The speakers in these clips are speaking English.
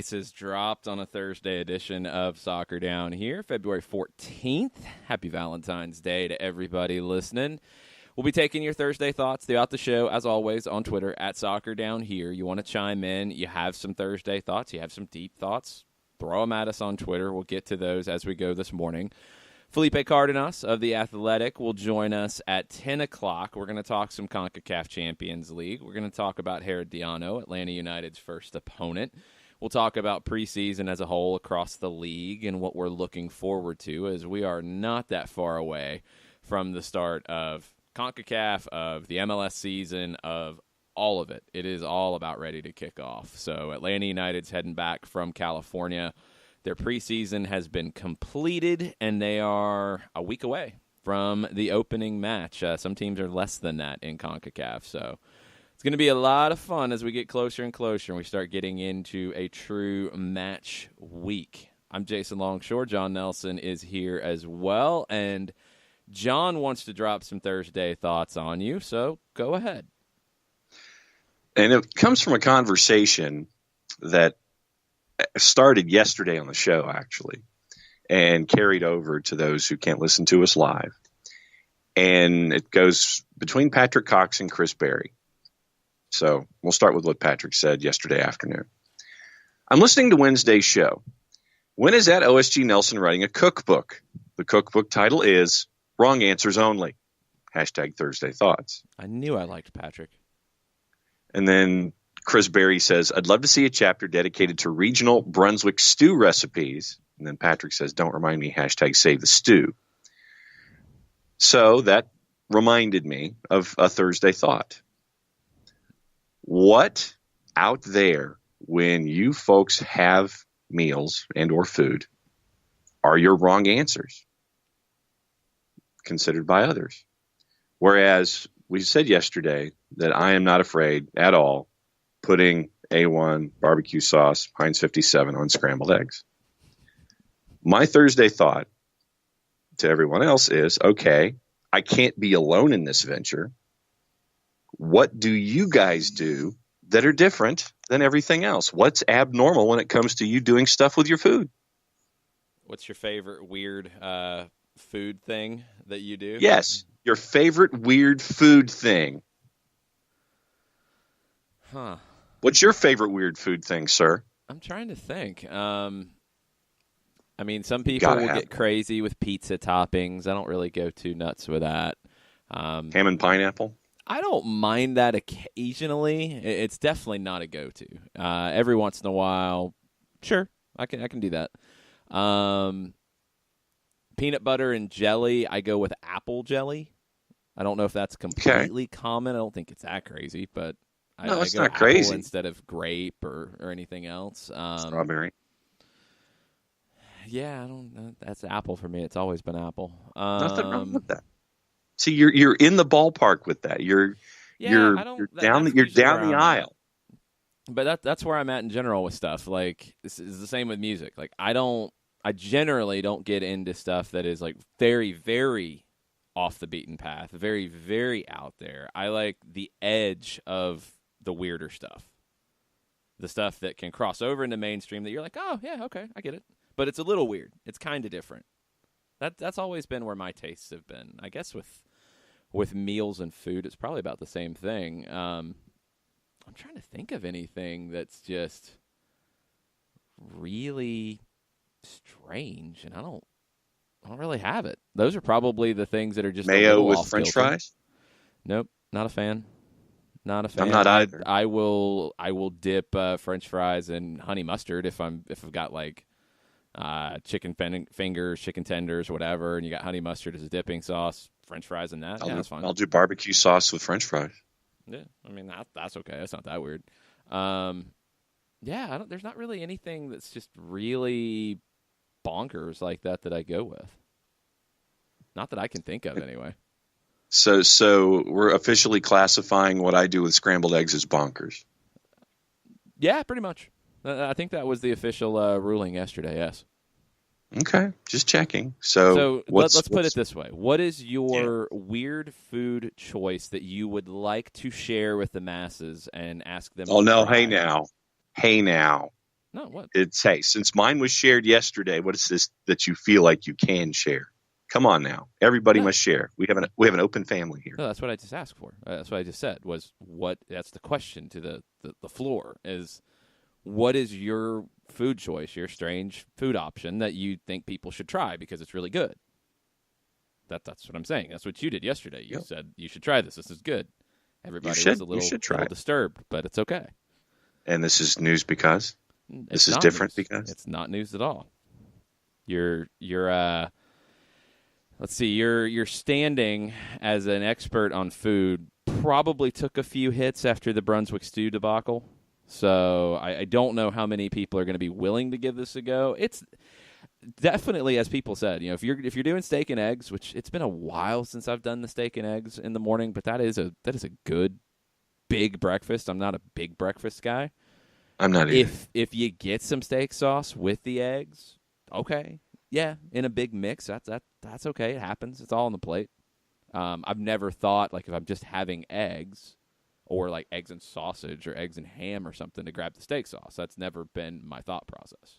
ice is dropped on a Thursday edition of Soccer Down here, February 14th. Happy Valentine's Day to everybody listening. We'll be taking your Thursday thoughts throughout the show, as always, on Twitter, at Soccer Down Here. You want to chime in, you have some Thursday thoughts, you have some deep thoughts, throw them at us on Twitter. We'll get to those as we go this morning. Felipe Cardenas of The Athletic will join us at 10 o'clock. We're going to talk some Concacaf Champions League. We're going to talk about Herediano, Atlanta United's first opponent. We'll talk about preseason as a whole across the league and what we're looking forward to, as we are not that far away from the start of Concacaf, of the MLS season, of all of it. It is all about ready to kick off. So Atlanta United's heading back from California. Their preseason has been completed, and they are a week away from the opening match. Some teams are less than that in CONCACAF. So it's going to be a lot of fun as we get closer and closer and we start getting into a true match week. I'm Jason Longshore. John Nelson is here as well, and John wants to drop some Thursday thoughts on you, so go ahead. And it comes from a conversation that started yesterday on the show, actually, and carried over to those who can't listen to us live. And it goes between Patrick Cox and Chris Berry. So we'll start with what Patrick said yesterday afternoon. I'm listening to Wednesday's show. When is that OSG Nelson writing a cookbook? The cookbook title is Wrong Answers Only. Hashtag Thursday Thoughts. I knew I liked Patrick. And then Chris Berry says, I'd love to see a chapter dedicated to regional Brunswick stew recipes. And then Patrick says, don't remind me, hashtag save the stew. So that reminded me of a Thursday thought. What out there, when you folks have meals and or food, are your wrong answers considered by others? Whereas we said yesterday that I am not afraid at all putting A1 barbecue sauce, Heinz 57 on scrambled eggs. My Thursday thought to everyone else is, okay, I can't be alone in this venture. What do you guys do that are different than everything else? What's abnormal when it comes to you doing stuff with your food? What's your favorite weird food thing that you do? Yes, your favorite weird food thing. Huh. What's your favorite weird food thing, sir? I'm trying to think. I mean, some people will get crazy with pizza toppings. I don't really go too nuts with that. Ham and pineapple? I don't mind that occasionally. It's definitely not a go-to. Every once in a while, sure, I can do that. Peanut butter and jelly, I go with apple jelly. I don't know if that's completely common. I don't think it's that crazy, but I go not apple crazy instead of grape or anything else. Strawberry. Yeah, that's apple for me. It's always been apple. Nothing wrong with that. See, you're in the ballpark with that. You're down the aisle. But that's where I'm at in general with stuff. Like, this is the same with music. Like, I generally don't get into stuff that is like very, very off the beaten path, very, very out there. I like the edge of the weirder stuff. The stuff that can cross over into mainstream that you're like, oh, yeah, okay, I get it. But it's a little weird. It's kind of different. That's always been where my tastes have been. I guess with meals and food, it's probably about the same thing. I'm trying to think of anything that's just really strange, and I don't really have it. Those are probably the things that are just mayo with French fries. Nope, not a fan. Not a fan. I'm not either. I will dip French fries in honey mustard if I've got like chicken fingers, chicken tenders, whatever, and you got honey mustard as a dipping sauce, French fries and that. That's fine. I'll do barbecue sauce with French fries. Yeah, I mean that's okay. That's not that weird. There's not really anything that's just really bonkers like that I go with. Not that I can think of, anyway. So we're officially classifying what I do with scrambled eggs as bonkers. Yeah, pretty much. I think that was the official ruling yesterday, yes. Okay, just checking. So let's put it this way. What is your weird food choice that you would like to share with the masses and ask them? Oh, no, hey now. No, No, what? It's, hey, since mine was shared yesterday, what is this that you feel like you can share? Come on now. Everybody No. must share. We have an open family here. No, that's what I just asked for. That's what I just said was what. That's the question to the floor is, what is your food choice, your strange food option that you think people should try because it's really good? That's what I'm saying. That's what you did yesterday. You said you should try this. This is good. Everybody was a little disturbed, but it's okay. And this is news because this is different because it's not news at all. You're let's see. Your standing as an expert on food probably took a few hits after the Brunswick stew debacle. So I don't know how many people are going to be willing to give this a go. It's definitely, as people said, if you're doing steak and eggs, which it's been a while since I've done the steak and eggs in the morning, but that is a good big breakfast. I'm not a big breakfast guy. I'm not either. If you get some steak sauce with the eggs, okay, yeah, in a big mix, that's okay. It happens. It's all on the plate. I've never thought like if I'm just having eggs or like eggs and sausage or eggs and ham or something to grab the steak sauce. That's never been my thought process.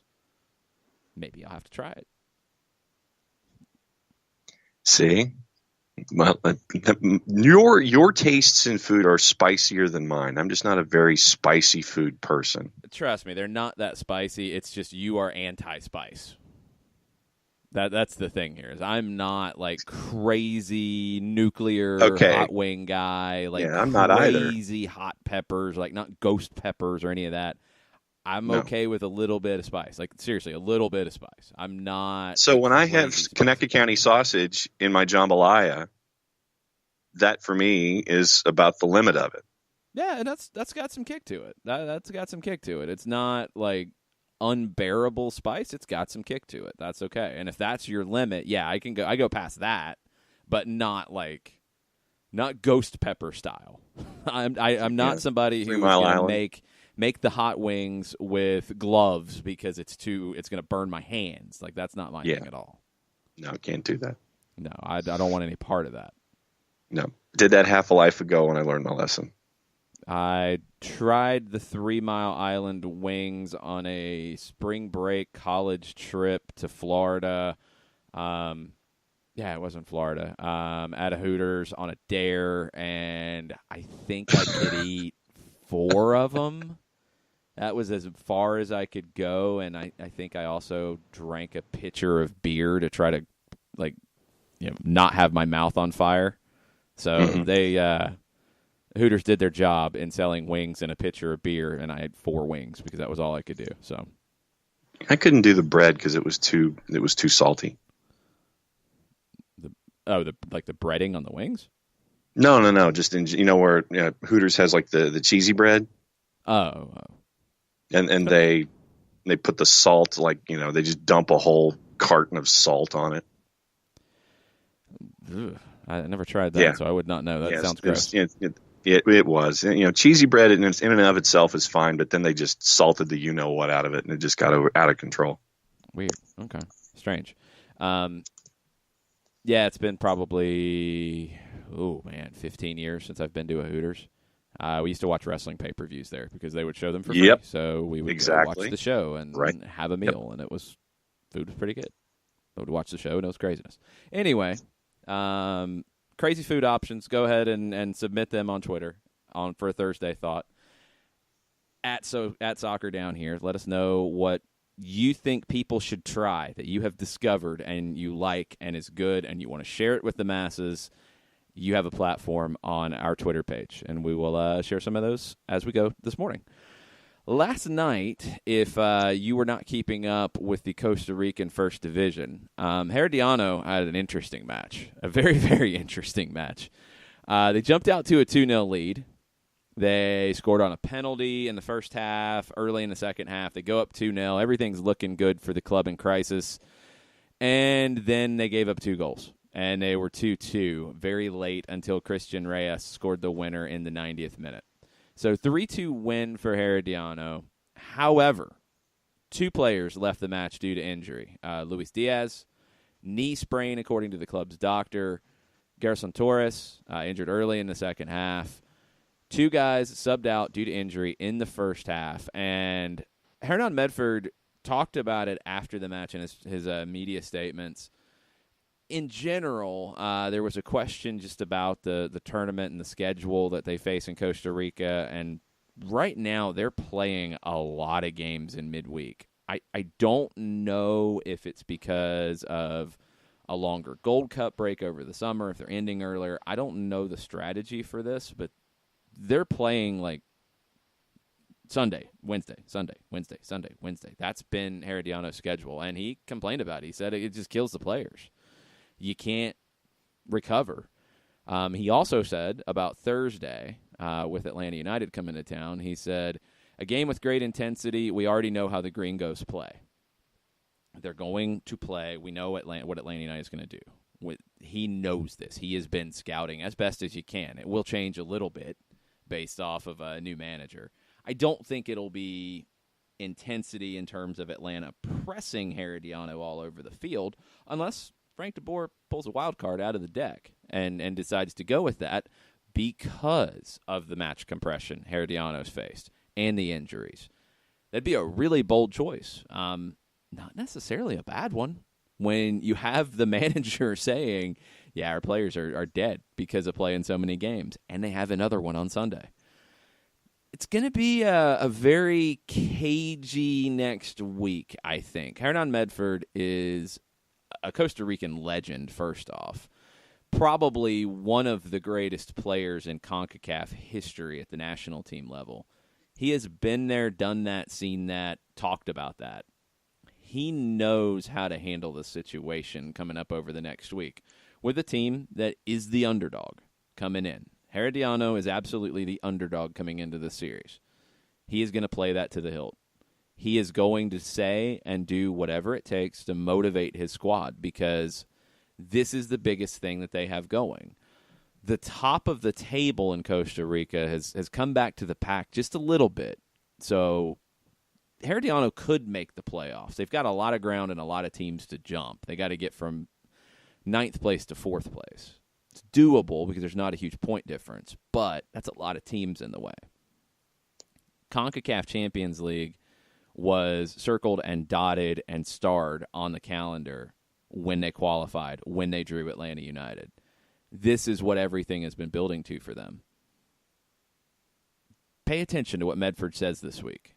Maybe I'll have to try it. See? Well, your tastes in food are spicier than mine. I'm just not a very spicy food person. Trust me, they're not that spicy. It's just you are anti-spice. That's the thing here. Is I'm not like crazy nuclear hot wing guy. Like I'm not either. Crazy hot peppers, like not ghost peppers or any of that. I'm okay with a little bit of spice. Like seriously, a little bit of spice. I'm not. So when I have Conecuh County sausage in my jambalaya, that for me is about the limit of it. Yeah, and that's got some kick to it. That's got some kick to it. It's not like unbearable spice. It's got some kick to it. That's okay. And if that's your limit, yeah, I go past that, but not ghost pepper style. I'm not somebody who's going to make the hot wings with gloves because it's going to burn my hands. Like that's not my thing at all. No, can't do that. No, I don't want any part of that. No, did that half a life ago when I learned my lesson. I tried the 3 Mile Island wings on a spring break college trip to Florida. It wasn't Florida. At a Hooters on a dare, and I think I could eat 4 of them. That was as far as I could go, and I think I also drank a pitcher of beer to try to, not have my mouth on fire. So they Hooters did their job in selling wings and a pitcher of beer, and I had 4 wings because that was all I could do. So I couldn't do the bread because it was too salty. The breading on the wings? No. Just where Hooters has like the cheesy bread. Oh. And they put the salt they just dump a whole carton of salt on it. Ugh, I never tried that, so I would not know. That sounds gross. It was. Cheesy bread in and of itself is fine, but then they just salted the what out of it, and it just got out of control. Weird. Okay. Strange. It's been probably 15 years since I've been to a Hooters. We used to watch wrestling pay-per-views there because they would show them for free. So we would go watch the show and have a meal, and food was pretty good. I would watch the show, and it was craziness. Anyway, crazy food options. Go ahead and submit them on Twitter for a Thursday thought. At Soccer Down here, let us know what you think people should try that you have discovered and you like and is good, and you want to share it with the masses. You have a platform on our Twitter page, and we will share some of those as we go this morning. Last night, if you were not keeping up with the Costa Rican First Division, Herediano had an interesting match, a very, very interesting match. They jumped out to a 2-0 lead. They scored on a penalty in the first half. Early in the second half, they go up 2-0. Everything's looking good for the club in crisis. And then they gave up 2 goals. And they were 2-2 very late until Christian Reyes scored the winner in the 90th minute. So 3-2 win for Herediano. However, 2 players left the match due to injury. Luis Diaz, knee sprain according to the club's doctor. Gerson Torres, injured early in the second half. 2 guys subbed out due to injury in the first half. And Hernan Medford talked about it after the match in his media statements. In general, there was a question just about the tournament and the schedule that they face in Costa Rica, and right now they're playing a lot of games in midweek. I don't know if it's because of a longer Gold Cup break over the summer, if they're ending earlier. I don't know the strategy for this, but they're playing like Sunday, Wednesday, Sunday, Wednesday, Sunday, Wednesday. That's been Herediano's schedule, and he complained about it. He said it just kills the players. You can't recover. He also said about Thursday with Atlanta United coming to town, he said, a game with great intensity, we already know how the Gringos play. They're going to play. We know what Atlanta United is going to do. He knows this. He has been scouting as best as you can. It will change a little bit based off of a new manager. I don't think it'll be intensity in terms of Atlanta pressing Herediano all over the field unless Frank de Boer pulls a wild card out of the deck and decides to go with that because of the match compression Herediano's faced and the injuries. That'd be a really bold choice. Not necessarily a bad one when you have the manager saying, yeah, our players are dead because of playing so many games, and they have another one on Sunday. It's going to be a very cagey next week, I think. Hernan Medford is a Costa Rican legend, first off. Probably one of the greatest players in CONCACAF history at the national team level. He has been there, done that, seen that, talked about that. He knows how to handle the situation coming up over the next week with a team that is the underdog coming in. Herediano is absolutely the underdog coming into this series. He is going to play that to the hilt. He is going to say and do whatever it takes to motivate his squad because this is the biggest thing that they have going. The top of the table in Costa Rica has come back to the pack just a little bit. So Herediano could make the playoffs. They've got a lot of ground and a lot of teams to jump. They got to get from 9th place to 4th place. It's doable because there's not a huge point difference, but that's a lot of teams in the way. CONCACAF Champions League was circled and dotted and starred on the calendar when they qualified, when they drew Atlanta United. This is what everything has been building to for them. Pay attention to what Medford says this week.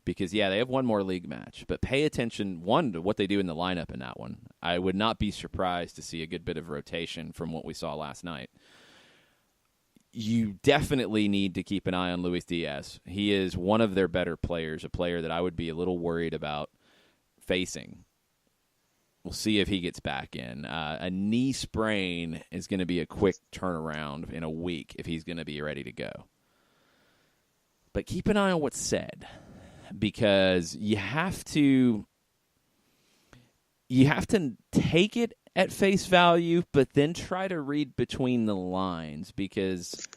Because, yeah, they have one more league match. But pay attention, one, to what they do in the lineup in that one. I would not be surprised to see a good bit of rotation from what we saw last night. You definitely need to keep an eye on Luis Diaz. He is one of their better players, a player that I would be a little worried about facing. We'll see if he gets back in. A knee sprain is going to be a quick turnaround in a week if he's going to be ready to go. But keep an eye on what's said. Because you have to take it at face value, but then try to read between the lines. Because,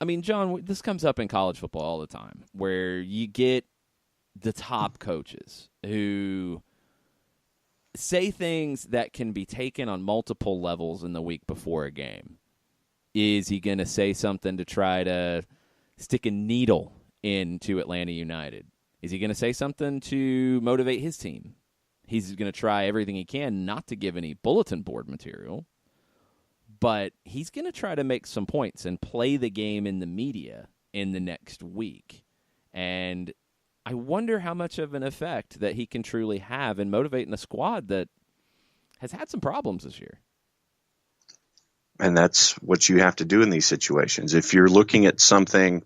I mean, John, this comes up in college football all the time, where you get the top coaches who say things that can be taken on multiple levels in the week before a game. Is he going to say something to try to stick a needle into Atlanta United? Is he going to say something to motivate his team? He's going to try everything he can not to give any bulletin board material, but he's going to try to make some points and play the game in the media in the next week. And I wonder how much of an effect that he can truly have in motivating a squad that has had some problems this year. And that's what you have to do in these situations. If you're looking at something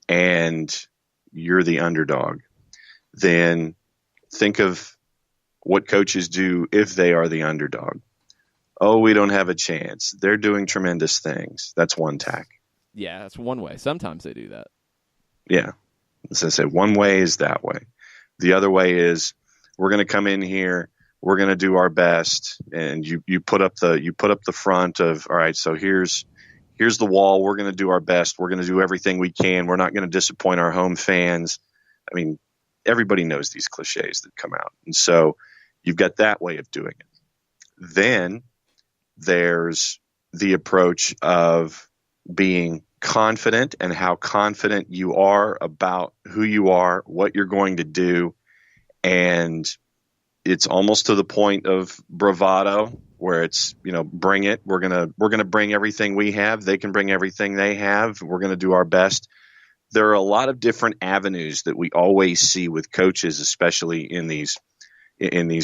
and you're the underdog, then think of what coaches do if they are the underdog. Oh, we don't have a chance. They're doing tremendous things. That's one tack. Yeah, that's one way. Sometimes they do that. Yeah. As I said, one way is that way. The other way is we're going to come in here, we're going to do our best, and you put up the front of, all right, so here's the wall. We're going to do our best. We're going to do everything we can. We're not going to disappoint our home fans. I mean, everybody knows these cliches that come out. And so you've got that way of doing it. Then there's the approach of being confident and how confident you are about who you are, what you're going to do, And it's almost to the point of bravado where it's, bring it. We're going to bring everything we have. They can bring everything they have. We're going to do our best. There are a lot of different avenues that we always see with coaches, especially in these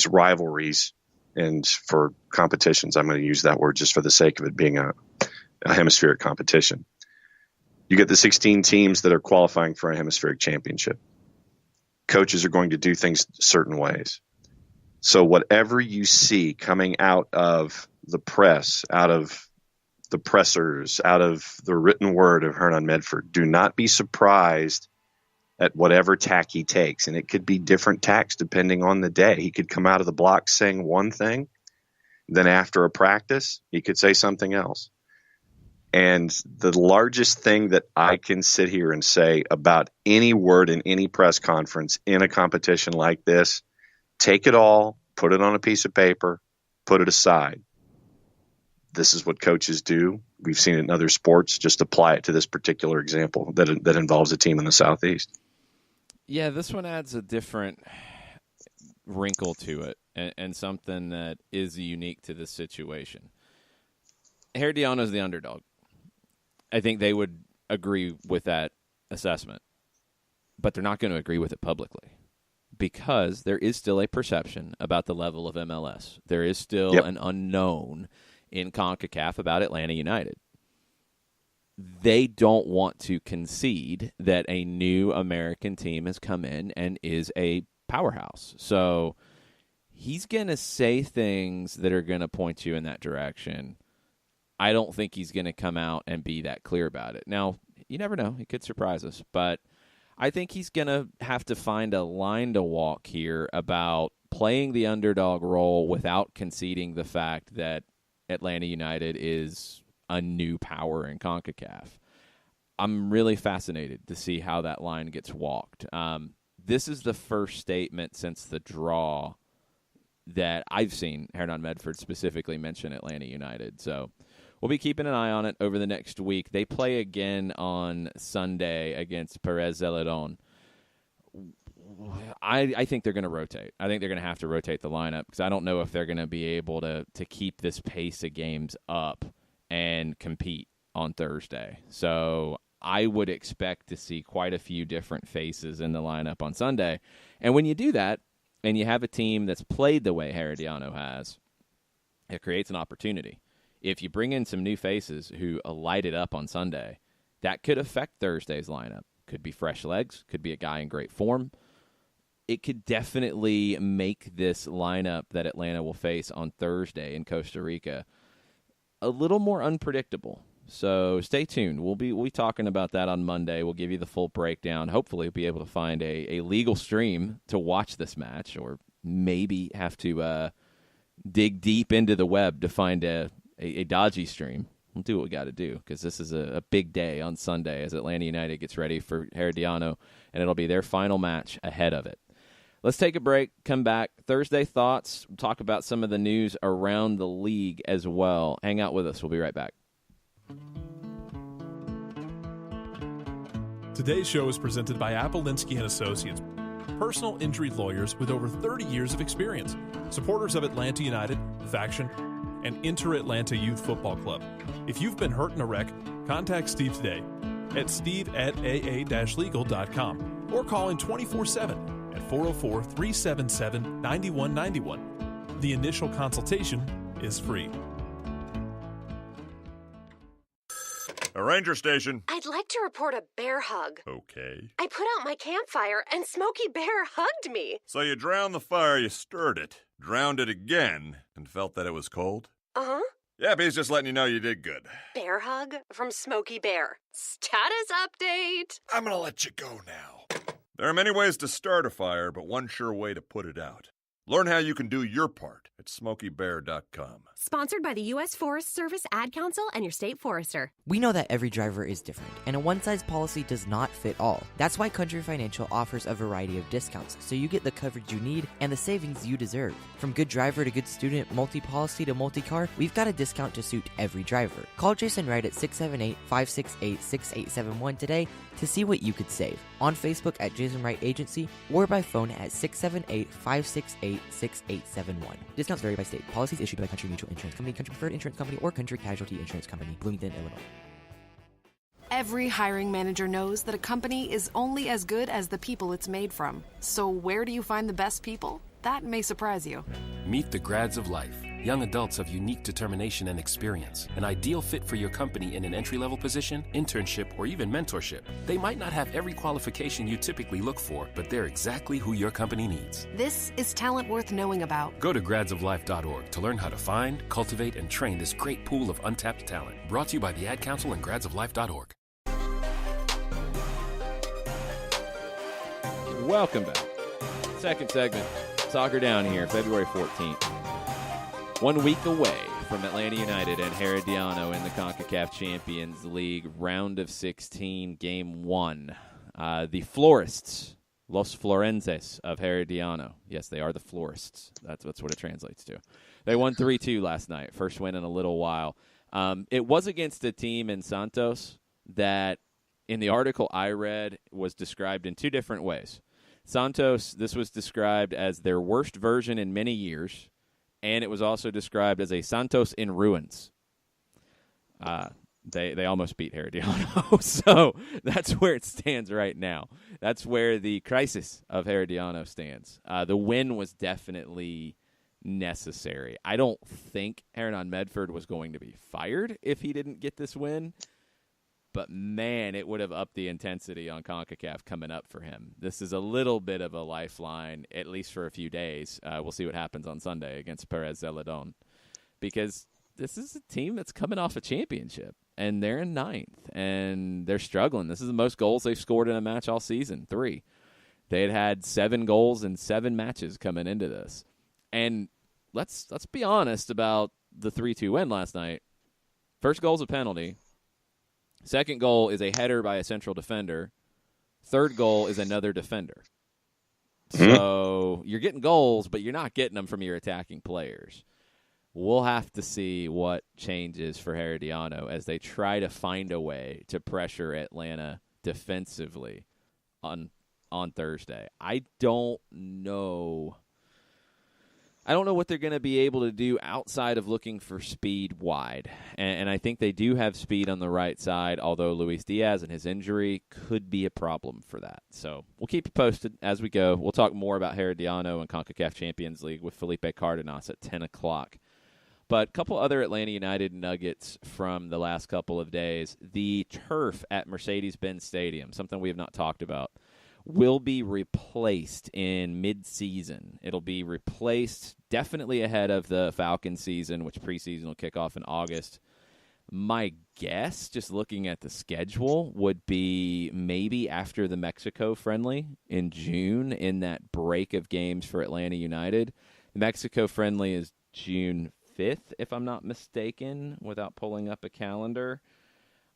rivalries and for competitions. I'm going to use that word just for the sake of it being a hemispheric competition. You get the 16 teams that are qualifying for a hemispheric championship. Coaches are going to do things certain ways. So whatever you see coming out of the press, out of the pressers, out of the written word of Hernan Medford, do not be surprised at whatever tack he takes. And it could be different tacks depending on the day. He could come out of the blocks saying one thing, then after a practice, he could say something else. And the largest thing that I can sit here and say about any word in any press conference in a competition like this, take it all, put it on a piece of paper, put it aside. This is what coaches do. We've seen it in other sports. Just apply it to this particular example that involves a team in the Southeast. Yeah, this one adds a different wrinkle to it and something that is unique to this situation. Herediano is the underdog. I think they would agree with that assessment, but they're not going to agree with it publicly because there is still a perception about the level of MLS. There is still an unknown in Concacaf about Atlanta United. They don't want to concede that a new American team has come in and is a powerhouse. So he's going to say things that are going to point you in that direction. I don't think he's going to come out and be that clear about it. Now, you never know. He could surprise us. But I think he's going to have to find a line to walk here about playing the underdog role without conceding the fact that Atlanta United is a new power in CONCACAF. I'm really fascinated to see how that line gets walked. This is the first statement since the draw that I've seen Hernan Medford specifically mention Atlanta United. So we'll be keeping an eye on it over the next week. They play again on Sunday against Perez Zeledon. I think they're going to rotate. I think they're going to have to rotate the lineup because I don't know if they're going to be able to keep this pace of games up and compete on Thursday. So I would expect to see quite a few different faces in the lineup on Sunday. And when you do that and you have a team that's played the way Herediano has, it creates an opportunity. If you bring in some new faces who light it up on Sunday, that could affect Thursday's lineup. Could be fresh legs, could be a guy in great form. It could definitely make this lineup that Atlanta will face on Thursday in Costa Rica a little more unpredictable. So stay tuned. We'll be talking about that on Monday. We'll give you the full breakdown. Hopefully we'll be able to find a legal stream to watch this match, or maybe have to dig deep into the web to find a dodgy stream. We'll do what we got to do because this is a big day on Sunday as Atlanta United gets ready for Herediano, and it'll be their final match ahead of it. Let's take a break, come back. Thursday thoughts, we'll talk about some of the news around the league as well. Hang out with us. We'll be right back. Today's show is presented by Appolinsky & Associates, personal injury lawyers with over 30 years of experience, supporters of Atlanta United, Faction, and Inter-Atlanta Youth Football Club. If you've been hurt in a wreck, contact Steve today at steve@aa-legal.com or call in 24/7 at 404-377-9191. The initial consultation is free. A ranger station. I'd like to report a bear hug. Okay. I put out my campfire and Smokey Bear hugged me. So you drowned the fire, you stirred it, drowned it again, and felt that it was cold? Uh-huh. Yep, he's just letting you know you did good. Bear hug from Smokey Bear. Status update. I'm gonna let you go now. There are many ways to start a fire, but one sure way to put it out. Learn how you can do your part at SmokeyBear.com. Sponsored by the U.S. Forest Service, Ad Council, and your state forester. We know that every driver is different, and a one-size policy does not fit all. That's why Country Financial offers a variety of discounts, so you get the coverage you need and the savings you deserve. From good driver to good student, multi-policy to multi-car, we've got a discount to suit every driver. Call Jason Wright at 678-568-6871 today to see what you could save. On Facebook at Jason Wright Agency or by phone at 678-568-6871. Discounts vary by state. Policies issued by Country Mutual Insurance Company, Country Preferred Insurance Company, or Country Casualty Insurance Company, Bloomington, Illinois. Every hiring manager knows that a company is only as good as the people it's made from. So where do you find the best people? That may surprise you. Meet the grads of life. Young adults of unique determination and experience. An ideal fit for your company in an entry-level position, internship, or even mentorship. They might not have every qualification you typically look for, but they're exactly who your company needs. This is talent worth knowing about. Go to gradsoflife.org to learn how to find, cultivate, and train this great pool of untapped talent. Brought to you by the Ad Council and gradsoflife.org. Welcome back. Second segment. Soccer Down here, February 14th. 1 week away from Atlanta United and Herediano in the Concacaf Champions League round of 16, game 1. The Florists, Los Florenses of Herediano. Yes, they are the Florists. That's what it translates to. They won 3-2 last night, first win in a little while. It was against a team in Santos that, in the article I read, was described in two different ways. Santos, this was described as their worst version in many years, and it was also described as a Santos in ruins. They almost beat Herediano, so that's where it stands right now. That's where the crisis of Herediano stands. The win was definitely necessary. I don't think Hernan Medford was going to be fired if he didn't get this win, but man, it would have upped the intensity on CONCACAF coming up for him. This is a little bit of a lifeline, at least for a few days. We'll see what happens on Sunday against Perez Zeledon, because this is a team that's coming off a championship, and they're in 9th, and they're struggling. This is the most goals they've scored in a match all season, 3. They had 7 goals in 7 matches coming into this. And let's be honest about the 3-2 win last night. First goal's a penalty. Second goal is a header by a central defender. Third goal is another defender. So you're getting goals, but you're not getting them from your attacking players. We'll have to see what changes for Herediano as they try to find a way to pressure Atlanta defensively on Thursday. I don't know what they're going to be able to do outside of looking for speed wide. And I think they do have speed on the right side, although Luis Diaz and his injury could be a problem for that. So we'll keep you posted as we go. We'll talk more about Herediano and CONCACAF Champions League with Felipe Cardenas at 10 o'clock. But a couple other Atlanta United nuggets from the last couple of days. The turf at Mercedes-Benz Stadium, something we have not talked about, will be replaced in mid-season. It'll be replaced definitely ahead of the Falcons season, which preseason will kick off in August. My guess, just looking at the schedule, would be maybe after the Mexico friendly in June, in that break of games for Atlanta United. The Mexico friendly is June 5th, if I'm not mistaken, without pulling up a calendar.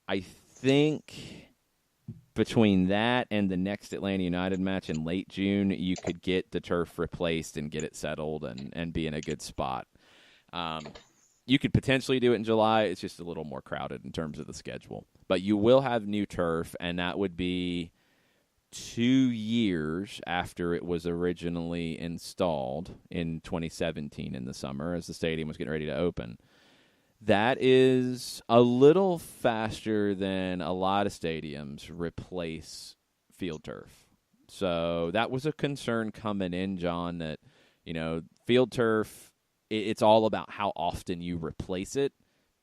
I think between that and the next Atlanta United match in late June, you could get the turf replaced and get it settled and be in a good spot. You could potentially do it in July. It's just a little more crowded in terms of the schedule. But you will have new turf, and that would be 2 years after it was originally installed in 2017 in the summer as the stadium was getting ready to open. That is a little faster than a lot of stadiums replace field turf. So that was a concern coming in, John, that, field turf, it's all about how often you replace it.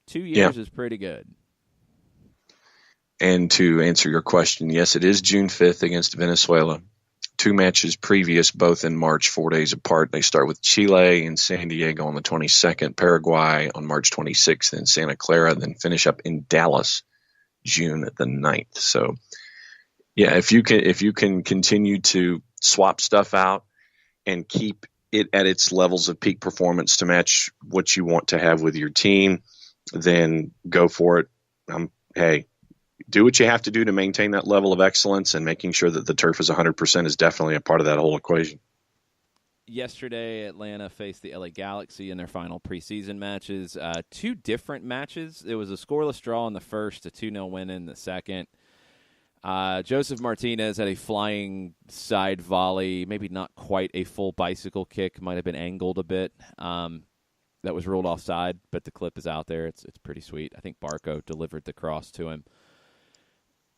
2 years is pretty good. And to answer your question, yes, it is June 5th against Venezuela. 2 matches previous, both in March, 4 days apart. They start with Chile in San Diego on the 22nd, Paraguay on March 26th in Santa Clara, then finish up in Dallas June the 9th. So, yeah, if you can continue to swap stuff out and keep it at its levels of peak performance to match what you want to have with your team, then go for it. Hey, do what you have to do to maintain that level of excellence, and making sure that the turf is 100% is definitely a part of that whole equation. Yesterday, Atlanta faced the LA Galaxy in their final preseason matches. Two different matches. It was a scoreless draw in the first, a 2-0 win in the second. Joseph Martinez had a flying side volley, maybe not quite a full bicycle kick, might have been angled a bit. That was ruled offside, but the clip is out there. It's pretty sweet. I think Barco delivered the cross to him.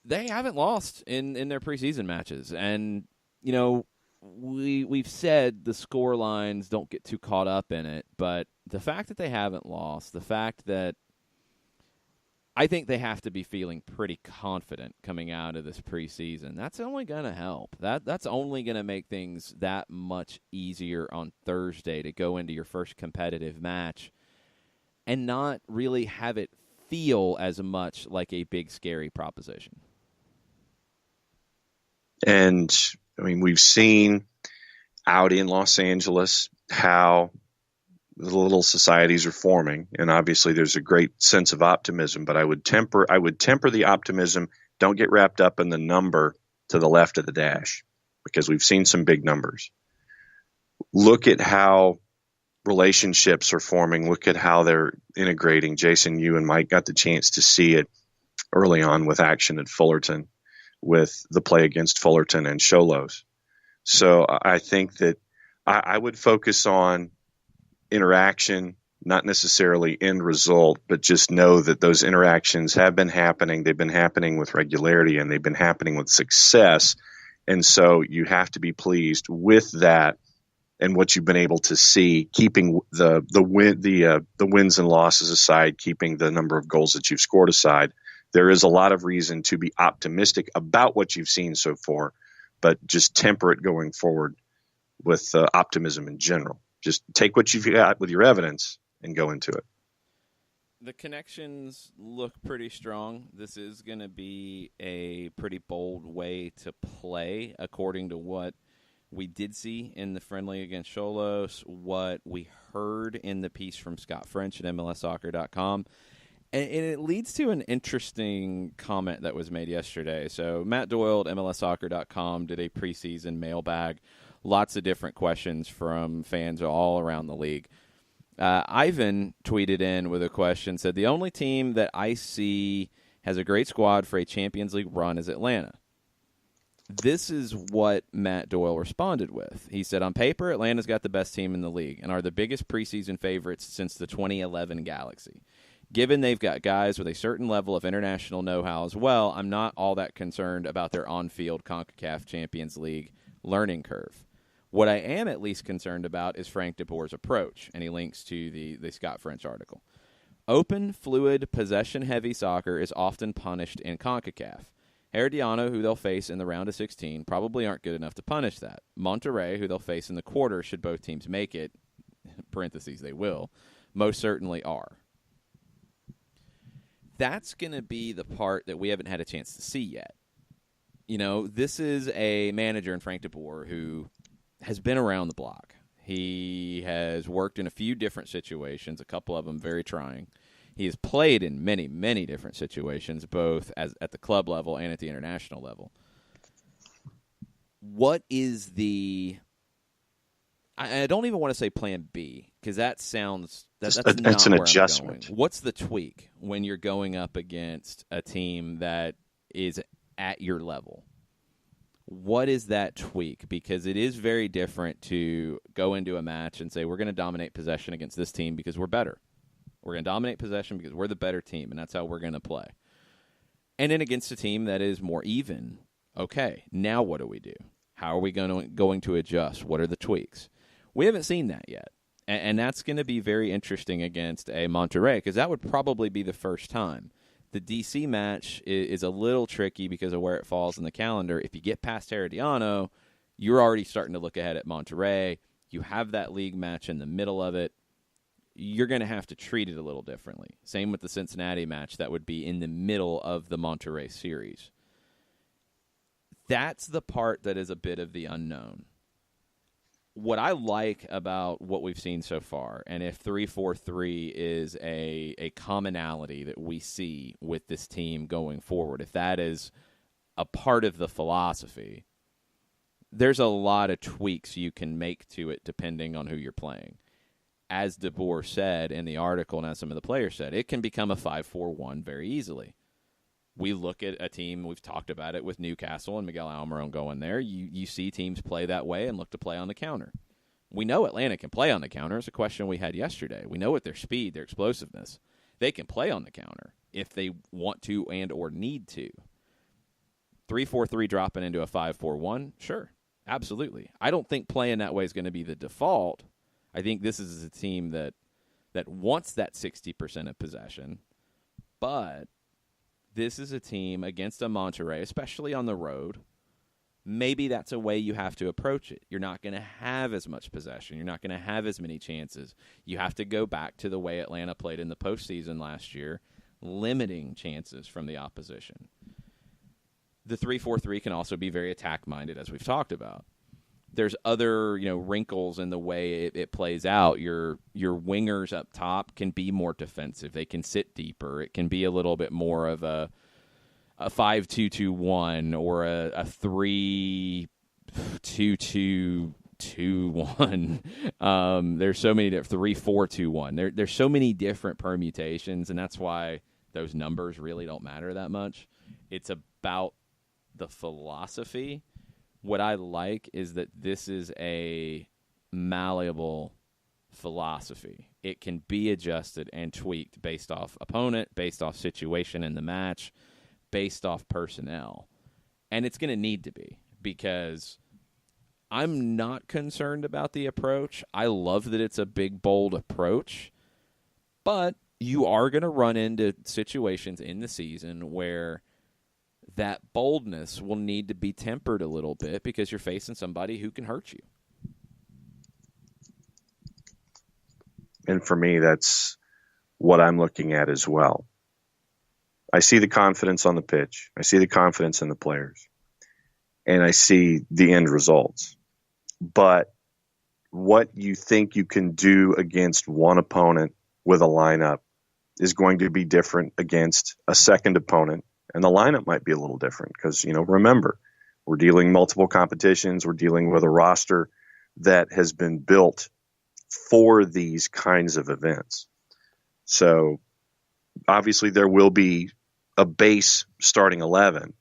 They haven't lost in their preseason matches, and you know we've said the score lines don't get too caught up in it, but the fact that they haven't lost, the fact that I think they have to be feeling pretty confident coming out of this preseason. That's only going to help. That's only going to make things that much easier on Thursday to go into your first competitive match and not really have it feel as much like a big, scary proposition. And, I mean, we've seen out in Los Angeles how the little societies are forming, and obviously there's a great sense of optimism, but I would temper the optimism. Don't get wrapped up in the number to the left of the dash, because we've seen some big numbers. Look at how relationships are forming. Look at how they're integrating. Jason, you and Mike got the chance to see it early on with action at Fullerton, with the play against Fullerton and Sholos. So I think that I would focus on interaction, not necessarily end result, but just know that those interactions have been happening. They've been happening with regularity, and they've been happening with success. And so you have to be pleased with that and what you've been able to see, keeping the wins and losses aside, keeping the number of goals that you've scored aside. There is a lot of reason to be optimistic about what you've seen so far, but just temper it going forward with optimism in general. Just take what you've got with your evidence and go into it. The connections look pretty strong. This is going to be a pretty bold way to play, according to what we did see in the friendly against Cholos, what we heard in the piece from Scott French at MLSsoccer.com. And it leads to an interesting comment that was made yesterday. So Matt Doyle at MLSsoccer.com did a preseason mailbag. Lots of different questions from fans all around the league. Ivan tweeted in with a question, said, the only team that I see has a great squad for a Champions League run is Atlanta. This is what Matt Doyle responded with. He said, on paper, Atlanta's got the best team in the league and are the biggest preseason favorites since the 2011 Galaxy. Given they've got guys with a certain level of international know-how as well, I'm not all that concerned about their on-field Concacaf Champions League learning curve. What I am at least concerned about is Frank de Boer's approach, and he links to the Scott French article. Open, fluid, possession-heavy soccer is often punished in Concacaf. Herediano, who they'll face in the round of 16, probably aren't good enough to punish that. Monterrey, who they'll face in the quarter should both teams make it, parentheses they will, most certainly are. That's going to be the part that we haven't had a chance to see yet. You know, this is a manager in Frank de Boer who has been around the block. He has worked in a few different situations, a couple of them very trying. He has played in many, many different situations, both at the club level and at the international level. What is the... I don't even want to say plan B, because that sounds... That's not an where adjustment. I'm going. What's the tweak when you're going up against a team that is at your level? What is that tweak? Because it is very different to go into a match and say, we're going to dominate possession against this team because we're better. We're going to dominate possession because we're the better team, and that's how we're going to play. And then against a team that is more even, okay, now what do we do? How are we going to adjust? What are the tweaks? We haven't seen that yet. And that's going to be very interesting against a Monterrey, because that would probably be the first time. The DC match is a little tricky because of where it falls in the calendar. If you get past Herediano, you're already starting to look ahead at Monterrey. You have that league match in the middle of it. You're going to have to treat it a little differently. Same with the Cincinnati match. That would be in the middle of the Monterrey series. That's the part that is a bit of the unknown. what I like about what we've seen so far, and if 3-4-3 is a commonality that we see with this team going forward, if that is a part of the philosophy, there's a lot of tweaks you can make to it depending on who you're playing. As DeBoer said in the article, and as some of the players said, it can become a 5-4-1 very easily. We look at a team, we've talked about it with Newcastle and Miguel Almiron going there. You see teams play that way and look to play on the counter. We know Atlanta can play on the counter. It's a question we had yesterday. We know with their speed, their explosiveness, they can play on the counter if they want to and or need to. 3-4-3 dropping into a 5-4-1, sure, absolutely. I don't think playing that way is going to be the default. I think this is a team that wants that 60% of possession, but this is a team against a Monterrey, especially on the road. Maybe that's a way you have to approach it. You're not going to have as much possession. You're not going to have as many chances. You have to go back to the way Atlanta played in the postseason last year, limiting chances from the opposition. The 3-4-3 can also be very attack-minded, as we've talked about. There's other, wrinkles in the way it plays out. Your wingers up top can be more defensive. They can sit deeper. It can be a little bit more of a 5-2-2-1 or a 3-2-2-2-1. There's so many 3-4-2-1. There's so many different permutations, and that's why those numbers really don't matter that much. It's about the philosophy. What I like is that this is a malleable philosophy. It can be adjusted and tweaked based off opponent, based off situation in the match, based off personnel. And it's going to need to be, because I'm not concerned about the approach. I love that it's a big, bold approach, but you are going to run into situations in the season where that boldness will need to be tempered a little bit because you're facing somebody who can hurt you. And for me, that's what I'm looking at as well. I see the confidence on the pitch. I see the confidence in the players. And I see the end results. But what you think you can do against one opponent with a lineup is going to be different against a second opponent. And the lineup might be a little different because, remember, we're dealing multiple competitions. We're dealing with a roster that has been built for these kinds of events. So obviously there will be a base starting 11,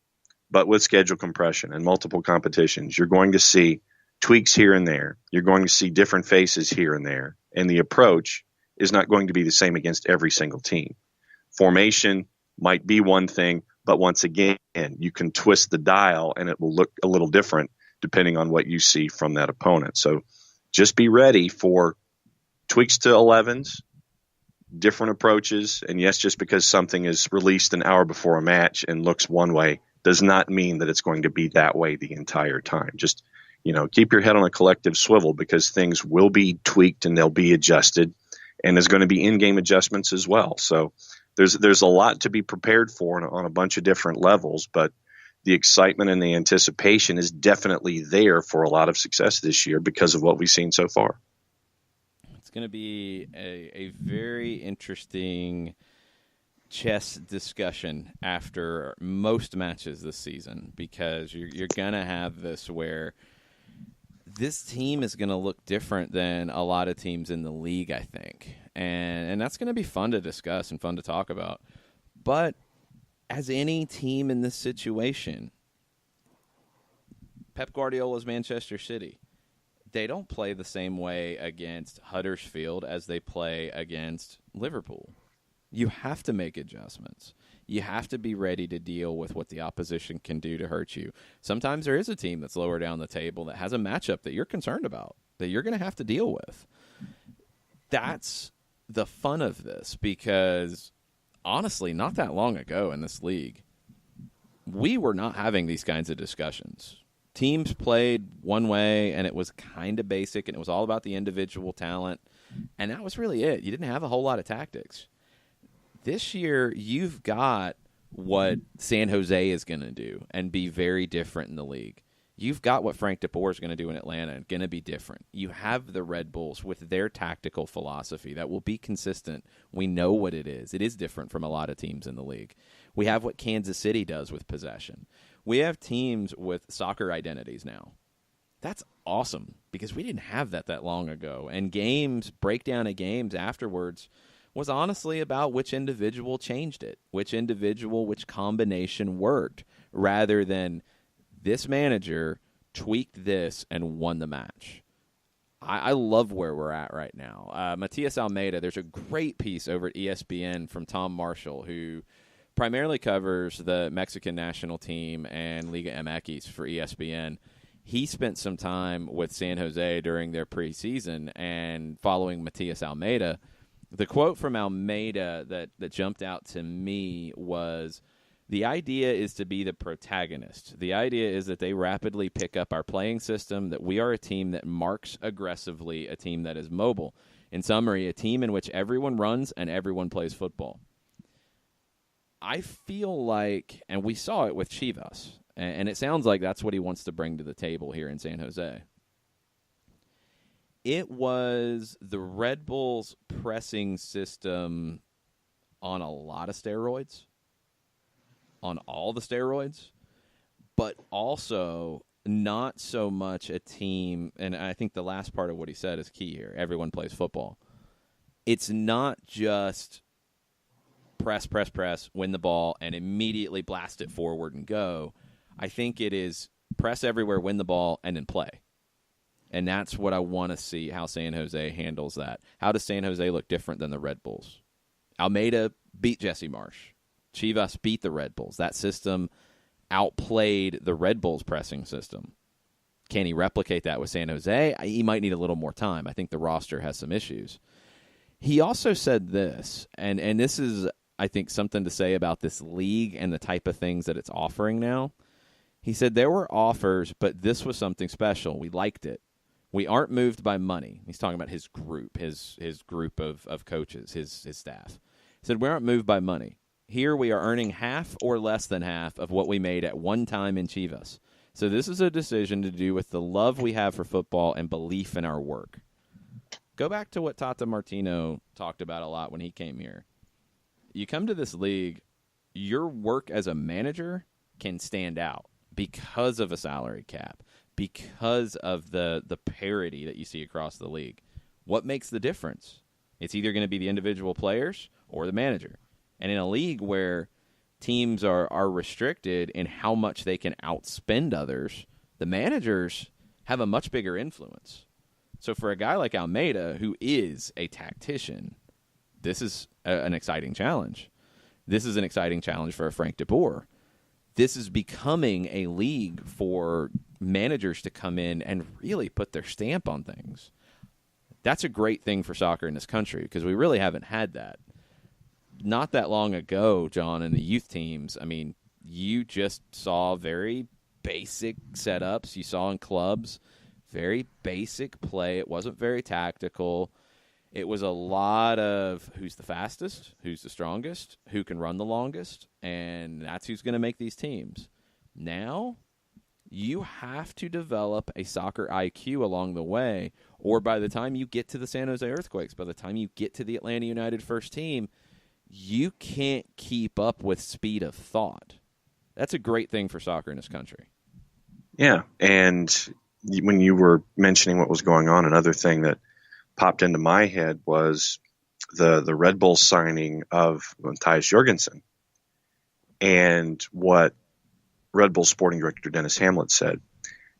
but with schedule compression and multiple competitions, you're going to see tweaks here and there. You're going to see different faces here and there. And the approach is not going to be the same against every single team. Formation might be one thing, but once again, you can twist the dial and it will look a little different depending on what you see from that opponent. So just be ready for tweaks to 11s, different approaches. And yes, just because something is released an hour before a match and looks one way does not mean that it's going to be that way the entire time. Just, keep your head on a collective swivel because things will be tweaked and they'll be adjusted. And there's going to be in-game adjustments as well. So there's a lot to be prepared for on a bunch of different levels, but the excitement and the anticipation is definitely there for a lot of success this year because of what we've seen so far. It's going to be a very interesting chess discussion after most matches this season because you're going to have this where this team is going to look different than a lot of teams in the league, I think. And that's going to be fun to discuss and fun to talk about. But as any team in this situation, Pep Guardiola's Manchester City, they don't play the same way against Huddersfield as they play against Liverpool. You have to make adjustments. You have to be ready to deal with what the opposition can do to hurt you. Sometimes there is a team that's lower down the table that has a matchup that you're concerned about, that you're going to have to deal with. That's the fun of this because, honestly, not that long ago in this league, we were not having these kinds of discussions. Teams played one way, and it was kind of basic, and it was all about the individual talent, and that was really it. You didn't have a whole lot of tactics. This year, you've got what San Jose is going to do and be very different in the league. You've got what Frank DeBoer is going to do in Atlanta, going to be different. You have the Red Bulls with their tactical philosophy that will be consistent. We know what it is. It is different from a lot of teams in the league. We have what Kansas City does with possession. We have teams with soccer identities now. That's awesome because we didn't have that long ago. And breakdown of games afterwards was honestly about which individual changed it, which combination worked, rather than this manager tweaked this and won the match. I love where we're at right now. Matias Almeida, there's a great piece over at ESPN from Tom Marshall, who primarily covers the Mexican national team and Liga MX for ESPN. He spent some time with San Jose during their preseason and following Matias Almeida. The quote from Almeida that jumped out to me was, "The idea is to be the protagonist. The idea is that they rapidly pick up our playing system, that we are a team that marks aggressively, a team that is mobile. In summary, a team in which everyone runs and everyone plays football." I feel like, and we saw it with Chivas, and it sounds like that's what he wants to bring to the table here in San Jose. It was the Red Bulls pressing system on a lot of steroids, on all the steroids, but also not so much a team, and I think the last part of what he said is key here. Everyone plays football. It's not just press, win the ball, and immediately blast it forward and go. I think it is press everywhere, win the ball, and then play. And that's what I want to see how San Jose handles that. How does San Jose look different than the Red Bulls? Almeida beat Jesse Marsh. Chivas beat the Red Bulls. That system outplayed the Red Bulls pressing system. Can he replicate that with San Jose? He might need a little more time. I think the roster has some issues. He also said this, and this is, I think, something to say about this league and the type of things that it's offering now. He said there were offers, but this was something special. We liked it. We aren't moved by money. He's talking about his group, his group of coaches, his staff. He said we aren't moved by money. Here we are earning half or less than half of what we made at one time in Chivas. So this is a decision to do with the love we have for football and belief in our work. Go back to what Tata Martino talked about a lot when he came here. You come to this league, your work as a manager can stand out because of a salary cap, because of the parity that you see across the league. What makes the difference? It's either going to be the individual players or the manager. And in a league where teams are restricted in how much they can outspend others, the managers have a much bigger influence. So for a guy like Almeida, who is a tactician, this is an exciting challenge. This is an exciting challenge for Frank DeBoer. This is becoming a league for managers to come in and really put their stamp on things. That's a great thing for soccer in this country because we really haven't had that. Not that long ago, John, in the youth teams, I mean, you just saw very basic setups. You saw in clubs very basic play. It wasn't very tactical. It was a lot of who's the fastest, who's the strongest, who can run the longest, and that's who's going to make these teams. Now, you have to develop a soccer IQ along the way, or by the time you get to the San Jose Earthquakes, by the time you get to the Atlanta United first team, you can't keep up with speed of thought. That's a great thing for soccer in this country. Yeah, and when you were mentioning what was going on, another thing that popped into my head was the Red Bull signing of Matthias Jorgensen and what Red Bull sporting director Dennis Hamlet said.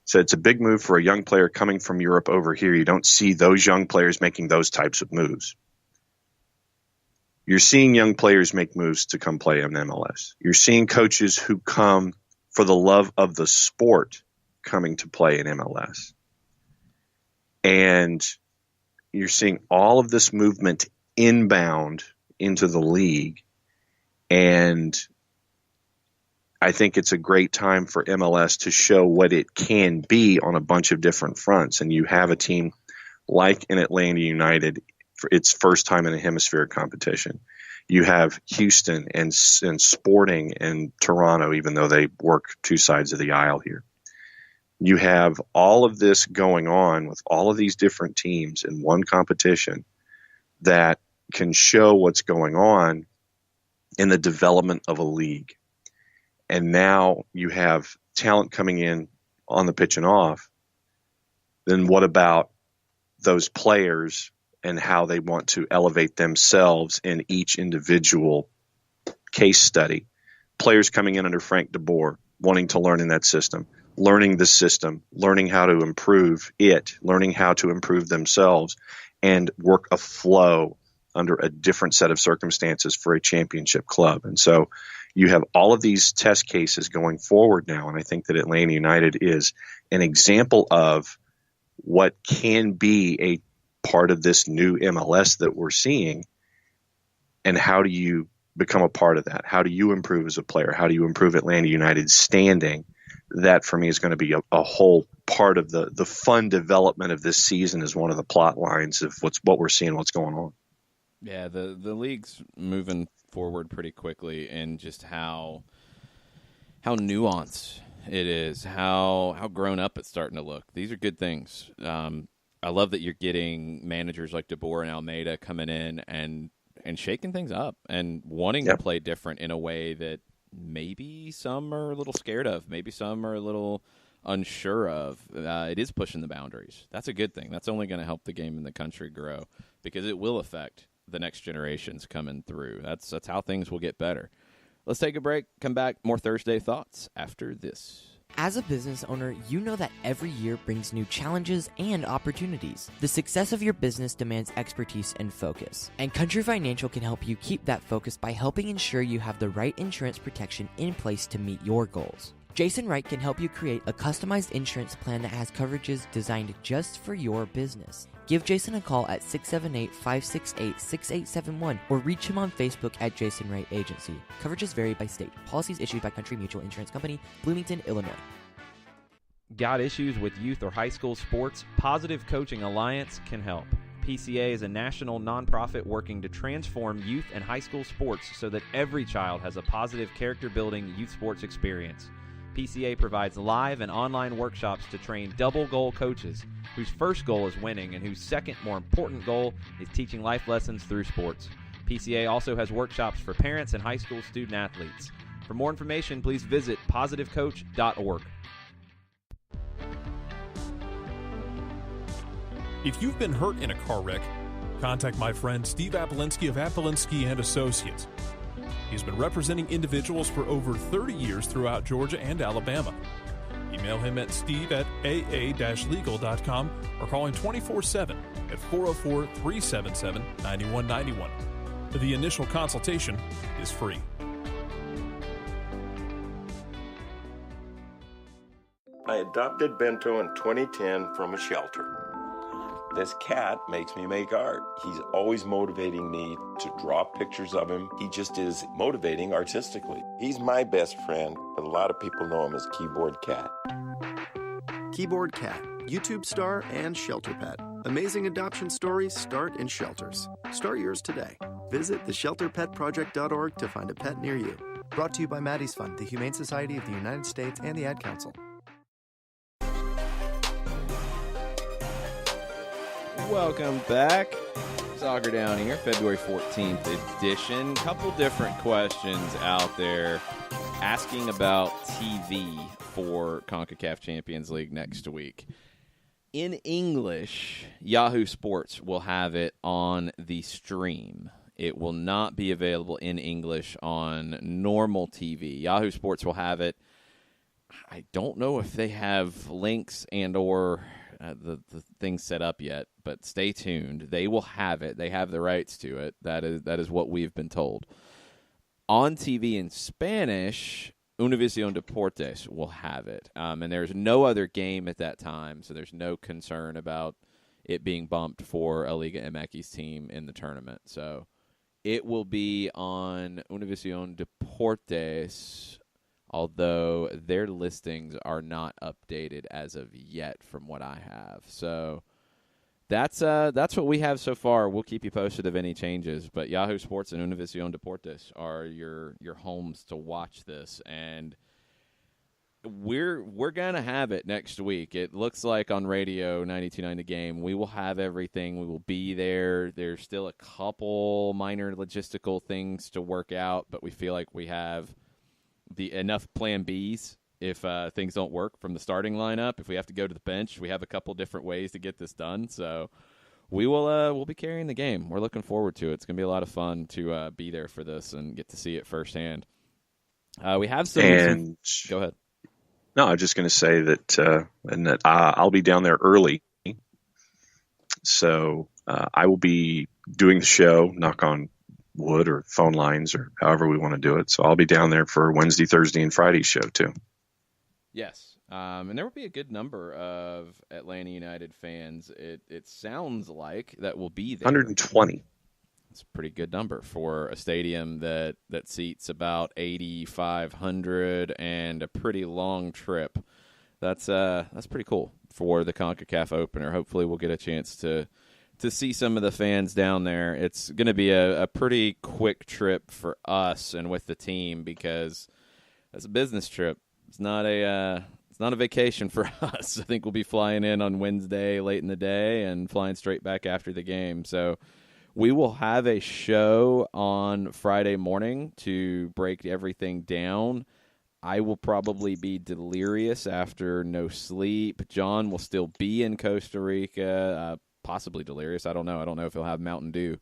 So it's a big move for a young player coming from Europe over here. You don't see those young players making those types of moves. You're seeing young players make moves to come play in MLS. You're seeing coaches who come for the love of the sport coming to play in MLS. And you're seeing all of this movement inbound into the league. And I think it's a great time for MLS to show what it can be on a bunch of different fronts. And you have a team like in Atlanta United for its first time in a hemispheric competition. You have Houston and Sporting and Toronto, even though they work two sides of the aisle here. you have all of this going on with all of these different teams in one competition that can show what's going on in the development of a league. And now you have talent coming in on the pitch and off. Then what about those players and how they want to elevate themselves in each individual case study? Players coming in under Frank DeBoer, wanting to learn in that system, learning the system, learning how to improve it, learning how to improve themselves, and work a flow under a different set of circumstances for a championship club. And so you have all of these test cases going forward now, and I think that Atlanta United is an example of what can be a part of this new MLS that we're seeing. And how do you become a part of that? How do you improve as a player? How do you improve Atlanta United's standing? That, for me, is going to be a whole part of the fun development of this season, is one of the plot lines of what we're seeing, what's going on. Yeah, the league's moving forward pretty quickly, and just how nuanced it is, how grown up it's starting to look. These are good things. I love that you're getting managers like DeBoer and Almeida coming in and shaking things up and wanting to play different in a way that maybe some are a little scared of, maybe some are a little unsure of. It is pushing the boundaries. That's a good thing. That's only going to help the game in the country grow, because it will affect the next generations coming through. That's how things will get better. Let's take a break. Come back. More Thursday Thoughts after this. As a business owner, you know that every year brings new challenges and opportunities. The success of your business demands expertise and focus, and Country Financial can help you keep that focus by helping ensure you have the right insurance protection in place to meet your goals. Jason Wright can help you create a customized insurance plan that has coverages designed just for your business. Give Jason a call at 678-568-6871 or reach him on Facebook at Jason Wright Agency. Coverages vary by state. Policies issued by Country Mutual Insurance Company, Bloomington, Illinois. Got issues with youth or high school sports? Positive Coaching Alliance can help. PCA is a national nonprofit working to transform youth and high school sports so that every child has a positive character-building youth sports experience. PCA provides live and online workshops to train double goal coaches whose first goal is winning and whose second, more important goal is teaching life lessons through sports. PCA also has workshops for parents and high school student athletes. For more information, please visit positivecoach.org. If you've been hurt in a car wreck, contact my friend Steve Apolinsky of Apolinsky & Associates. He's been representing individuals for over 30 years throughout Georgia and Alabama. Email him at steve@aa-legal.com or call him 24/7 at 404-377-9191. The initial consultation is free. I adopted Bento in 2010 from a shelter. This cat makes me make art. He's always motivating me to draw pictures of him. He just is motivating artistically. He's my best friend, but a lot of people know him as Keyboard Cat. Keyboard Cat, YouTube star and shelter pet. Amazing adoption stories start in shelters. Start yours today. Visit theshelterpetproject.org to find a pet near you. Brought to you by Maddie's Fund, the Humane Society of the United States, and the Ad Council. Welcome back. Soccer Down here, February 14th edition. Couple different questions out there asking about TV for Concacaf Champions League next week. In English, Yahoo Sports will have it on the stream. It will not be available in English on normal TV. Yahoo Sports will have it. I don't know if they have links and or the things set up yet, but stay tuned. They will have it. They have the rights to it. That is what we've been told. On TV in Spanish, Univision Deportes will have it. And there's no other game at that time, so there's no concern about it being bumped for a Liga MX team in the tournament. So it will be on Univision Deportes, although their listings are not updated as of yet from what I have. So that's what we have so far. We'll keep you posted of any changes. But Yahoo Sports and Univision Deportes are your homes to watch this. And we're going to have it next week. It looks like on radio 92.9 The Game, we will have everything. We will be there. There's still a couple minor logistical things to work out, but we feel like we have enough plan Bs if things don't work from the starting lineup. If we have to go to the bench, we have a couple different ways to get this done. So we'll be carrying the game. We're looking forward to it. It's going to be a lot of fun to be there for this and get to see it firsthand. We have some. Go ahead. No, I was just going to say that I'll be down there early. So I will be doing the show, knock on wood or phone lines or however we want to do it. So I'll be down there for Wednesday, Thursday, and Friday's show too. Yes. And there will be a good number of Atlanta United fans. It sounds like that will be there. 120. It's a pretty good number for a stadium that seats about 8,500 and a pretty long trip. That's pretty cool for the Concacaf opener. Hopefully we'll get a chance to see some of the fans down there. It's going to be a pretty quick trip for us and with the team because it's a business trip. It's not a vacation for us. I think we'll be flying in on Wednesday late in the day and flying straight back after the game. So we will have a show on Friday morning to break everything down. I will probably be delirious after no sleep. John will still be in Costa Rica, possibly delirious. I don't know. I don't know if he'll have Mountain Dew.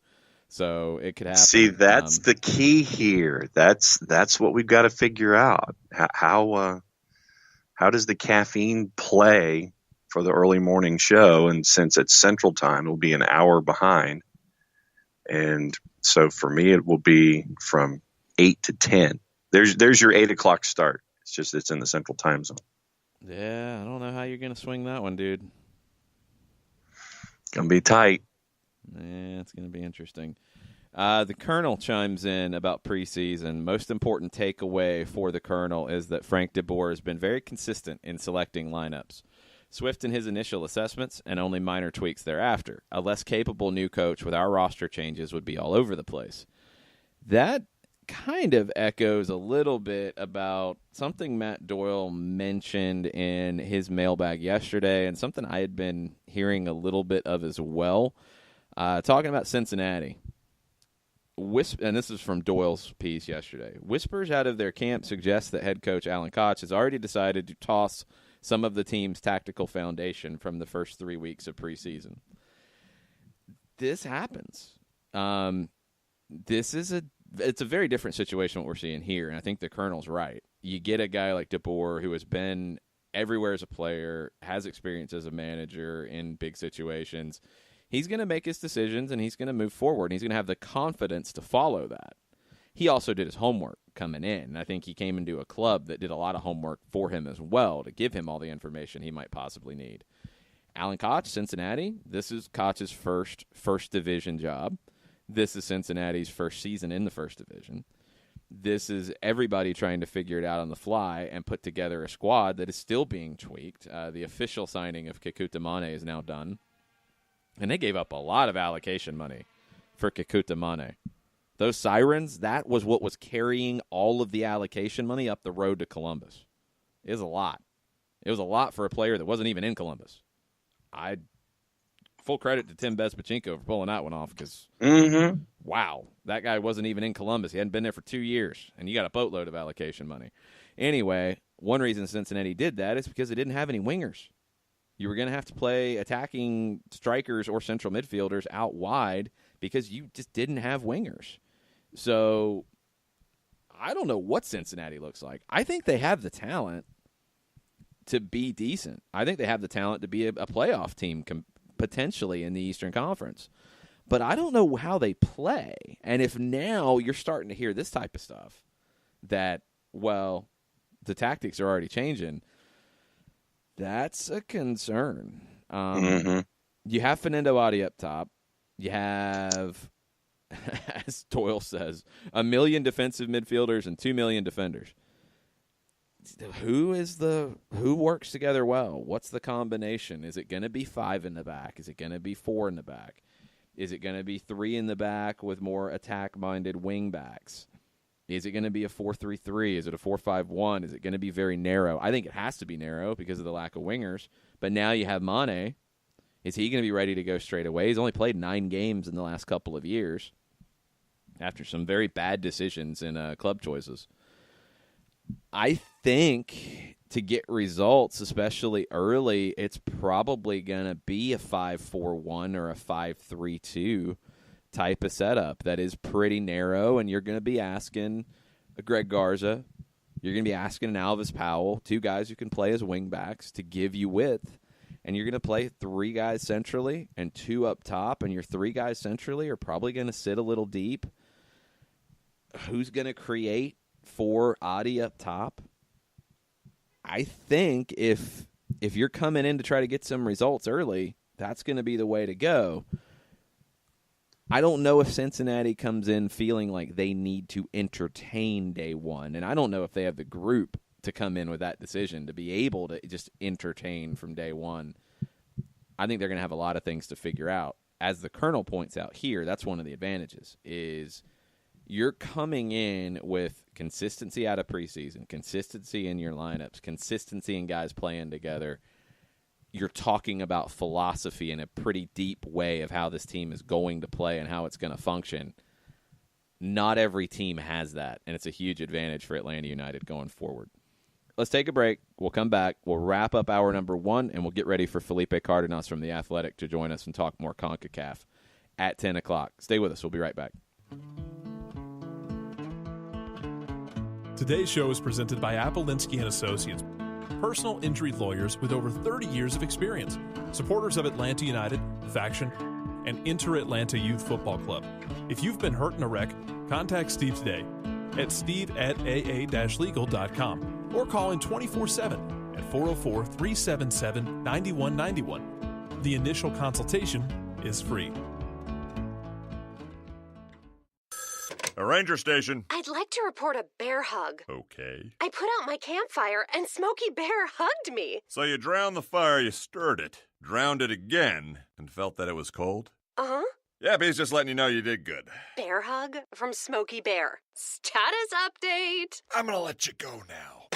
So it could happen. See, that's the key here. That's what we've got to figure out. How does the caffeine play for the early morning show? And since it's Central Time, it'll be an hour behind. And so for me, it will be from 8 to 10. There's your 8 o'clock start. It's just it's in the Central Time Zone. Yeah, I don't know how you're going to swing that one, dude. Gonna be tight. Yeah, it's going to be interesting. The Colonel chimes in about preseason. Most important takeaway for the Colonel is that Frank de Boer has been very consistent in selecting lineups. Swift in his initial assessments and only minor tweaks thereafter. A less capable new coach with our roster changes would be all over the place. That kind of echoes a little bit about something Matt Doyle mentioned in his mailbag yesterday and something I had been hearing a little bit of as well. Talking about Cincinnati. And this is from Doyle's piece yesterday. Whispers out of their camp suggest that head coach Alan Koch has already decided to toss some of the team's tactical foundation from the first 3 weeks of preseason. This happens. It's a very different situation what we're seeing here, and I think the Colonel's right. You get a guy like de Boer who has been everywhere as a player, has experience as a manager in big situations. He's going to make his decisions, and he's going to move forward, and he's going to have the confidence to follow that. He also did his homework coming in, and I think he came into a club that did a lot of homework for him as well to give him all the information he might possibly need. Alan Koch, Cincinnati, this is Koch's first division job. This is Cincinnati's first season in the first division. This is everybody trying to figure it out on the fly and put together a squad that is still being tweaked. The official signing of Kekuta Mane is now done. And they gave up a lot of allocation money for Kekuta Mane. Those Sirens, that was what was carrying all of the allocation money up the road to Columbus. It was a lot. It was a lot for a player that wasn't even in Columbus. Full credit to Tim Bezpachenko for pulling that one off because, wow, that guy wasn't even in Columbus. He hadn't been there for 2 years, and you got a boatload of allocation money. Anyway, one reason Cincinnati did that is because they didn't have any wingers. You were going to have to play attacking strikers or central midfielders out wide because you just didn't have wingers. So I don't know what Cincinnati looks like. I think they have the talent to be decent. I think they have the talent to be a playoff team potentially in the Eastern Conference. But I don't know how they play. And if now you're starting to hear this type of stuff that, well, the tactics are already changing, that's a concern. You have Fernando Adi up top. You have, as Doyle says, 1 million defensive midfielders and 2 million defenders. Who works together well? What's the combination? Is it going to be 5 in the back? Is it going to be 4 in the back? Is it going to be 3 in the back with more attack-minded wing backs? Is it going to be a 4-3-3? Is it a 4-5-1? Is it going to be very narrow? I think it has to be narrow because of the lack of wingers. But now you have Mane. Is he going to be ready to go straight away? He's only played 9 games in the last couple of years after some very bad decisions in club choices. I think to get results, especially early, it's probably going to be a 5-4-1 or a 5-3-2 type of setup that is pretty narrow, and you're going to be asking a Greg Garza, you're going to be asking an Alvis Powell, 2 guys who can play as wingbacks to give you width, and you're going to play 3 guys centrally and 2 up top, and your 3 guys centrally are probably going to sit a little deep. Who's going to create for Adi up top? I think if you're coming in to try to get some results early, that's going to be the way to go. I don't know if Cincinnati comes in feeling like they need to entertain day one, and I don't know if they have the group to come in with that decision to be able to just entertain from day one. I think they're going to have a lot of things to figure out. As the Colonel points out here, that's one of the advantages, is you're coming in with consistency out of preseason, consistency in your lineups, consistency in guys playing together. You're talking about philosophy in a pretty deep way of how this team is going to play and how it's going to function. Not every team has that, and it's a huge advantage for Atlanta United going forward. Let's take a break. We'll come back. We'll wrap up hour number 1, and we'll get ready for Felipe Cardenas from The Athletic to join us and talk more Concacaf at 10 o'clock. Stay with us. We'll be right back. Today's show is presented by Appolinsky & Associates, personal injury lawyers with over 30 years of experience, supporters of Atlanta United, Faction, and Inter-Atlanta Youth Football Club. If you've been hurt in a wreck, contact Steve today at steve@aa-legal.com or call in 24/7 at 404-377-9191. The initial consultation is free. A ranger station. I'd like to report a bear hug. Okay. I put out my campfire and Smokey Bear hugged me. So you drowned the fire, you stirred it, drowned it again, and felt that it was cold? Uh-huh. Yeah, but he's just letting you know you did good. Bear hug from Smokey Bear. Status update. I'm gonna let you go now.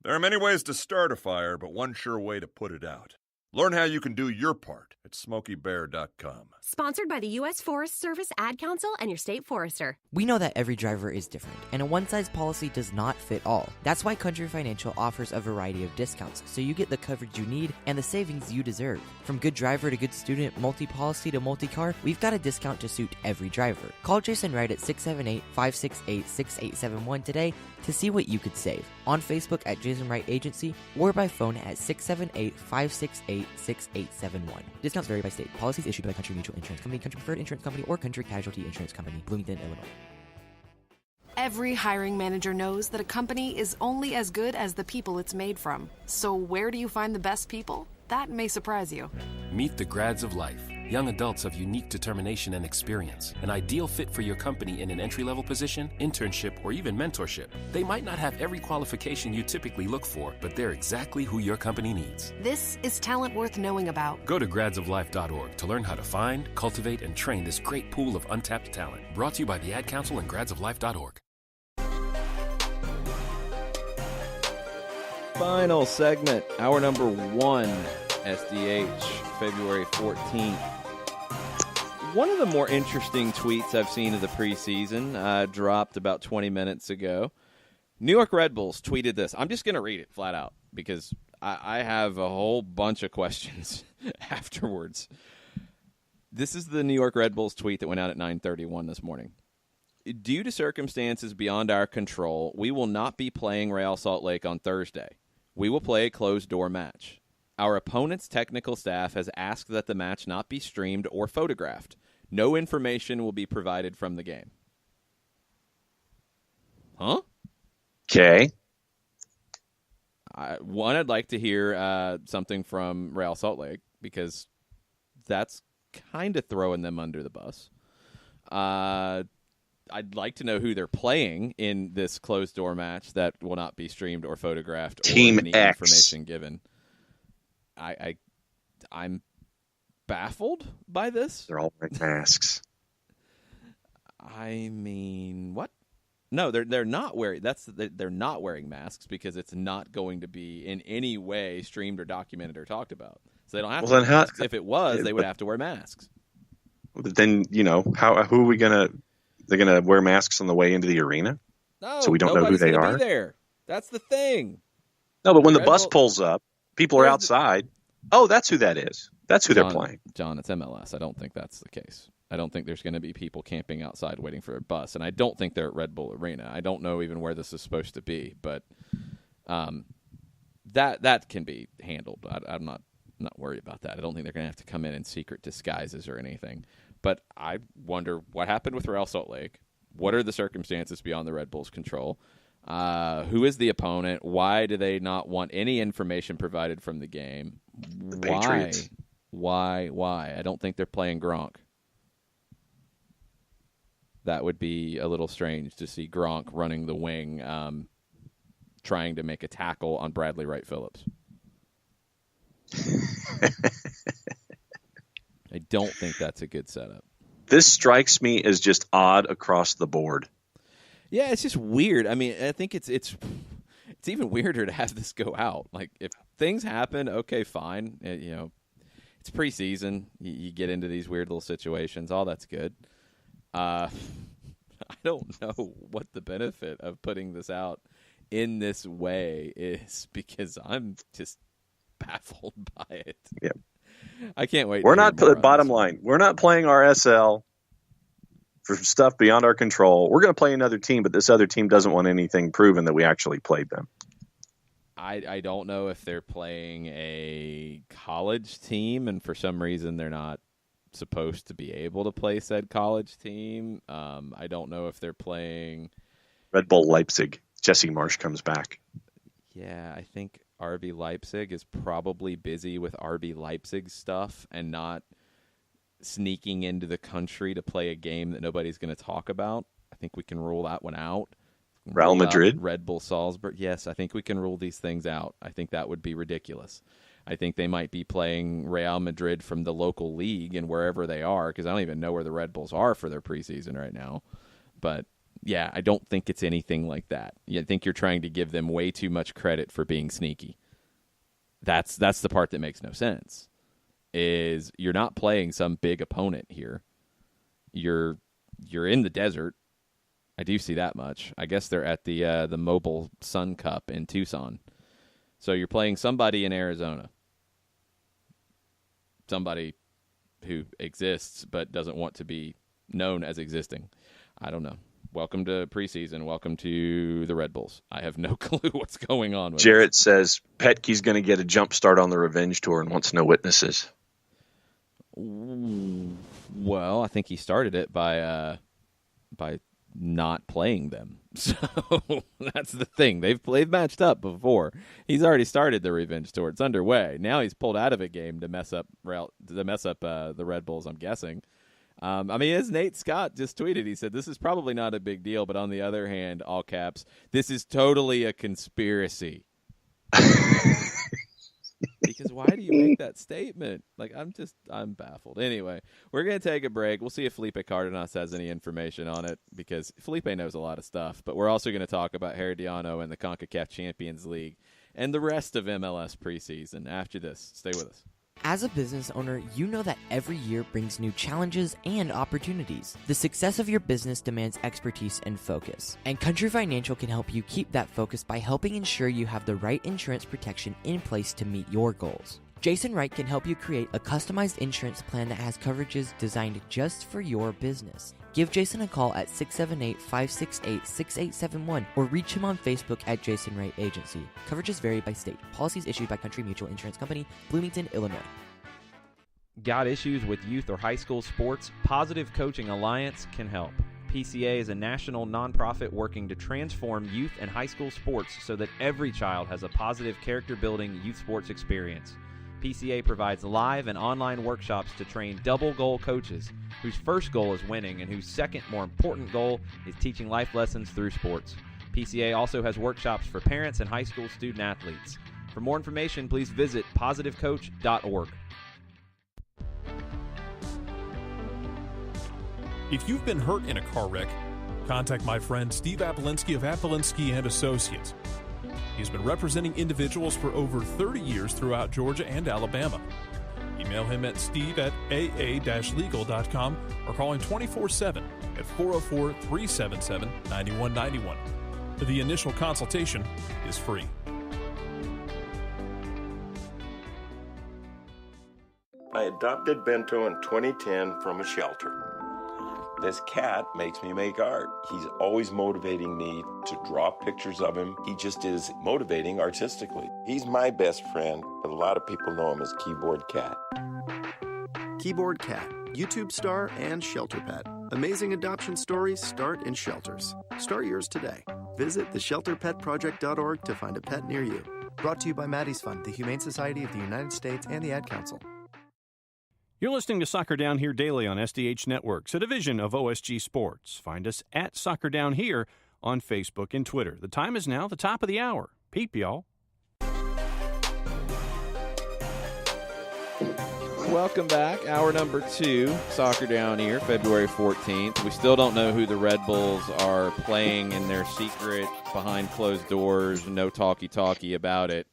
There are many ways to start a fire, but one sure way to put it out. Learn how you can do your part at SmokeyBear.com. Sponsored by the U.S. Forest Service Ad Council and your state forester. We know that every driver is different, and a one-size policy does not fit all. That's why Country Financial offers a variety of discounts, so you get the coverage you need and the savings you deserve. From good driver to good student, multi-policy to multi-car, we've got a discount to suit every driver. Call Jason Wright at 678-568-6871 today to see what you could save. On Facebook at Jason Wright Agency or by phone at 678-568-6871. Discounts vary by state. Policies issued by Country Mutual Insurance Company, Country Preferred Insurance Company, or Country Casualty Insurance Company, Bloomington, Illinois. Every hiring manager knows that a company is only as good as the people it's made from. So where do you find the best people? That may surprise you. Meet the grads of life. Young adults of unique determination and experience. An ideal fit for your company in an entry-level position, internship, or even mentorship. They might not have every qualification you typically look for, but they're exactly who your company needs. This is talent worth knowing about. Go to gradsoflife.org to learn how to find, cultivate, and train this great pool of untapped talent. Brought to you by the Ad Council and gradsoflife.org. Final segment, hour number 1, SDH, February 14th. One of the more interesting tweets I've seen of the preseason dropped about 20 minutes ago. New York Red Bulls tweeted this. I'm just going to read it flat out because I have a whole bunch of questions afterwards. This is the New York Red Bulls tweet that went out at 9:31 this morning. Due to circumstances beyond our control, we will not be playing Real Salt Lake on Thursday. We will play a closed-door match. Our opponent's technical staff has asked that the match not be streamed or photographed. No information will be provided from the game. Huh? Okay. I'd like to hear something from Real Salt Lake because that's kind of throwing them under the bus. I'd like to know who they're playing in this closed-door match that will not be streamed or photographed or Team any X. information given. I'm baffled by this. They're all wearing masks. I mean, what? No, they're not wearing. They're not wearing masks because it's not going to be in any way streamed or documented or talked about. So they don't have to wear masks. If it was, they would have to wear masks. But then who are we gonna? They're gonna wear masks on the way into the arena. No, so we don't know who they are. Be there. That's the thing. No, but when the bus pulls up, people are outside. Oh, that's who that is. That's who they're playing. John, it's MLS. I don't think that's the case. I don't think there's going to be people camping outside waiting for their bus, and I don't think they're at Red Bull Arena. I don't know even where this is supposed to be, but that can be handled. I'm not worried about that. I don't think they're going to have to come in secret disguises or anything. But I wonder what happened with Real Salt Lake. What are the circumstances beyond the Red Bull's control? Who is the opponent? Why do they not want any information provided from the game? The Patriots. Why? I don't think they're playing Gronk. That would be a little strange to see Gronk running the wing, trying to make a tackle on Bradley Wright Phillips. I don't think that's a good setup. This strikes me as just odd across the board. Yeah, it's just weird. I mean, I think it's even weirder to have this go out. Like, if things happen, okay, fine. It's preseason. You get into these weird little situations. All that's good. I don't know what the benefit of putting this out in this way is because I'm just baffled by it. Yeah. I can't wait. We're not bottom line. We're not playing RSL for stuff beyond our control. We're going to play another team, but this other team doesn't want anything proven that we actually played them. I don't know if they're playing a college team, and for some reason they're not supposed to be able to play said college team. I don't know if they're playing Red Bull Leipzig. Jesse Marsch comes back. Yeah, I think RB Leipzig is probably busy with RB Leipzig stuff and not sneaking into the country to play a game that nobody's going to talk about. I think we can rule that one out. Real Madrid? Red Bull Salzburg. Yes, I think we can rule these things out. I think that would be ridiculous. I think they might be playing Real Madrid from the local league and wherever they are, because I don't even know where the Red Bulls are for their preseason right now. But, yeah, I don't think it's anything like that. I think you're trying to give them way too much credit for being sneaky. That's the part that makes no sense, is you're not playing some big opponent here. You're in the desert. I do see that much. I guess they're at the Mobile Sun Cup in Tucson. So you're playing somebody in Arizona. Somebody who exists but doesn't want to be known as existing. I don't know. Welcome to preseason. Welcome to the Red Bulls. I have no clue what's going on with Jarrett says Petke's going to get a jump start on the revenge tour and wants no witnesses. Well, I think he started it by not playing them. So that's the thing. They've matched up before. He's already started the revenge tour. It's underway. Now he's pulled out of a game to mess up the Red Bulls, I'm guessing. I mean, as Nate Scott just tweeted, he said, this is probably not a big deal, but on the other hand, all caps, this is totally a conspiracy. Because why do you make that statement? Like, I'm baffled. Anyway, we're going to take a break. We'll see if Felipe Cardenas has any information on it, because Felipe knows a lot of stuff. But we're also going to talk about Herediano and the Concacaf Champions League and the rest of MLS preseason after this. Stay with us. As a business owner, you know that every year brings new challenges and opportunities. The success of your business demands expertise and focus. And Country Financial can help you keep that focus by helping ensure you have the right insurance protection in place to meet your goals. Jason Wright can help you create a customized insurance plan that has coverages designed just for your business. Give Jason a call at 678-568-6871 or reach him on Facebook at Jason Wright Agency. Coverages vary by state. Policies issued by Country Mutual Insurance Company, Bloomington, Illinois. Got issues with youth or high school sports? Positive Coaching Alliance can help. PCA is a national nonprofit working to transform youth and high school sports so that every child has a positive character-building youth sports experience. PCA provides live and online workshops to train double-goal coaches whose first goal is winning and whose second, more important goal is teaching life lessons through sports. PCA also has workshops for parents and high school student-athletes. For more information, please visit positivecoach.org. If you've been hurt in a car wreck, contact my friend Steve Apolinski of Apolinski & Associates. He's been representing individuals for over 30 years throughout Georgia and Alabama. Email him at steve@aa-legal.com or call him 24/7 at 404-377-9191. The initial consultation is free. I adopted Bento in 2010 from a shelter. This cat makes me make art. He's always motivating me to draw pictures of him. He just is motivating artistically. He's my best friend, but a lot of people know him as Keyboard Cat. Keyboard Cat, YouTube star and shelter pet. Amazing adoption stories start in shelters. Start yours today. Visit theshelterpetproject.org to find a pet near you. Brought to you by Maddie's Fund, the Humane Society of the United States, and the Ad Council. You're listening to Soccer Down Here daily on SDH Networks, a division of OSG Sports. Find us at Soccer Down Here on Facebook and Twitter. The time is now the top of the hour. Peep, y'all. Welcome back. Hour number 2, Soccer Down Here, February 14th. We still don't know who the Red Bulls are playing in their secret, behind closed doors, no talkie-talkie about it.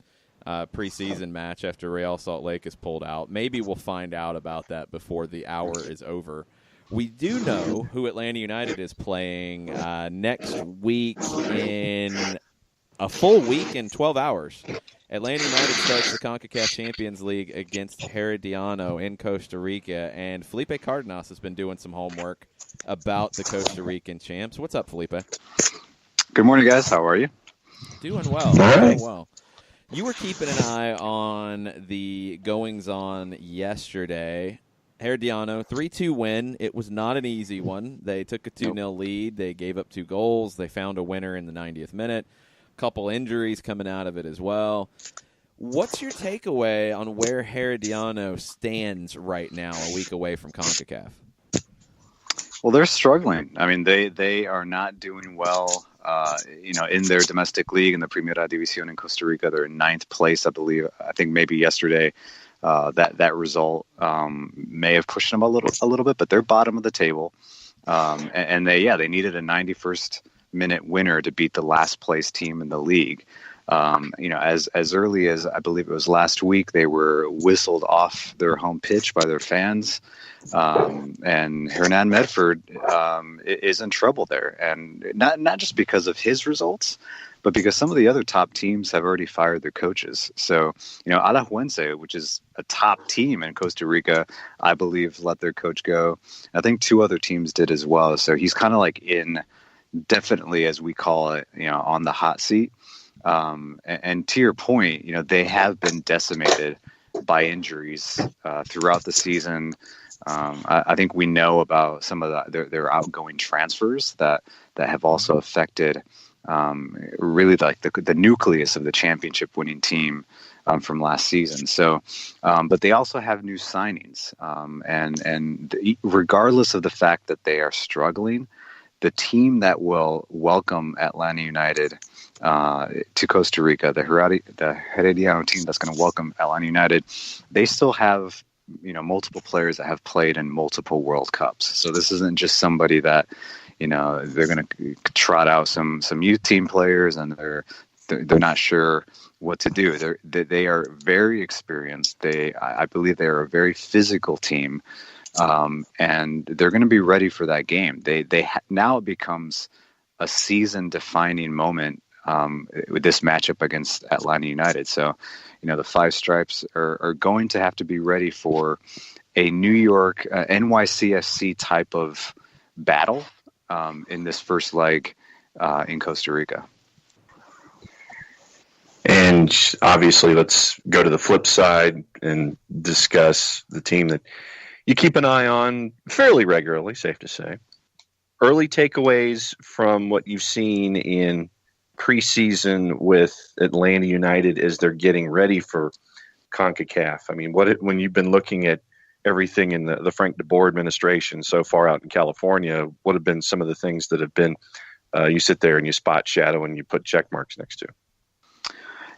Preseason match after Real Salt Lake is pulled out. Maybe we'll find out about that before the hour is over. We do know who Atlanta United is playing next week in a full week in 12 hours. Atlanta United starts the Concacaf Champions League against Herediano in Costa Rica, and Felipe Cardenas has been doing some homework about the Costa Rican champs. What's up, Felipe? Good morning, guys. How are you? Doing well. Doing well. You were keeping an eye on the goings-on yesterday. Herediano, 3-2 win. It was not an easy one. They took a 2-0 lead. They gave up 2 goals. They found a winner in the 90th minute. A couple injuries coming out of it as well. What's your takeaway on where Herediano stands right now, a week away from CONCACAF? Well, they're struggling. I mean, they are not doing well. In their domestic league in the Primera División in Costa Rica, they're in 9th place, I believe. I think maybe yesterday that result may have pushed them a little bit, but they're bottom of the table. And they needed a 91st minute winner to beat the last place team in the league. As early as I believe it was last week, they were whistled off their home pitch by their fans. And Hernan Medford is in trouble there, and not just because of his results, but because some of the other top teams have already fired their coaches. So, Alajuelense, which is a top team in Costa Rica, I believe let their coach go. I think 2 other teams did as well. So he's kind of like definitely, as we call it, on the hot seat. And to your point, they have been decimated by injuries throughout the season. I think we know about some of their outgoing transfers that have also affected really like the nucleus of the championship winning team from last season. So, but they also have new signings, and regardless of the fact that they are struggling, the team that will welcome Atlanta United to Costa Rica, the Herediano team that's going to welcome Atlanta United, they still have multiple players that have played in multiple World Cups. So this isn't just somebody that they're going to trot out some youth team players and they're not sure what to do. They are very experienced. I believe they are a very physical team. And they're going to be ready for that game. Now it becomes a season-defining moment with this matchup against Atlanta United. So, the Five Stripes are going to have to be ready for a New York NYCFC type of battle in this first leg in Costa Rica. And obviously, let's go to the flip side and discuss the team that you keep an eye on fairly regularly, safe to say. Early takeaways from what you've seen in preseason with Atlanta United as they're getting ready for CONCACAF. I mean, when you've been looking at everything in the Frank DeBoer administration so far out in California, what have been some of the things that have been you sit there and you spot shadow and you put check marks next to?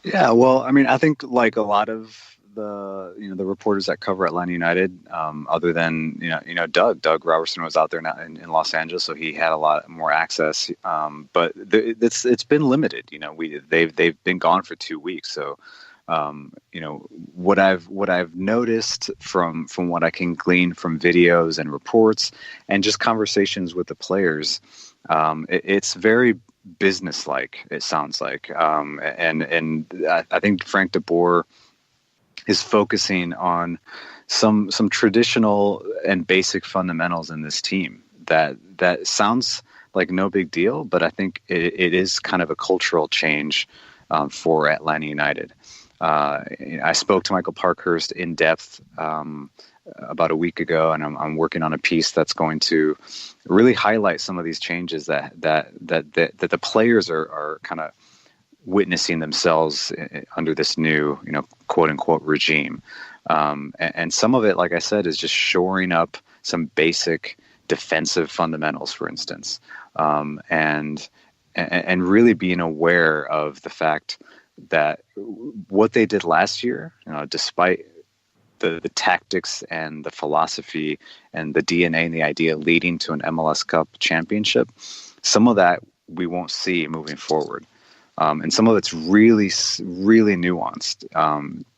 Yeah, well, I mean, I think like a lot of the reporters that cover Atlanta United, other than Doug Robertson was out there now in Los Angeles, so he had a lot more access. But it's been limited. They've been gone for 2 weeks, so. What I've noticed from what I can glean from videos and reports and just conversations with the players, it's very businesslike. It sounds like, and I think Frank de Boer is focusing on some traditional and basic fundamentals in this team. That sounds like no big deal, but I think it is kind of a cultural change for Atlanta United. I spoke to Michael Parkhurst in depth about a week ago, and I'm working on a piece that's going to really highlight some of these changes that the players are kind of witnessing themselves under this new, quote unquote regime. And some of it, like I said, is just shoring up some basic defensive fundamentals, for instance, and really being aware of the fact that what they did last year, despite the tactics and the philosophy and the DNA and the idea leading to an MLS Cup championship, some of that we won't see moving forward. And some of it's really, really nuanced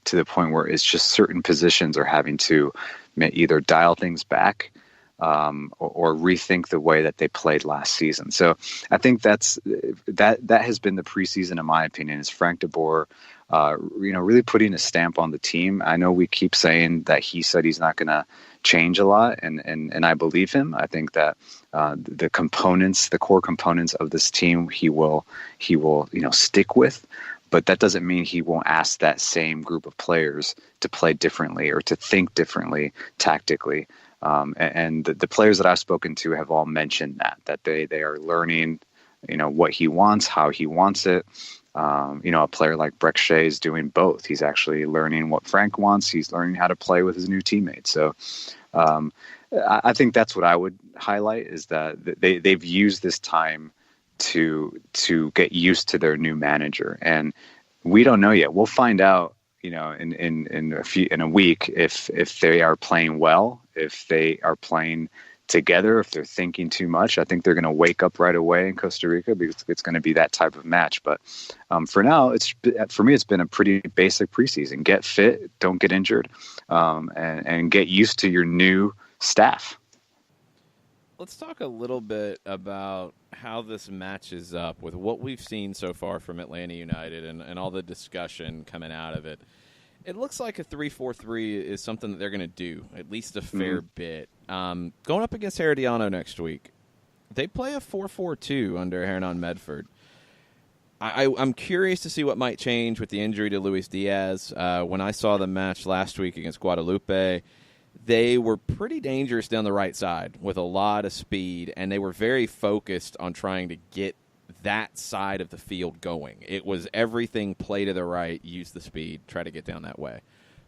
to the point where it's just certain positions are having to either dial things back or rethink the way that they played last season. So I think that has been the preseason, in my opinion, is Frank de Boer, really putting a stamp on the team. I know we keep saying that he said he's not going to change a lot, and I believe him. I think that the core components of this team, he will stick with. But that doesn't mean he won't ask that same group of players to play differently or to think differently tactically. And the players that I've spoken to have all mentioned that they are learning, what he wants, how he wants it. A player like Breck Shea is doing both. He's actually learning what Frank wants. He's learning how to play with his new teammates. So I think that's what I would highlight, is that they've used this time to get used to their new manager. And we don't know yet. We'll find out, in a week if they are playing well, if they are playing together, if they're thinking too much. I think they're going to wake up right away in Costa Rica, because it's going to be that type of match. But for now, for me, it's been a pretty basic preseason. Get fit, don't get injured, and get used to your new staff. Let's talk a little bit about how this matches up with what we've seen so far from Atlanta United and all the discussion coming out of it. It looks like a 3-4-3 is something that they're going to do, at least a fair bit. Going up against Herediano next week, they play a 4-4-2 under Hernan Medford. I'm curious to see what might change with the injury to Luis Diaz. When I saw the match last week against Guadalupe, they were pretty dangerous down the right side with a lot of speed, and they were very focused on trying to get that side of the field going. It was everything play to the right, use the speed, try to get down that way.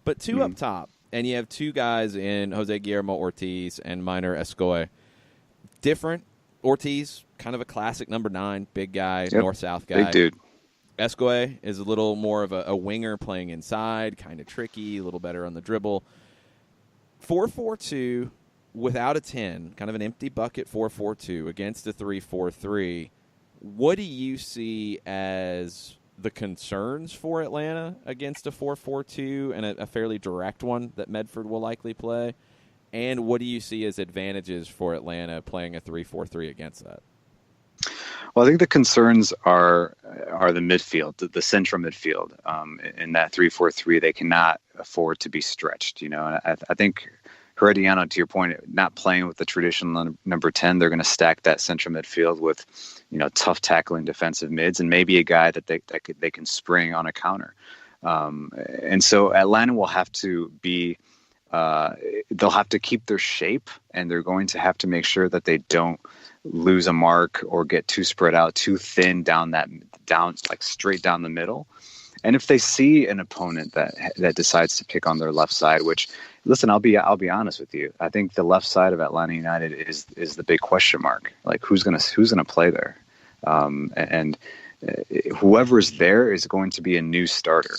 But two up top, and you have two guys in Jose Guillermo Ortiz and Minor Escoe. Different. Ortiz, kind of a classic number 9, big guy, north-south guy. Big dude. Escoe is a little more of a winger playing inside, kind of tricky, a little better on the dribble. 4-4-2 without a 10, kind of an empty bucket 4-4-2 against a 3-4-3. What do you see as the concerns for Atlanta against a 4-4-2 and a fairly direct one that Medford will likely play? And what do you see as advantages for Atlanta playing a 3-4-3 against that? Well, I think the concerns are the midfield, the central midfield. In that 3-4-3, they cannot afford to be stretched. And I think Herediano, to your point, not playing with the traditional number 10, they're going to stack that central midfield with, tough tackling defensive mids and maybe a guy that they can spring on a counter. And so Atlanta will have to be. They'll have to keep their shape, and they're going to have to make sure that they don't lose a mark or get too spread out, too thin down straight down the middle. And if they see an opponent that decides to pick on their left side, which, listen, I'll be honest with you, I think the left side of Atlanta United is the big question mark. Like who's gonna play there? And whoever's there is going to be a new starter,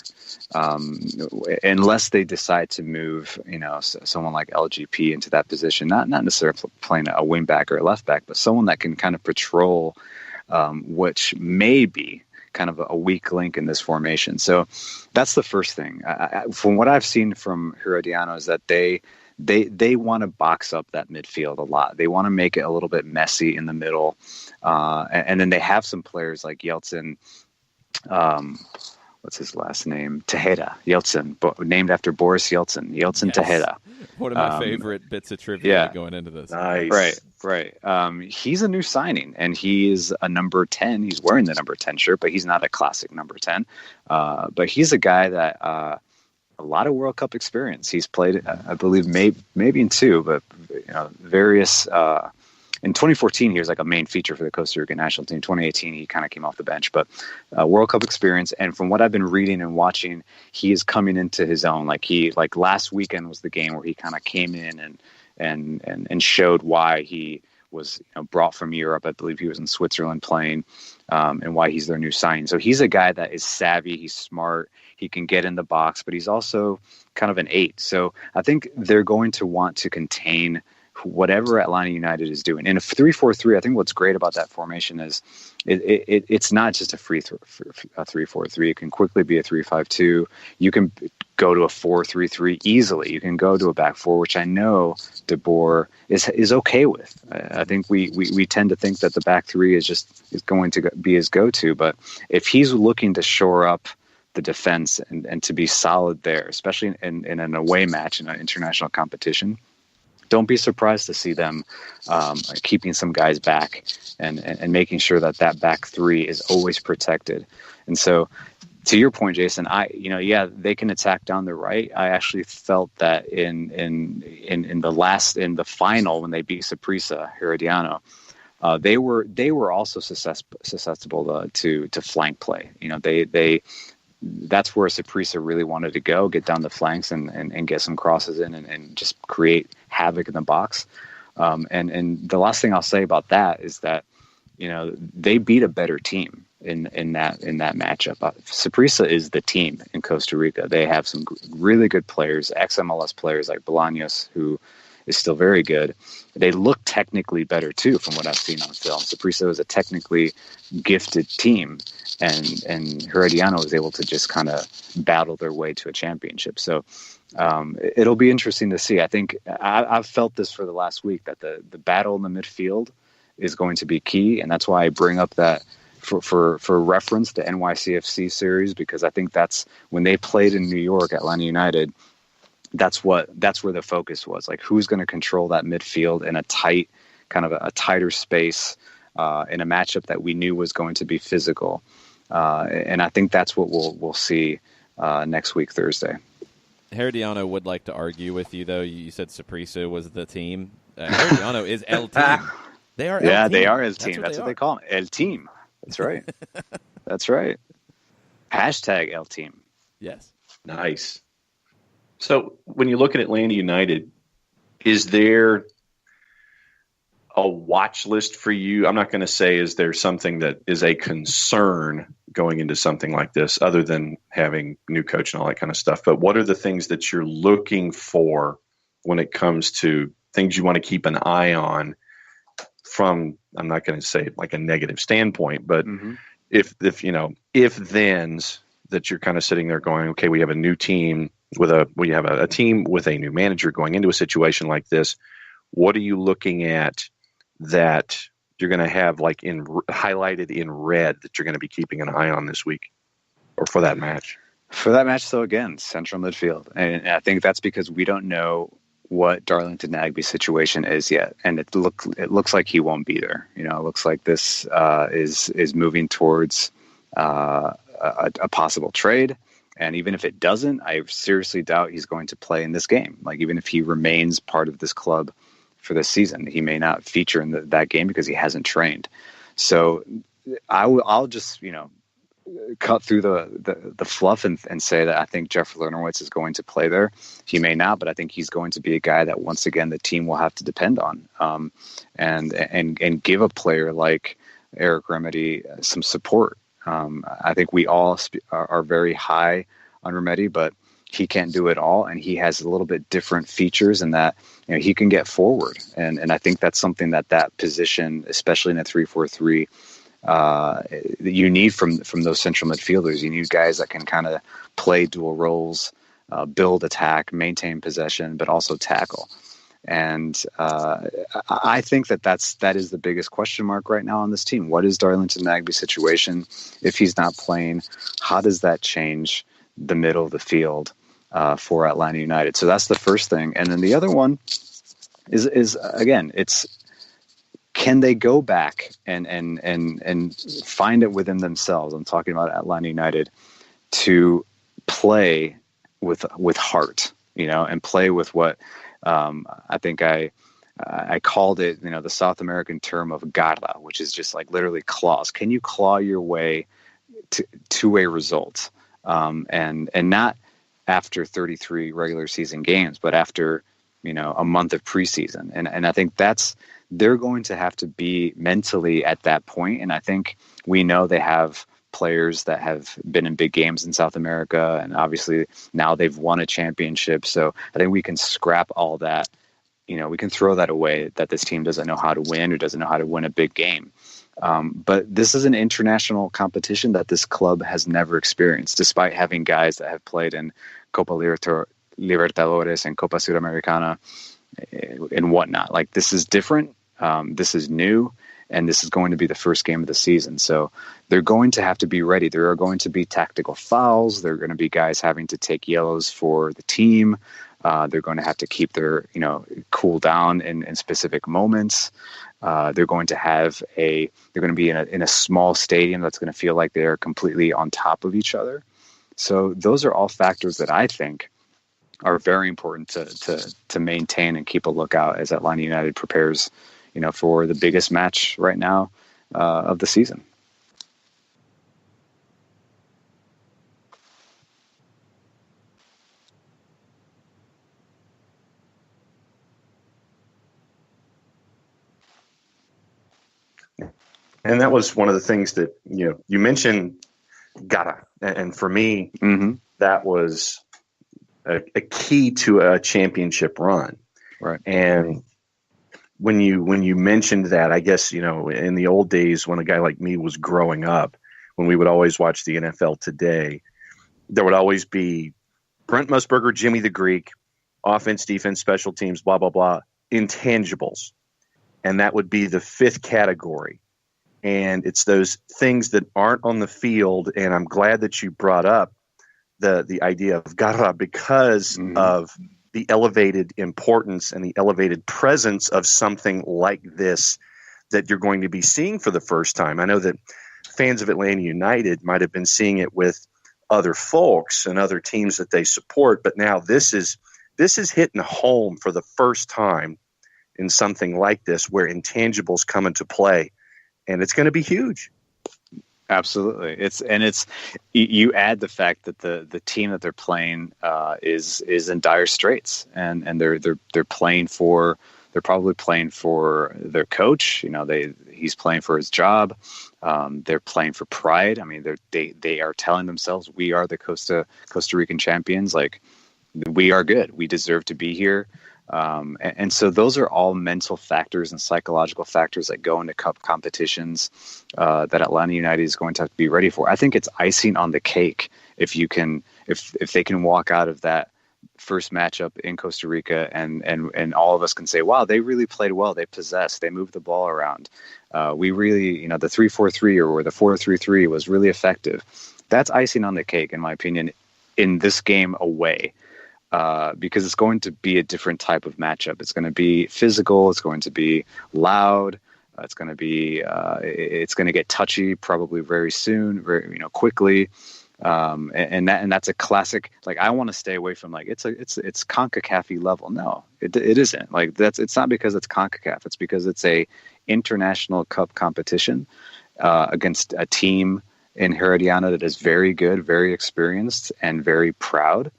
unless they decide to move, someone like LGP into that position, not necessarily playing a wing back or a left back, but someone that can kind of patrol, which may be kind of a weak link in this formation. So that's the first thing. From what I've seen from Herediano is that they want to box up that midfield a lot. They want to make it a little bit messy in the middle. And then they have some players like Yeltsin, what's his last name? Tejeda, Yeltsin, named after Boris Yeltsin, Yes. Tejeda. One of my favorite bits of trivia going into this. Nice. Right. He's a new signing, and he is a number 10. He's wearing the number 10 shirt, but he's not a classic number 10. But he's a guy that a lot of World Cup experience. He's played, I believe, maybe in 2, but various. In 2014, he was like a main feature for the Costa Rica national team. 2018, he kind of came off the bench, but World Cup experience. And from what I've been reading and watching, he is coming into his own. Like last weekend was the game where he kind of came in and showed why he was brought from Europe. I believe he was in Switzerland playing, and why he's their new signing. So he's a guy that is savvy. He's smart. He can get in the box, but he's also kind of an 8. So I think they're going to want to contain whatever Atlanta United is doing. In a 3-4-3, I think what's great about that formation is it's not just a 3-4-3. It can quickly be a 3-5-2. You can go to a 4-3-3 easily. You can go to a back 4, which I know De Boer is okay with. I think we tend to think that the back 3 is going to be his go-to, but if he's looking to shore up the defense and to be solid there, especially in an away match in an international competition, don't be surprised to see them keeping some guys back and making sure that back 3 is always protected. And so, to your point, Jason, they can attack down the right. I actually felt that in the final when they beat Saprissa Herediano, they were also susceptible to flank play. That's where Saprissa really wanted to go, get down the flanks and get some crosses in and just create havoc in the box. And the last thing I'll say about that is that, they beat a better team in that matchup. Saprissa is the team in Costa Rica. They have some really good players, ex-MLS players like Bolaños, who is still very good. They look technically better too, from what I've seen on film. Saprissa is a technically gifted team, and Herediano was able to just kind of battle their way to a championship. So it'll be interesting to see. I think I've felt this for the last week, that the battle in the midfield is going to be key, and that's why I bring up that for reference to NYCFC series, because I think that's when they played in New York, Atlanta United. That's where the focus was. Like, who's going to control that midfield in a tight, kind of a tighter space in a matchup that we knew was going to be physical. And I think that's what we'll see next week, Thursday. Herediano would like to argue with you, though. You said Saprissa was the team. Herediano is El Team. They are El Team. They are El Team. That's what they call them. El Team. That's right. That's right. Hashtag El Team. Yes. Nice. So when you look at Atlanta United, is there a watch list for you? I'm not going to say is there something that is a concern going into something like this, other than having new coach and all that kind of stuff. But what are the things that you're looking for when it comes to things you want to keep an eye on from, I'm not going to say like a negative standpoint, but if thens that you're kind of sitting there going, okay, we have a new team we have a team with a new manager going into a situation like this. What are you looking at that you're going to have like highlighted in red that you're going to be keeping an eye on this week or for that match? For that match, so again, central midfield. And I think that's because we don't know what Darlington Nagbe's situation is yet. And it looks like he won't be there. It looks like this is moving towards a possible trade. And even if it doesn't, I seriously doubt he's going to play in this game. Like, even if he remains part of this club for this season, he may not feature in that game because he hasn't trained. So I'll just, cut through the fluff and say that I think Jeff Lernerwitz is going to play there. He may not, but I think he's going to be a guy that once again the team will have to depend on, and give a player like Eric Remedy some support. I think we all are very high on Remedi, but he can't do it all, and he has a little bit different features in that he can get forward, and I think that's something that position, especially in a 3-4-3, you need from those central midfielders. You need guys that can kind of play dual roles, build attack, maintain possession, but also tackle. And I think that is the biggest question mark right now on this team. What is Darlington Nagbe's situation? If he's not playing, how does that change the middle of the field for Atlanta United? So that's the first thing. And then the other one is again, it's, can they go back and find it within themselves? I'm talking about Atlanta United, to play with heart, and play with what I think I called it, the South American term of garra, which is just like literally claws. Can you claw your way to a result? And not after 33 regular season games, but after, a month of preseason. And I think they're going to have to be mentally at that point. And I think we know they have players that have been in big games in South America, and obviously now they've won a championship. So I think we can scrap all that. We can throw that away, that this team doesn't know how to win or doesn't know how to win a big game. But this is an international competition that this club has never experienced, despite having guys that have played in Copa Libertadores and Copa Sudamericana and whatnot. Like, this is different. This is new, and this is going to be the first game of the season. So they're going to have to be ready. There are going to be tactical fouls. There are going to be guys having to take yellows for the team. They're going to have to keep their, cool down in specific moments. They're going to be in a small stadium that's going to feel like they're completely on top of each other. So those are all factors that I think are very important to maintain and keep a lookout as Atlanta United prepares, for the biggest match right now of the season. And that was one of the things that, you mentioned garra. And for me, that was a key to a championship run. Right. And when you mentioned that, I guess, in the old days when a guy like me was growing up, when we would always watch the NFL Today, there would always be Brent Musburger, Jimmy the Greek, offense, defense, special teams, blah, blah, blah, intangibles. And that would be the fifth category. And it's those things that aren't on the field. And I'm glad that you brought up the idea of garra, because of the elevated importance and the elevated presence of something like this that you're going to be seeing for the first time. I know that fans of Atlanta United might have been seeing it with other folks and other teams that they support, but now this is hitting home for the first time in something like this, where intangibles come into play, and it's going to be huge. Absolutely. You add the fact that the team that they're playing is in dire straits, and they're probably playing for their coach. He's playing for his job. They're playing for pride. I mean, they are telling themselves, we are the Costa Rican champions. Like, we are good. We deserve to be here. And so those are all mental factors and psychological factors that go into cup competitions that Atlanta United is going to have to be ready for. I think it's icing on the cake if they can walk out of that first matchup in Costa Rica and all of us can say, wow, they really played well. They possessed. They moved the ball around. We really, the 3-4-3 or the 4-3-3 was really effective. That's icing on the cake, in my opinion, in this game away. Because it's going to be a different type of matchup. It's going to be physical. It's going to be loud. It's going to get touchy probably very soon, very quickly. And that's a classic. Like, I want to stay away from it's Concacaf level. No, it isn't. Like, it's not because it's Concacaf. It's because it's a international cup competition against a team in Herediana that is very good, very experienced, and very proud.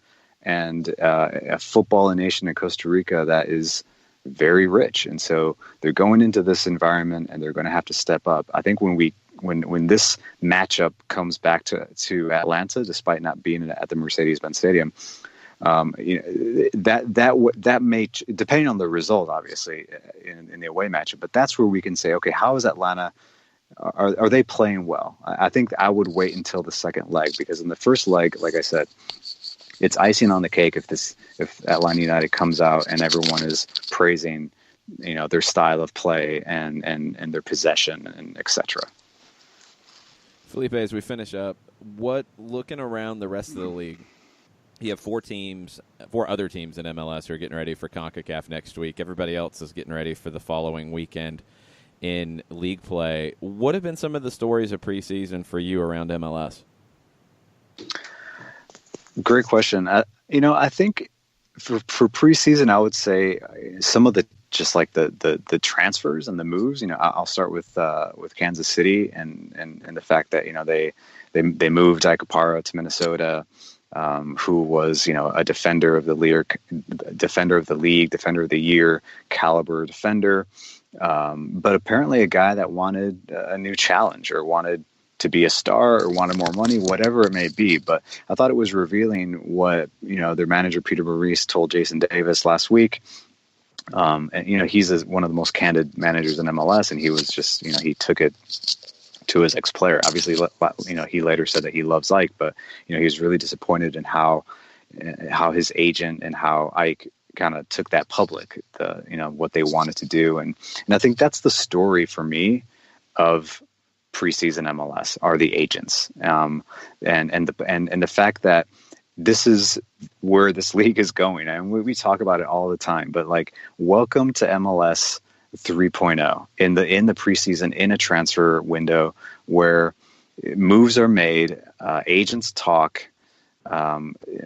And a football nation in Costa Rica that is very rich. And so they're going into this environment and they're going to have to step up. I think when when this matchup comes back to Atlanta, despite not being at the Mercedes-Benz Stadium, that may, depending on the result, obviously in the away matchup, but that's where we can say, okay, how is Atlanta? Are they playing well? I think I would wait until the second leg, because in the first leg, like I said, it's icing on the cake if Atlanta United comes out and everyone is praising, their style of play and their possession and etc. Felipe, as we finish up, looking around the rest of the league, you have four other teams in MLS who are getting ready for Concacaf next week. Everybody else is getting ready for the following weekend in league play. What have been some of the stories of preseason for you around MLS? Great question. I think for preseason, I would say some of the transfers and the moves. I'll start with Kansas City and the fact that they moved Ike Opara to Minnesota, who was a defender of the league, defender of the year caliber defender. But apparently a guy that wanted a new challenge or wanted to be a star or wanted more money, whatever it may be. But I thought it was revealing what, their manager, Peter Maurice, told Jason Davis last week. And, he's one of the most candid managers in MLS, and he was just, he took it to his ex-player. Obviously, he later said that he loves Ike, but, he was really disappointed in how his agent and how Ike kind of took that public, what they wanted to do. And I think that's the story for me of preseason MLS are the agents. And the fact that this is where this league is going. And we talk about it all the time, but welcome to MLS 3.0 in the preseason, in a transfer window where moves are made, agents talk,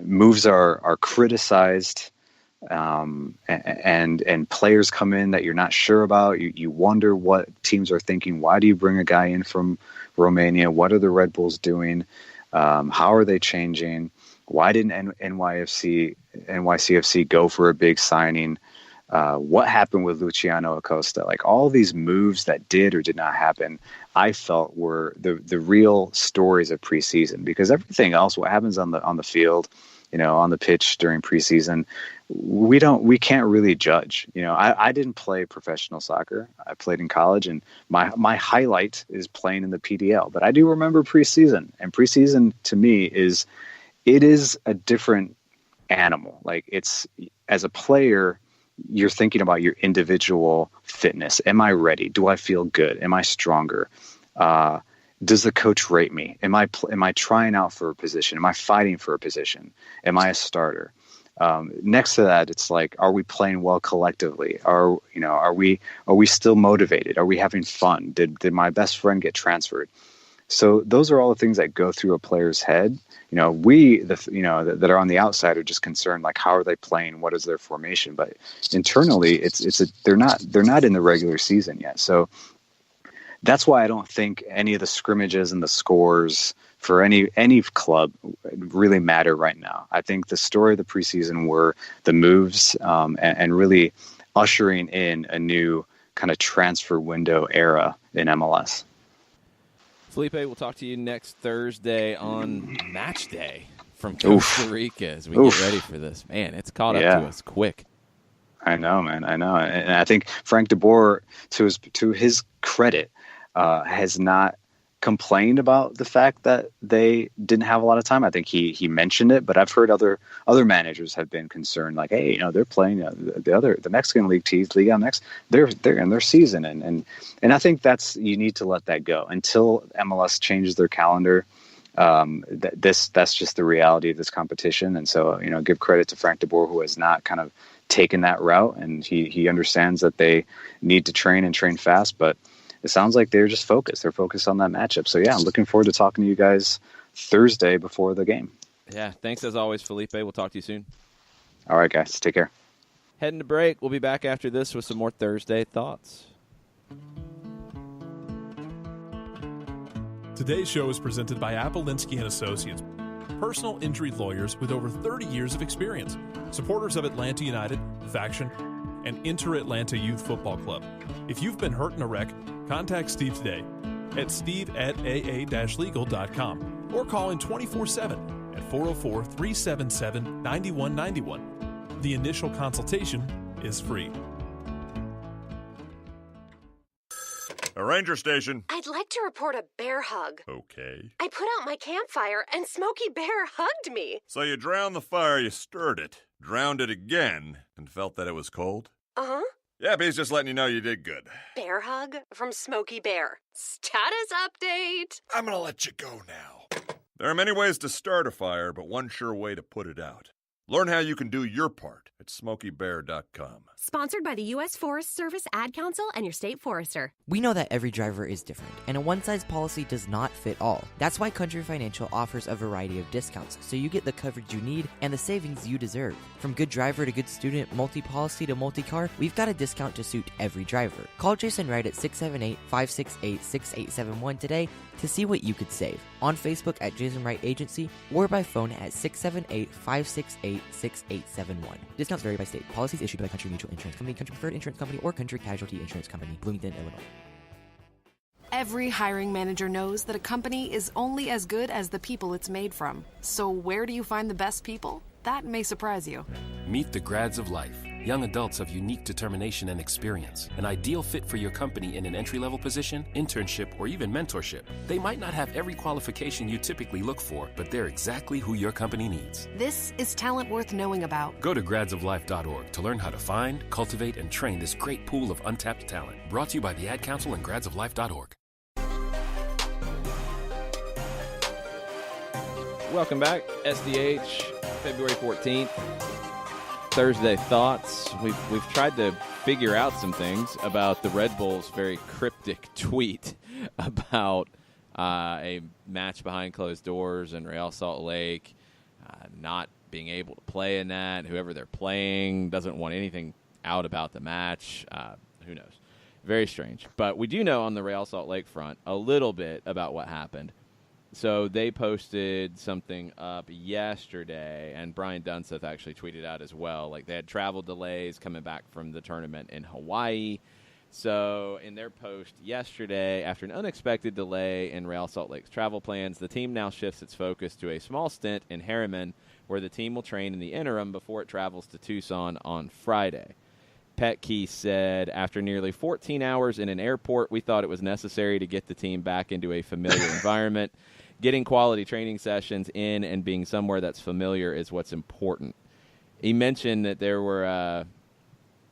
moves are criticized, and players come in that you're not sure about. You wonder what teams are thinking. Why do you bring a guy in from Romania? What are the Red Bulls doing? How are they changing? Why didn't NYCFC go for a big signing? What happened with Luciano Acosta? All these moves that did or did not happen, I felt were the real stories of preseason, because everything else, what happens on the field, on the pitch during preseason, we can't really judge. I didn't play professional soccer. I played in college, and my highlight is playing in the PDL. But I do remember preseason, and preseason to me is a different animal. It's, as a player, you're thinking about your individual fitness. Am I ready? Do I feel good? Am I stronger? Does the coach rate me? Am I trying out for a position? Am I fighting for a position? Am I a starter? Next to that, it's are we playing well collectively? Are we still motivated? Are we having fun? Did my best friend get transferred? So those are all the things that go through a player's head. That are on the outside are just concerned, how are they playing? What is their formation? But internally, they're not in the regular season yet. So that's why I don't think any of the scrimmages and the scores for any club really matter right now. I think the story of the preseason were the moves and really ushering in a new kind of transfer window era in MLS. Felipe, we'll talk to you next Thursday on match day from Costa Rica as we get ready for this. Man, it's caught up to us quick. I know, man. I know. And I think Frank de Boer, to his credit, has not complained about the fact that they didn't have a lot of time. I think he mentioned it, but I've heard other managers have been concerned, hey, they're playing the Mexican league teams, Liga MX, they're in their season, and I think you need to let that go until MLS changes their calendar. That's just the reality of this competition, and so give credit to Frank de Boer, who has not kind of taken that route, and he understands that they need to train and train fast, but it sounds like they're just focused. They're focused on that matchup. So, yeah, I'm looking forward to talking to you guys Thursday before the game. Yeah, thanks as always, Felipe. We'll talk to you soon. All right, guys. Take care. Heading to break. We'll be back after this with some more Thursday thoughts. Today's show is presented by Appolinsky & Associates, personal injury lawyers with over 30 years of experience, supporters of Atlanta United, Faction, and Inter-Atlanta Youth Football Club. If you've been hurt in a wreck, contact Steve today. at steve@aa-legal.com or call in 24/7 at 404-377-9191. The initial consultation is free. A ranger station. I'd like to report a bear hug. Okay. I put out my campfire and Smokey Bear hugged me. So you drowned the fire, you stirred it, drowned it again, and felt that it was cold? Uh-huh. Yep, he's just letting you know you did good. Bear hug from Smokey Bear. Status update. I'm gonna let you go now. There are many ways to start a fire, but one sure way to put it out. Learn how you can do your part at SmokeyBear.com. Sponsored by the U.S. Forest Service Ad Council and your state forester. We know that every driver is different, and a one-size policy does not fit all. That's why Country Financial offers a variety of discounts, so you get the coverage you need and the savings you deserve. From good driver to good student, multi-policy to multi-car, we've got a discount to suit every driver. Call Jason Wright at 678-568-6871 today to see what you could save. On Facebook at Jason Wright Agency or by phone at 678-568-6871. Discounts vary by state. Policies issued by Country Mutual Insurance Company, Country Preferred Insurance Company, or Country Casualty Insurance Company, Bloomington, Illinois. Every hiring manager knows that a company is only as good as the people it's made from. So where do you find the best people? That may surprise you. Meet the grads of life. Young adults of unique determination and experience. An ideal fit for your company in an entry-level position, internship, or even mentorship. They might not have every qualification you typically look for, but they're exactly who your company needs. This is talent worth knowing about. Go to gradsoflife.org to learn how to find, cultivate, and train this great pool of untapped talent. Brought to you by the Ad Council and gradsoflife.org. Welcome back, SDH, February 14th. Thursday thoughts. We've tried to figure out some things about the Red Bulls' very cryptic tweet about a match behind closed doors in Real Salt Lake, not being able to play in that. Whoever they're playing doesn't want anything out about the match. Who knows? Very strange. But we do know on the Real Salt Lake front a little bit about what happened. So they posted something up yesterday, and Brian Dunseth actually tweeted out as well. Like, they had travel delays coming back from the tournament in Hawaii. So in their post yesterday, after an unexpected delay in Real Salt Lake's travel plans, the team now shifts its focus to a small stint in Harriman, where the team will train in the interim before it travels to Tucson on Friday. Petke said, after nearly 14 hours in an airport, we thought it was necessary to get the team back into a familiar environment. Getting quality training sessions in and being somewhere that's familiar is what's important. He mentioned that there were a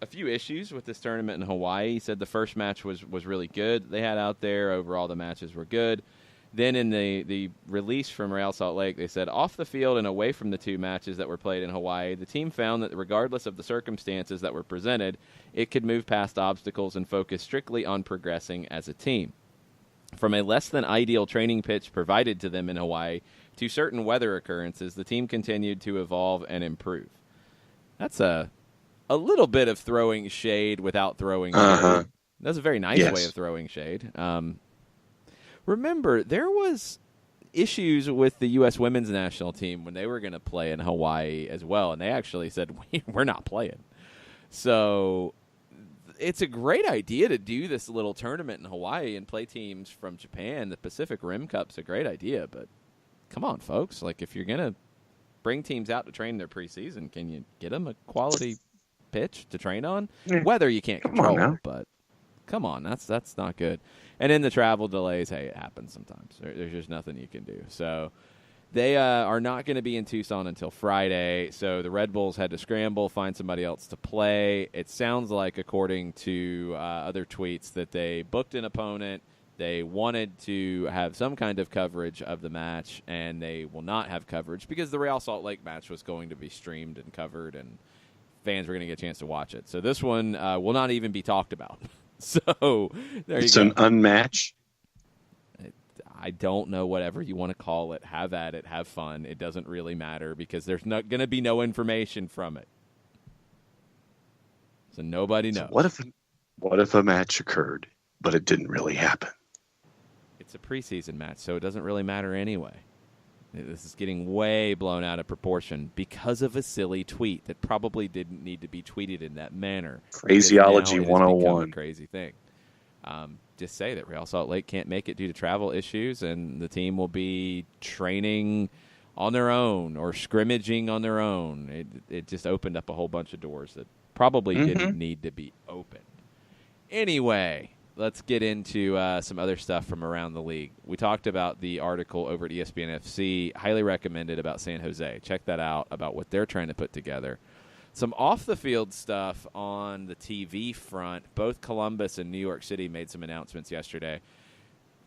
few issues with this tournament in Hawaii. He said the first match was really good they had out there. Overall, the matches were good. Then in the release from Real Salt Lake, they said, off the field and away from the two matches that were played in Hawaii, the team found that regardless of the circumstances that were presented, it could move past obstacles and focus strictly on progressing as a team. From a less-than-ideal training pitch provided to them in Hawaii to certain weather occurrences, the team continued to evolve and improve. That's a little bit of throwing shade without throwing shade. That's a very nice way of throwing shade. Remember, there was issues with the U.S. women's national team when they were going to play in Hawaii as well, and they actually said, we're not playing. So it's a great idea to do this little tournament in Hawaii and play teams from Japan. The Pacific Rim Cup's a great idea, but come on, folks. Like, if you're going to bring teams out to train their preseason, can you get them a quality pitch to train on? Weather you can't control, but come on, that's not good. And in the travel delays, hey, it happens sometimes. There's just nothing you can do. So they are not going to be in Tucson until Friday, so the Red Bulls had to scramble, find somebody else to play. It sounds like, according to other tweets, that they booked an opponent. They wanted to have some kind of coverage of the match, and they will not have coverage because the Real Salt Lake match was going to be streamed and covered, and fans were going to get a chance to watch it. So this one will not even be talked about. So there you go. It's an unmatch. I don't know, whatever you want to call it. Have at it. Have fun. It doesn't really matter because there's not going to be no information from it. So nobody knows. So what if a match occurred, but it didn't really happen? It's a preseason match, so it doesn't really matter anyway. This is getting way blown out of proportion because of a silly tweet that probably didn't need to be tweeted in that manner. Phraseology 101. A crazy thing. just say that Real Salt Lake can't make it due to travel issues, and the team will be training on their own or scrimmaging on their own. It just opened up a whole bunch of doors that probably didn't need to be opened. Anyway, let's get into some other stuff from around the league. We talked about the article over at ESPN FC, highly recommended, about San Jose. Check that out, about what they're trying to put together. Some off-the-field stuff on the TV front. Both Columbus and New York City made some announcements yesterday.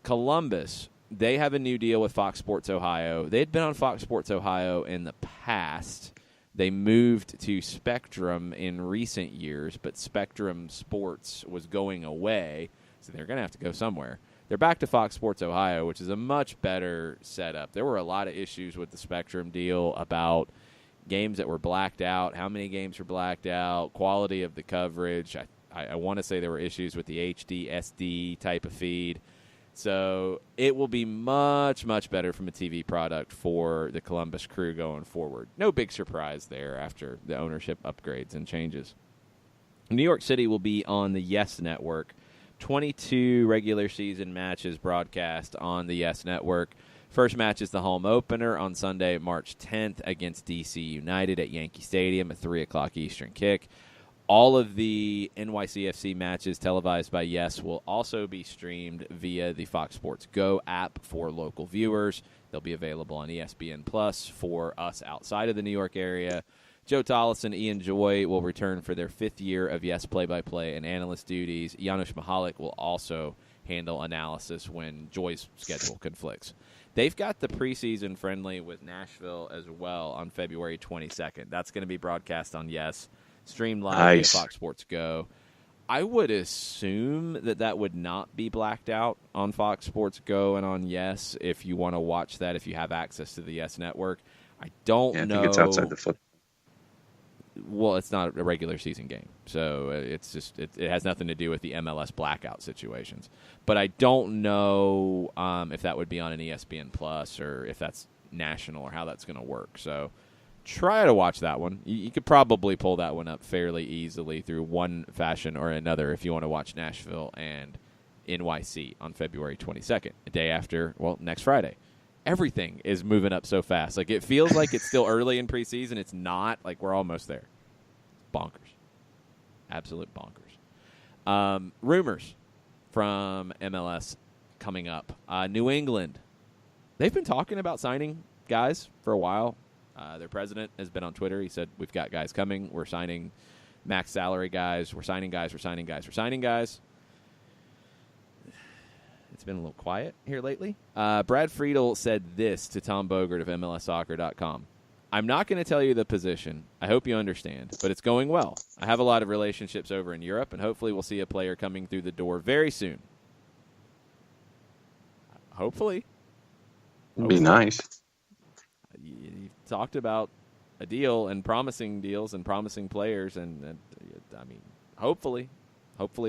Columbus, they have a new deal with Fox Sports Ohio. They had been on Fox Sports Ohio in the past. They moved to Spectrum in recent years, but Spectrum Sports was going away, so they're going to have to go somewhere. They're back to Fox Sports Ohio, which is a much better setup. There were a lot of issues with the Spectrum deal about games that were blacked out, how many games were blacked out, quality of the coverage. I want to say there were issues with the HD, SD type of feed. So it will be much, much better from a TV product for the Columbus Crew going forward. No big surprise there after the ownership upgrades and changes. New York City will be on the Yes Network. 22 regular season matches broadcast on the Yes Network. First match is the home opener on Sunday, March 10th against D.C. United at Yankee Stadium at 3 o'clock Eastern kick. All of the NYCFC matches televised by Yes will also be streamed via the Fox Sports Go app for local viewers. They'll be available on ESPN Plus for us outside of the New York area. Joe Tallis and Ian Joy will return for their 5th year of Yes play-by-play and analyst duties. Janusz Mihalik will also handle analysis when Joy's schedule conflicts. They've got the preseason friendly with Nashville as well on February 22nd. That's going to be broadcast on Yes, streamed live via Fox Sports Go. I would assume that would not be blacked out on Fox Sports Go and on Yes if you want to watch that, if you have access to the Yes Network. I don't know. I think it's outside the football. Well, it's not a regular season game, so it's just it has nothing to do with the MLS blackout situations. But I don't know if that would be on an ESPN Plus or if that's national or how that's going to work. So try to watch that one. You could probably pull that one up fairly easily through one fashion or another if you want to watch Nashville and NYC on February 22nd, a day after, well, next Friday. Everything is moving up so fast. Like, it feels like it's still early in preseason. It's not. Like, we're almost there. Bonkers. Absolute bonkers. Rumors from MLS coming up. New England. They've been talking about signing guys for a while. Their president has been on Twitter. He said, we've got guys coming. We're signing max salary guys. We're signing guys. We're signing guys. We're signing guys. It's been a little quiet here lately. Brad Friedel said this to Tom Bogert of MLSsoccer.com. I'm not going to tell you the position. I hope you understand, but it's going well. I have a lot of relationships over in Europe, and hopefully we'll see a player coming through the door very soon. Hopefully. It'd be nice. You talked about a deal and promising deals and promising players, and I mean, hopefully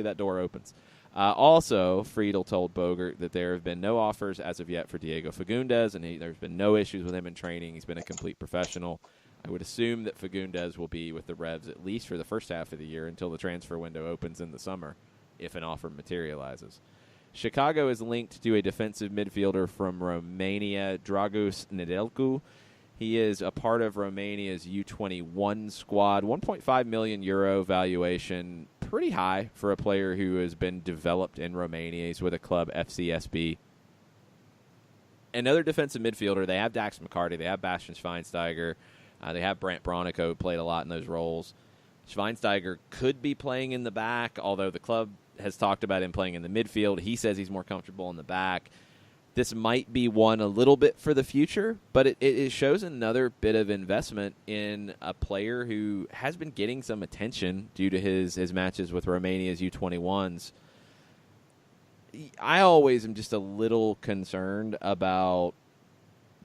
that door opens. Also, Friedel told Bogert that there have been no offers as of yet for Diego Fagundes, and there's been no issues with him in training. He's been a complete professional. I would assume that Fagundes will be with the Revs at least for the first half of the year until the transfer window opens in the summer, if an offer materializes. Chicago is linked to a defensive midfielder from Romania, Dragoș Nedelcu. He is a part of Romania's U21 squad. 1.5 million euro valuation. Pretty high for a player who has been developed in Romania. He's with a club, FCSB. Another defensive midfielder, they have Dax McCarty, they have Bastian Schweinsteiger, they have Brant Bronico, who played a lot in those roles. Schweinsteiger could be playing in the back, although the club has talked about him playing in the midfield. He says he's more comfortable in the back. This might be one a little bit for the future, but it shows another bit of investment in a player who has been getting some attention due to his matches with Romania's U21s. I always am just a little concerned about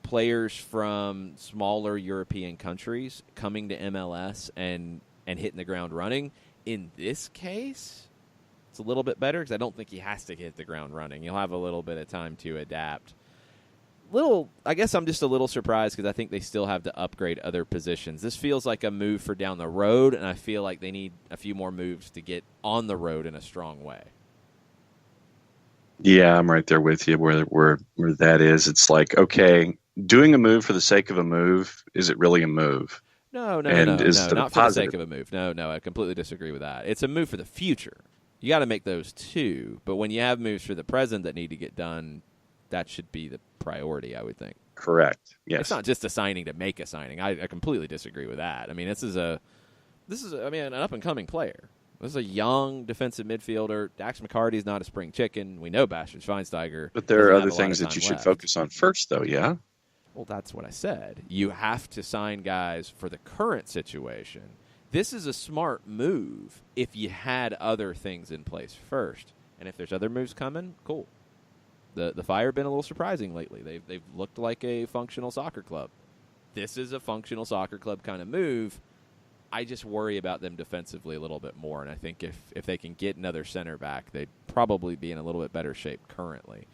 players from smaller European countries coming to MLS and hitting the ground running. In this case, it's a little bit better because I don't think he has to hit the ground running. He'll have a little bit of time to adapt. I guess I'm just a little surprised because I think they still have to upgrade other positions. This feels like a move for down the road, and I feel like they need a few more moves to get on the road in a strong way. Yeah, I'm right there with you where that is. It's like, okay, doing a move for the sake of a move, is it really a move? No, Is it not a for the sake positive? of a move. No, I completely disagree with that. It's a move for the future. You got to make those too. But when you have moves for the present that need to get done, that should be the priority, I would think. Correct. Yes. It's not just a signing to make a signing. I completely disagree with that. I mean, this is an up and coming player. This is a young defensive midfielder. Dax McCarty's not a spring chicken. We know Bastian Schweinsteiger. But there are doesn't other have a lot things of that you time should left. focus on first, though, yeah? Well, that's what I said. You have to sign guys for the current situation. This is a smart move if you had other things in place first. And if there's other moves coming, cool. The Fire have been a little surprising lately. They've looked like a functional soccer club. This is a functional soccer club kind of move. I just worry about them defensively a little bit more, and I think if they can get another center back, they'd probably be in a little bit better shape currently.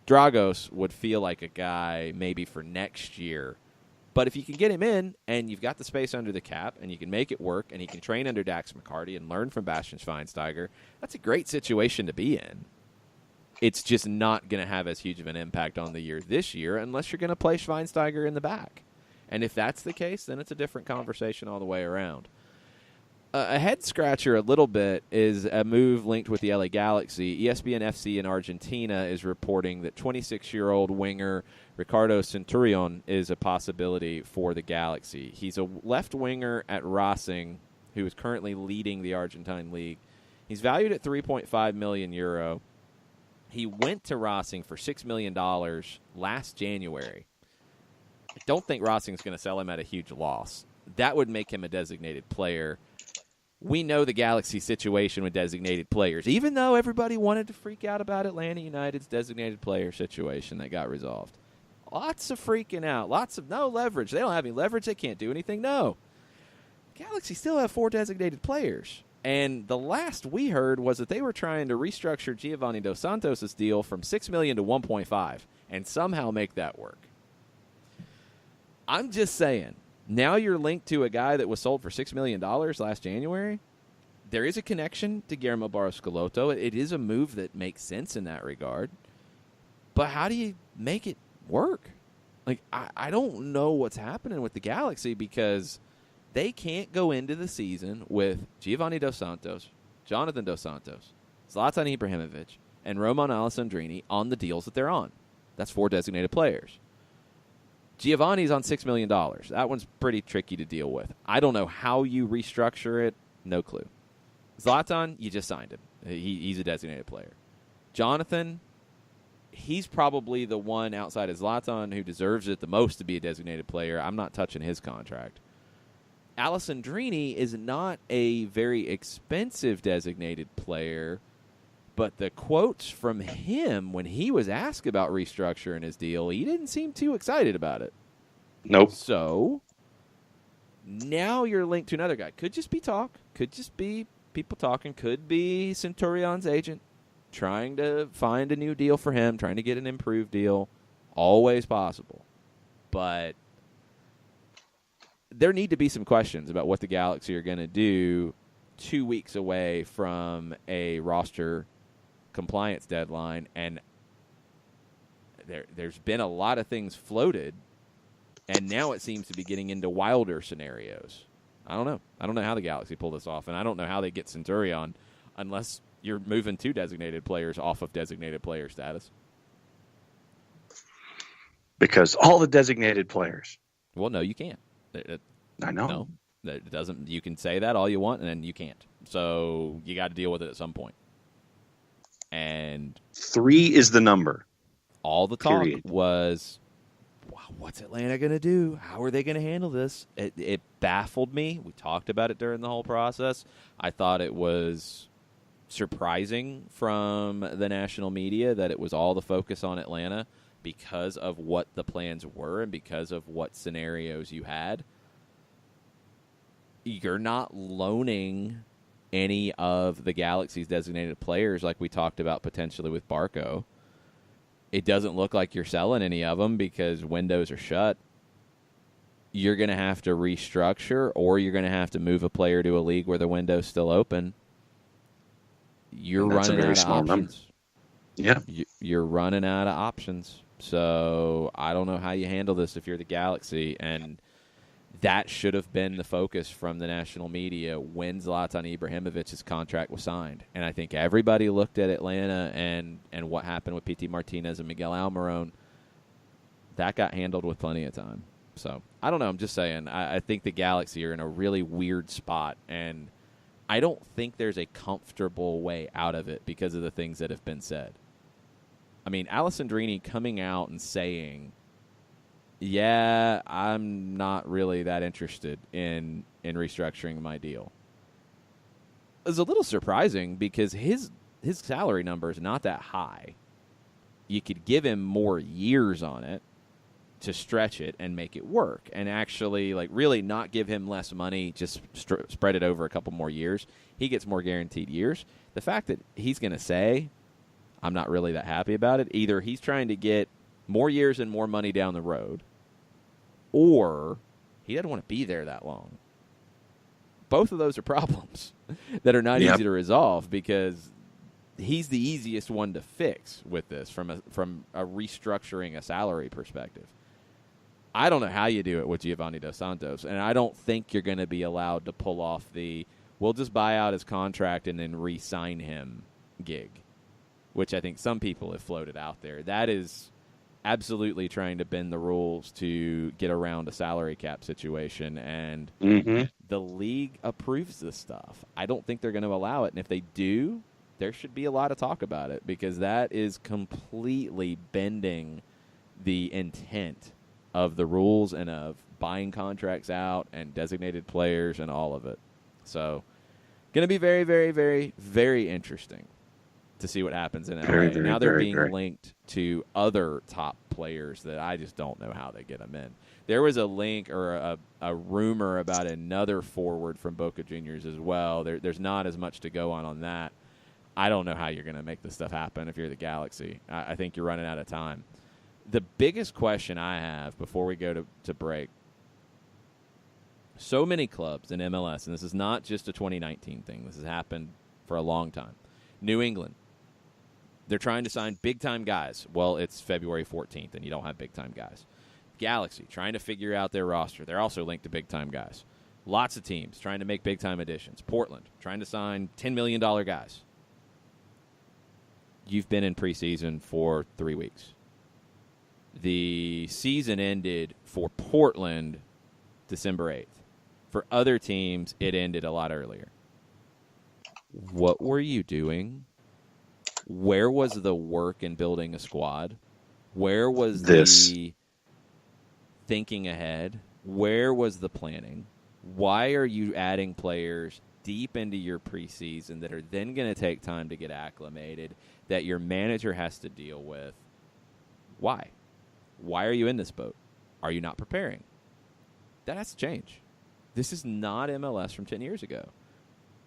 Dragos would feel like a guy maybe for next year, but if you can get him in and you've got the space under the cap and you can make it work and he can train under Dax McCarty and learn from Bastian Schweinsteiger, that's a great situation to be in. It's just not going to have as huge of an impact on the year this year unless you're going to play Schweinsteiger in the back. And if that's the case, then it's a different conversation all the way around. A head-scratcher a little bit is a move linked with the LA Galaxy. ESPN FC in Argentina is reporting that 26-year-old winger Ricardo Centurion is a possibility for the Galaxy. He's a left winger at Racing who is currently leading the Argentine league. He's valued at €3.5 million. He went to Racing for $6 million last January. I don't think Racing's going to sell him at a huge loss. That would make him a designated player. We know the Galaxy situation with designated players, even though everybody wanted to freak out about Atlanta United's designated player situation that got resolved. Lots of freaking out. Lots of no leverage. They don't have any leverage. They can't do anything. No. Galaxy still have 4 designated players. And the last we heard was that they were trying to restructure Giovanni Dos Santos' deal from $6 million to $1.5 and somehow make that work. I'm just saying, now you're linked to a guy that was sold for $6 million last January. There is a connection to Guillermo Barros Schelotto. It is a move that makes sense in that regard. But how do you make it work? Like, I don't know what's happening with the Galaxy because they can't go into the season with Giovanni Dos Santos, Jonathan Dos Santos, Zlatan Ibrahimovic, and Roman Alessandrini on the deals that they're on. That's 4 designated players. Giovanni's on $6 million. That one's pretty tricky to deal with. I don't know how you restructure it. No clue. Zlatan, you just signed him. He's a designated player. Jonathan, he's probably the one outside of Zlatan who deserves it the most to be a designated player. I'm not touching his contract. Alessandrini is not a very expensive designated player, but the quotes from him when he was asked about restructuring his deal, he didn't seem too excited about it. Nope. So now you're linked to another guy. Could just be talk. Could just be people talking. Could be Centurion's agent trying to find a new deal for him, trying to get an improved deal. Always possible. But there need to be some questions about what the Galaxy are going to do 2 weeks away from a roster compliance deadline, and there's been a lot of things floated, and now it seems to be getting into wilder scenarios. I don't know how the Galaxy pull this off, and I don't know how they get Centurion unless you're moving 2 designated players off of designated player status. Because all the designated players. Well, no, you can't. I know. No, that doesn't. You can say that all you want, and then you can't. So you got to deal with it at some point. And 3 is the number. All the talk Period. was, wow, what's Atlanta going to do? How are they going to handle this? It baffled me. We talked about it during the whole process. I thought it was surprising from the national media that it was all the focus on Atlanta because of what the plans were and because of what scenarios you had. You're not loaning any of the Galaxy's designated players like we talked about potentially with Barco. It doesn't look like you're selling any of them because windows are shut. You're going to have to restructure, or you're going to have to move a player to a league where the window's still open. You're running out of options. Yeah. You're running out of options. So I don't know how you handle this if you're the Galaxy, and that should have been the focus from the national media when Zlatan Ibrahimovic's contract was signed. And I think everybody looked at Atlanta and what happened with P.T. Martinez and Miguel Almiron. That got handled with plenty of time. So I don't know. I'm just saying. I think the Galaxy are in a really weird spot, and I don't think there's a comfortable way out of it because of the things that have been said. I mean, Alessandrini coming out and saying, yeah, I'm not really that interested in restructuring my deal, is a little surprising because his salary number is not that high. You could give him more years on it to stretch it and make it work, and actually, like, really not give him less money, just spread it over a couple more years. He gets more guaranteed years. The fact that he's going to say, I'm not really that happy about it, either he's trying to get more years and more money down the road, or he doesn't want to be there that long. Both of those are problems that are not easy to resolve, because he's the easiest one to fix with this from a restructuring a salary perspective. I don't know how you do it with Giovanni Dos Santos, and I don't think you're going to be allowed to pull off the we'll just buy out his contract and then re-sign him gig, which I think some people have floated out there. That is absolutely trying to bend the rules to get around a salary cap situation, and the league approves this stuff. I don't think they're going to allow it, and if they do, there should be a lot of talk about it, because that is completely bending the intent of the rules and of buying contracts out and designated players and all of it. So, going to be very, very, very, very interesting to see what happens in LA. Now they're being linked to other top players that I just don't know how they get them in. There was a link or a rumor about another forward from Boca Juniors as well. There's not as much to go on that. I don't know how you're going to make this stuff happen if you're the Galaxy. I think you're running out of time. The biggest question I have before we go to break, so many clubs in MLS, and this is not just a 2019 thing. This has happened for a long time. New England, they're trying to sign big-time guys. Well, it's February 14th, and you don't have big-time guys. Galaxy, trying to figure out their roster. They're also linked to big-time guys. Lots of teams trying to make big-time additions. Portland, trying to sign $10 million guys. You've been in preseason for 3 weeks. The season ended for Portland December 8th. For other teams, it ended a lot earlier. What were you doing? Where was the work in building a squad? Where was the thinking ahead? Where was the planning? Why are you adding players deep into your preseason that are then going to take time to get acclimated, that your manager has to deal with? Why? Why are you in this boat? Are you not preparing? That has to change. This is not MLS from 10 years ago.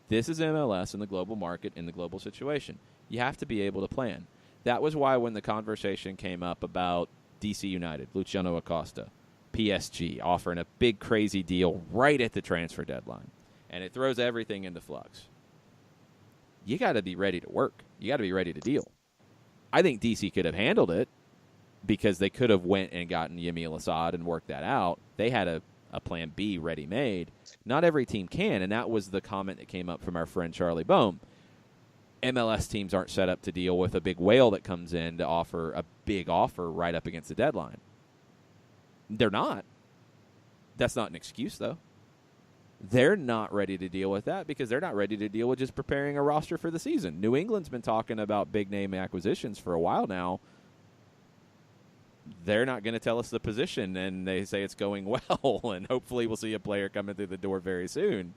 This is MLS in the global market, in the global situation. You have to be able to plan. That was why when the conversation came up about DC United, Luciano Acosta, PSG offering a big crazy deal right at the transfer deadline, and it throws everything into flux. You got to be ready to work. You got to be ready to deal. I think DC could have handled it because they could have went and gotten Yamil Assad and worked that out. They had a plan B ready-made. Not every team can, and that was the comment that came up from our friend Charlie Boehm. MLS teams aren't set up to deal with a big whale that comes in to offer a big offer right up against the deadline. They're not. That's not an excuse, though. They're not ready to deal with that because they're not ready to deal with just preparing a roster for the season. New England's been talking about big-name acquisitions for a while now. They're not going to tell us the position, and they say it's going well, and hopefully we'll see a player coming through the door very soon.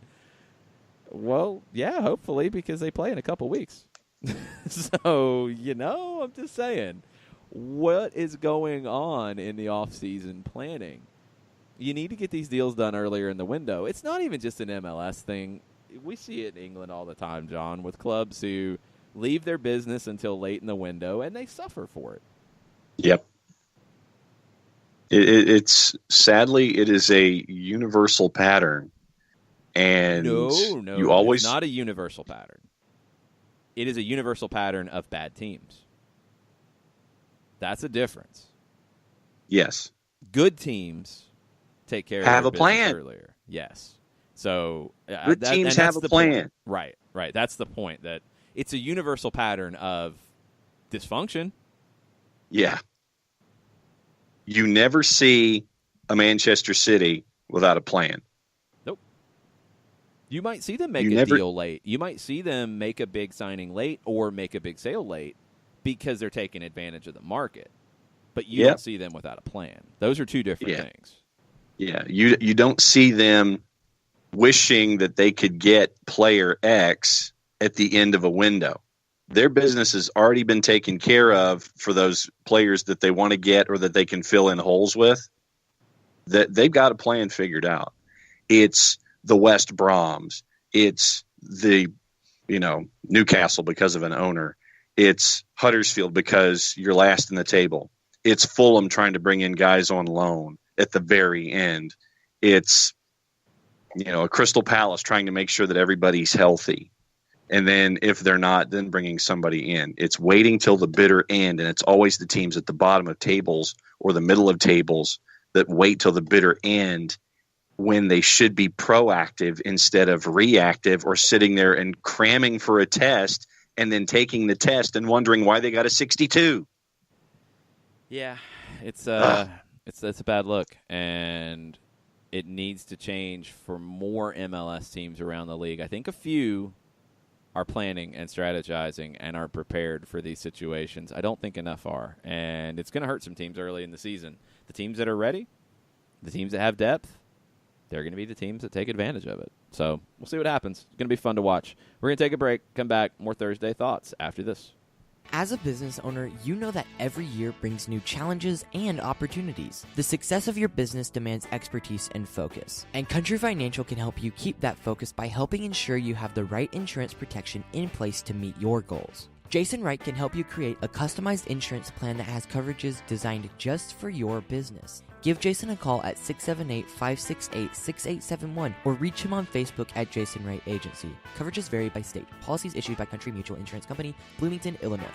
Well, yeah, hopefully, because they play in a couple weeks. So, I'm just saying, what is going on in the off-season planning? You need to get these deals done earlier in the window. It's not even just an MLS thing. We see it in England all the time, John, with clubs who leave their business until late in the window, and they suffer for it. Yep. It's sadly, it is a universal pattern. And no, it's not a universal pattern. It is a universal pattern of bad teams. That's a difference. Yes. Good teams take care have of a plan earlier. Yes. So good teams have a plan. Right. That's the point, that it's a universal pattern of dysfunction. Yeah. You never see a Manchester City without a plan. Nope. You might see them make a deal late. You might see them make a big signing late or make a big sale late because they're taking advantage of the market. But you don't see them without a plan. Those are two different things. Yeah. You don't see them wishing that they could get player X at the end of a window. Their business has already been taken care of for those players that they want to get or that they can fill in holes with. That they've got a plan figured out. It's the West Broms. It's the, Newcastle because of an owner. It's Huddersfield because you're last in the table. It's Fulham trying to bring in guys on loan at the very end. It's, a Crystal Palace trying to make sure that everybody's healthy. And then if they're not, then bringing somebody in. It's waiting till the bitter end, and it's always the teams at the bottom of tables or the middle of tables that wait till the bitter end when they should be proactive instead of reactive or sitting there and cramming for a test and then taking the test and wondering why they got a 62. Yeah, it's a bad look, and it needs to change for more MLS teams around the league. I think a few are planning and strategizing and are prepared for these situations. I don't think enough are, and it's going to hurt some teams early in the season. The teams that are ready, the teams that have depth, they're going to be the teams that take advantage of it. So we'll see what happens. It's going to be fun to watch. We're going to take a break, come back, more Thursday Thoughts after this. As a business owner, you know that every year brings new challenges and opportunities. The success of your business demands expertise and focus, and Country Financial can help you keep that focus by helping ensure you have the right insurance protection in place to meet your goals. Jason Wright can help you create a customized insurance plan that has coverages designed just for your business. Give Jason a call at 678-568-6871 or reach him on Facebook at Jason Wright Agency. Coverages vary by state. Policies issued by Country Mutual Insurance Company, Bloomington, Illinois.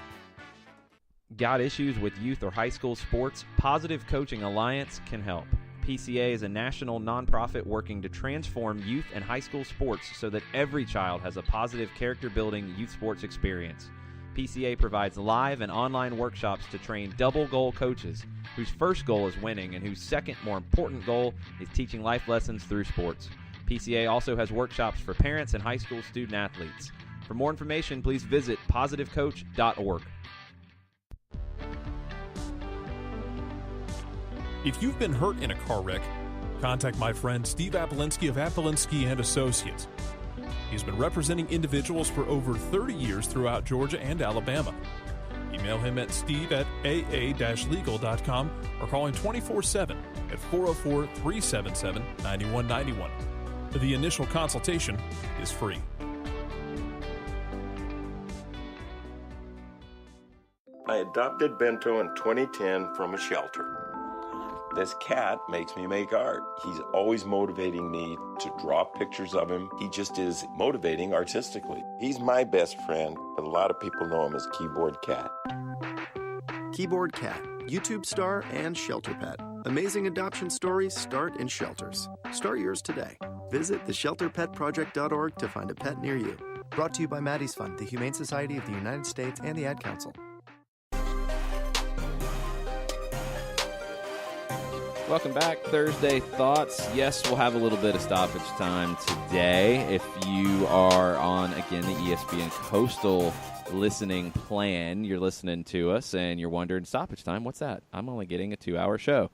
Got issues with youth or high school sports? Positive Coaching Alliance can help. PCA is a national nonprofit working to transform youth and high school sports so that every child has a positive character-building youth sports experience. PCA provides live and online workshops to train double goal coaches whose first goal is winning and whose second, more important goal is teaching life lessons through sports. PCA also has workshops for parents and high school student athletes. For more information, please visit positivecoach.org. If you've been hurt in a car wreck, contact my friend Steve Apolinski of Apolinski & Associates. He's been representing individuals for over 30 years throughout Georgia and Alabama. Email him at steve@aa-legal.com or call him 24/7 at 404-377-9191. The initial consultation is free. I adopted Bento in 2010 from a shelter. This cat makes me make art. He's always motivating me to draw pictures of him. He just is motivating artistically. He's my best friend, but a lot of people know him as Keyboard Cat. Keyboard Cat, YouTube star and shelter pet. Amazing adoption stories start in shelters. Start yours today. Visit theshelterpetproject.org to find a pet near you. Brought to you by Maddie's Fund, the Humane Society of the United States, and the Ad Council. Welcome back. Thursday Thoughts. Yes, we'll have a little bit of stoppage time today. If you are on, again, the ESPN Coastal listening plan, you're listening to us and you're wondering, stoppage time, what's that? I'm only getting a 2-hour show.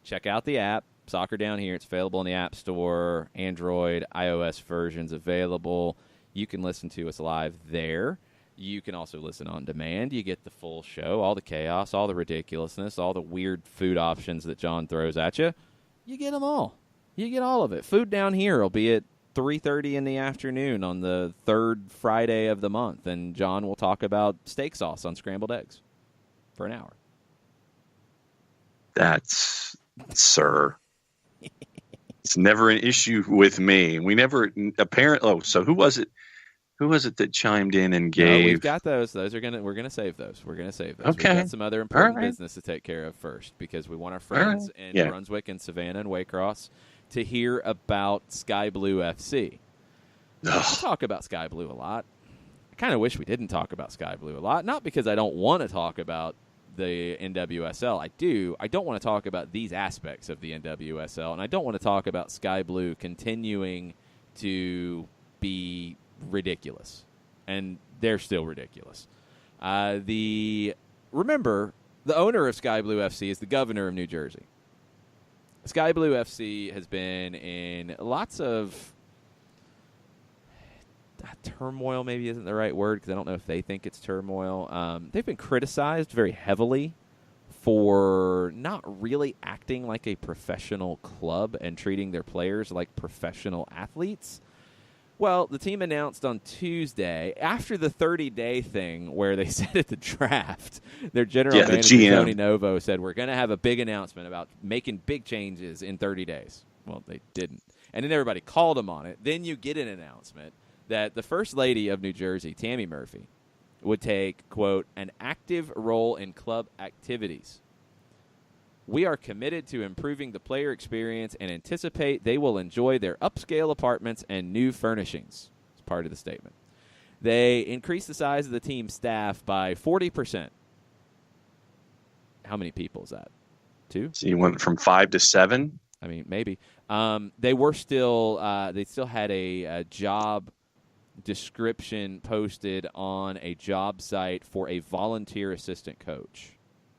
Check out the app, Soccer Down Here. It's available in the App Store, Android, iOS versions available. You can listen to us live there. You can also listen on demand. You get the full show, all the chaos, all the ridiculousness, all the weird food options that John throws at you. You get them all. You get all of it. Food Down Here will be at 3:30 in the afternoon on the third Friday of the month, and John will talk about steak sauce on scrambled eggs for an hour. That's, sir. It's never an issue with me. We never, apparently, so who was it? Who was it that chimed in and gave? No, we've got those. We're gonna save those. Okay. We've got some other important All right. business to take care of first because we want our friends in Brunswick and Savannah and Waycross to hear about Sky Blue FC. We talk about Sky Blue a lot. I kind of wish we didn't talk about Sky Blue a lot, not because I don't want to talk about the NWSL. I do. I don't want to talk about these aspects of the NWSL, and I don't want to talk about Sky Blue continuing to be ridiculous, and they're still ridiculous. Remember, the owner of Sky Blue FC is the governor of New Jersey. Sky Blue FC has been in lots of turmoil, maybe isn't the right word because I don't know if they think it's turmoil. They've been criticized very heavily for not really acting like a professional club and treating their players like professional athletes. Well, the team announced on Tuesday, after the 30-day thing where they said at the draft, their general manager, Tony Novo, said, we're going to have a big announcement about making big changes in 30 days. Well, they didn't. And then everybody called them on it. Then you get an announcement that the First Lady of New Jersey, Tammy Murphy, would take, quote, an active role in club activities. We are committed to improving the player experience and anticipate they will enjoy their upscale apartments and new furnishings. It's part of the statement. They increased the size of the team staff by 40%. How many people is that? 2? So you went from 5 to 7? I mean, maybe. They still had a job description posted on a job site for a volunteer assistant coach,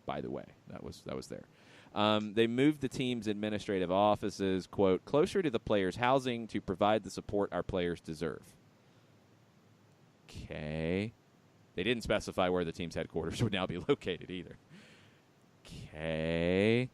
by the way. That was there. They moved the team's administrative offices, quote, closer to the players' housing to provide the support our players deserve. Okay. They didn't specify where the team's headquarters would now be located either. Okay.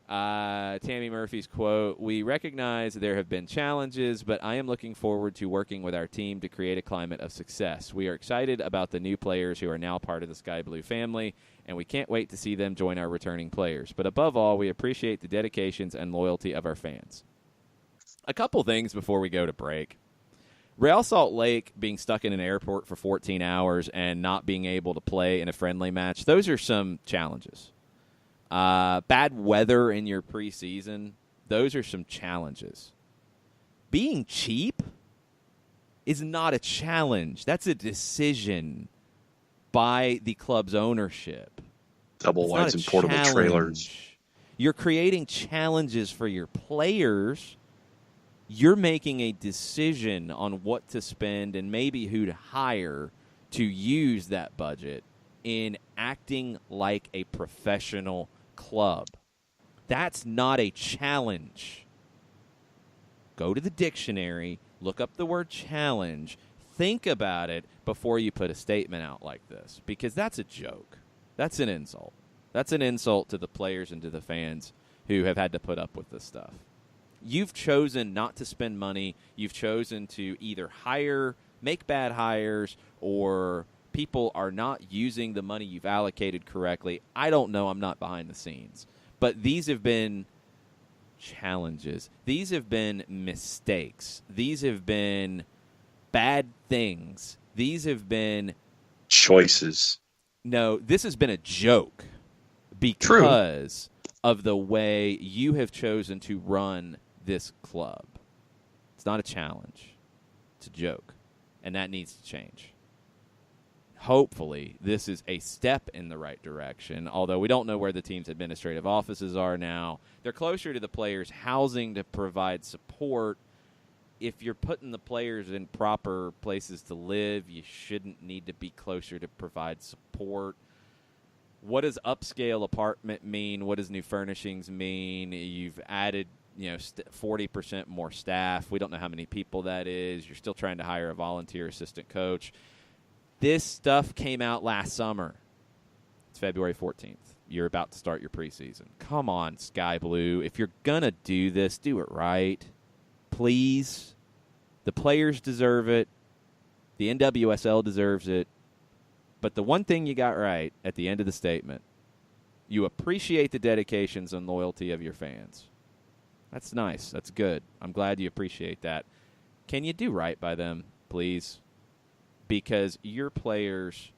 Tammy Murphy's quote, we recognize there have been challenges, but I am looking forward to working with our team to create a climate of success. We are excited about the new players who are now part of the Sky Blue family, and we can't wait to see them join our returning players. But above all, we appreciate the dedications and loyalty of our fans. A couple things before we go to break. Real Salt Lake being stuck in an airport for 14 hours and not being able to play in a friendly match, those are some challenges. Bad weather in your preseason, those are some challenges. Being cheap is not a challenge. That's a decision by the club's ownership. Double wides and portable trailers. You're creating challenges for your players. You're making a decision on what to spend and maybe who to hire to use that budget in acting like a professional club. That's not a challenge. Go to the dictionary, look up the word challenge, think about it before you put a statement out like this, because that's a joke. That's an insult. That's an insult to the players and to the fans who have had to put up with this stuff. You've chosen not to spend money. You've chosen to either make bad hires, or people are not using the money you've allocated correctly. I don't know. I'm not behind the scenes. But these have been challenges. These have been mistakes. These have been bad things. These have been choices. No, this has been a joke because of the way you have chosen to run this club. It's not a challenge. It's a joke. And that needs to change. Hopefully, this is a step in the right direction, although we don't know where the team's administrative offices are now. They're closer to the players' housing to provide support. If you're putting the players in proper places to live, you shouldn't need to be closer to provide support. What does upscale apartment mean? What does new furnishings mean? You've added 40% more staff. We don't know how many people that is. You're still trying to hire a volunteer assistant coach. This stuff came out last summer. It's February 14th. You're about to start your preseason. Come on, Sky Blue. If you're going to do this, do it right. Please. The players deserve it. The NWSL deserves it. But the one thing you got right at the end of the statement, you appreciate the dedications and loyalty of your fans. That's nice. That's good. I'm glad you appreciate that. Can you do right by them, please? because your players,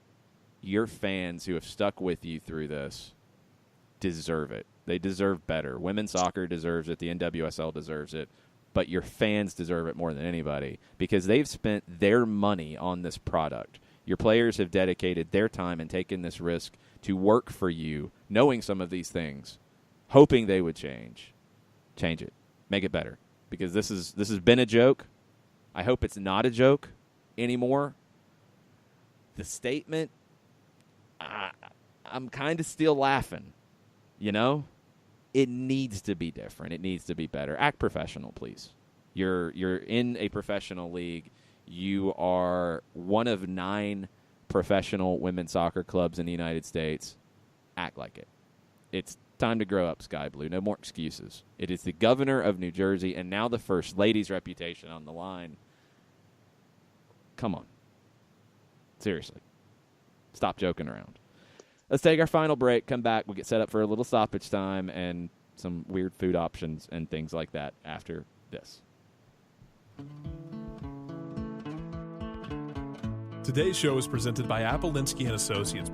your fans who have stuck with you through this deserve it. They deserve better. Women's soccer deserves it. The NWSL deserves it. But your fans deserve it more than anybody because they've spent their money on this product. Your players have dedicated their time and taken this risk to work for you, knowing some of these things, hoping they would change. Change it. Make it better. Because this has been a joke. I hope it's not a joke anymore. The statement, I'm kind of still laughing. You know? It needs to be different. It needs to be better. Act professional, please. You're in a professional league. You are one of 9 professional women's soccer clubs in the United States. Act like it. It's time to grow up, Sky Blue. No more excuses. It is the governor of New Jersey and now the First Lady's reputation on the line. Come on. Seriously. Stop joking around. Let's take our final break, come back, we'll get set up for a little stoppage time and some weird food options and things like that after this. Today's show is presented by Appolinsky & Associates,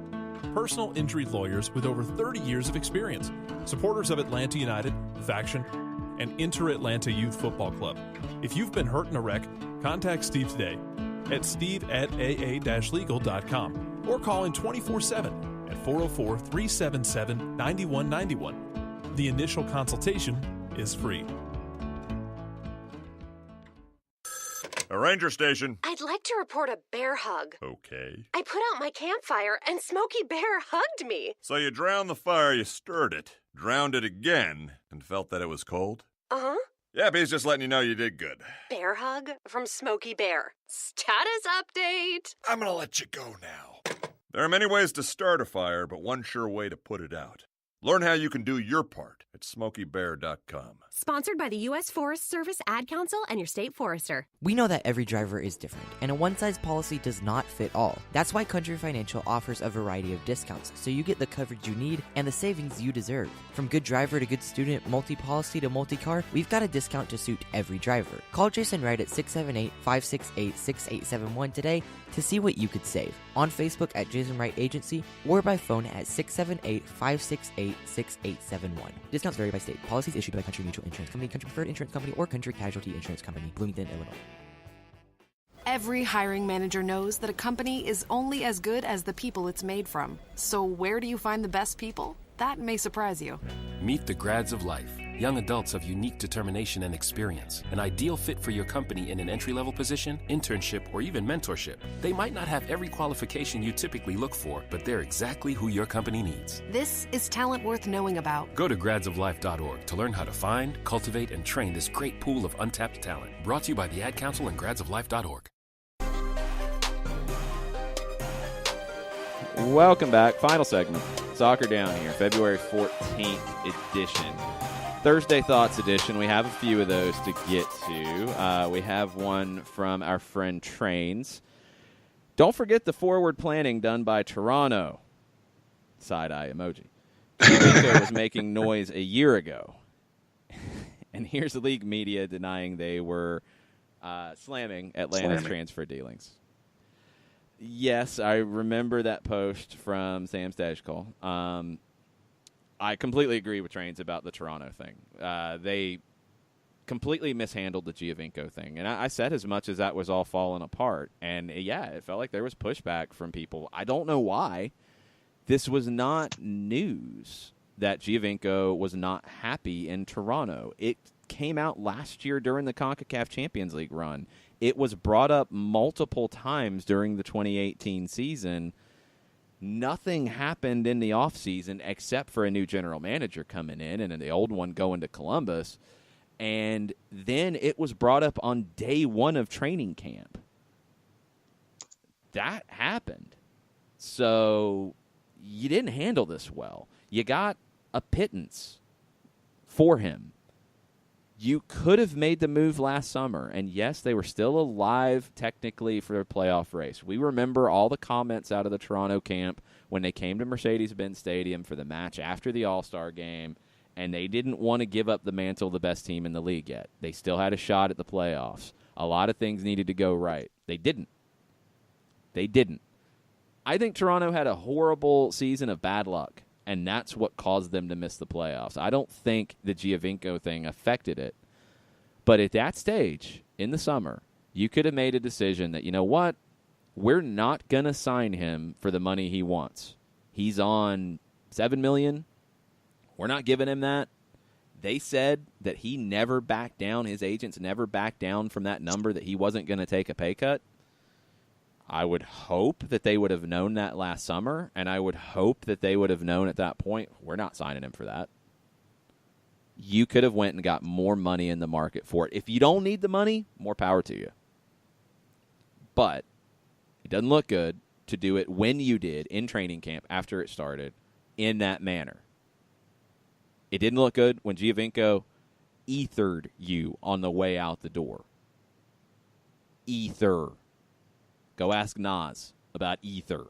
personal injury lawyers with over 30 years of experience, supporters of Atlanta United, Faction, and Inter-Atlanta Youth Football Club. If you've been hurt in a wreck, contact Steve today at steve@aa-legal.com or call in 24/7 at 404-377-9191. The initial consultation is free. A ranger station. I'd like to report a bear hug. Okay. I put out my campfire and Smokey Bear hugged me. So you drowned the fire, you stirred it, drowned it again, and felt that it was cold? Uh-huh. Yeah, but he's just letting you know you did good. Bear hug from Smokey Bear. Status update. I'm gonna let you go now. There are many ways to start a fire, but one sure way to put it out. Learn how you can do your part at SmokeyBear.com. Sponsored by the U.S. Forest Service Ad Council and your state forester. We know that every driver is different, and a one-size policy does not fit all. That's why Country Financial offers a variety of discounts, so you get the coverage you need and the savings you deserve. From good driver to good student, multi-policy to multi-car, we've got a discount to suit every driver. Call Jason Wright at 678-568-6871 today to see what you could save. On Facebook at Jason Wright Agency or by phone at 678-568-6871. Discounts vary by state. Policies issued by Country Mutual Insurance Company, Country Preferred Insurance Company, or Country Casualty Insurance Company, Bloomington, Illinois. Every hiring manager knows that a company is only as good as the people it's made from. So where do you find the best people? That may surprise you. Meet the grads of life. Young adults of unique determination and experience. An ideal fit for your company in an entry-level position, internship, or even mentorship. They might not have every qualification you typically look for, but they're exactly who your company needs. This is talent worth knowing about. Go to gradsoflife.org to learn how to find, cultivate, and train this great pool of untapped talent. Brought to you by the Ad Council and gradsoflife.org. Welcome back. Final segment. Soccer Down here, February 14th edition. Thursday Thoughts edition. We have a few of those to get to. We have one from our friend Trains. Don't forget the forward planning done by Toronto. Side-eye emoji. Rico was making noise a year ago. And here's the league media denying they were slamming Atlanta's transfer dealings. Yes, I remember that post from Sam Stejkal. I completely agree with Trains about the Toronto thing. They completely mishandled the Giovinco thing. And I said as much as that was all falling apart. And, yeah, it felt like there was pushback from people. I don't know why. This was not news that Giovinco was not happy in Toronto. It came out last year during the Concacaf Champions League run. It was brought up multiple times during the 2018 season. Nothing happened in the offseason except for a new general manager coming in and the old one going to Columbus. And then it was brought up on day one of training camp. That happened. So you didn't handle this well. You got a pittance for him. You could have made the move last summer, and yes, they were still alive technically for their playoff race. We remember all the comments out of the Toronto camp when they came to Mercedes-Benz Stadium for the match after the All-Star game, and they didn't want to give up the mantle of the best team in the league yet. They still had a shot at the playoffs. A lot of things needed to go right. They didn't. They didn't. I think Toronto had a horrible season of bad luck, and that's what caused them to miss the playoffs. I don't think the Giovinco thing affected it. But at that stage, in the summer, you could have made a decision that, you know what, we're not going to sign him for the money he wants. He's on $7 million. We're not giving him that. They said that he never backed down. His agents never backed down from that number, that he wasn't going to take a pay cut. I would hope that they would have known that last summer, and I would hope that they would have known at that point, we're not signing him for that. You could have went and got more money in the market for it. If you don't need the money, more power to you. But it doesn't look good to do it when you did in training camp after it started in that manner. It didn't look good when Giovinco ethered you on the way out the door. Ether. Go ask Nas about ether.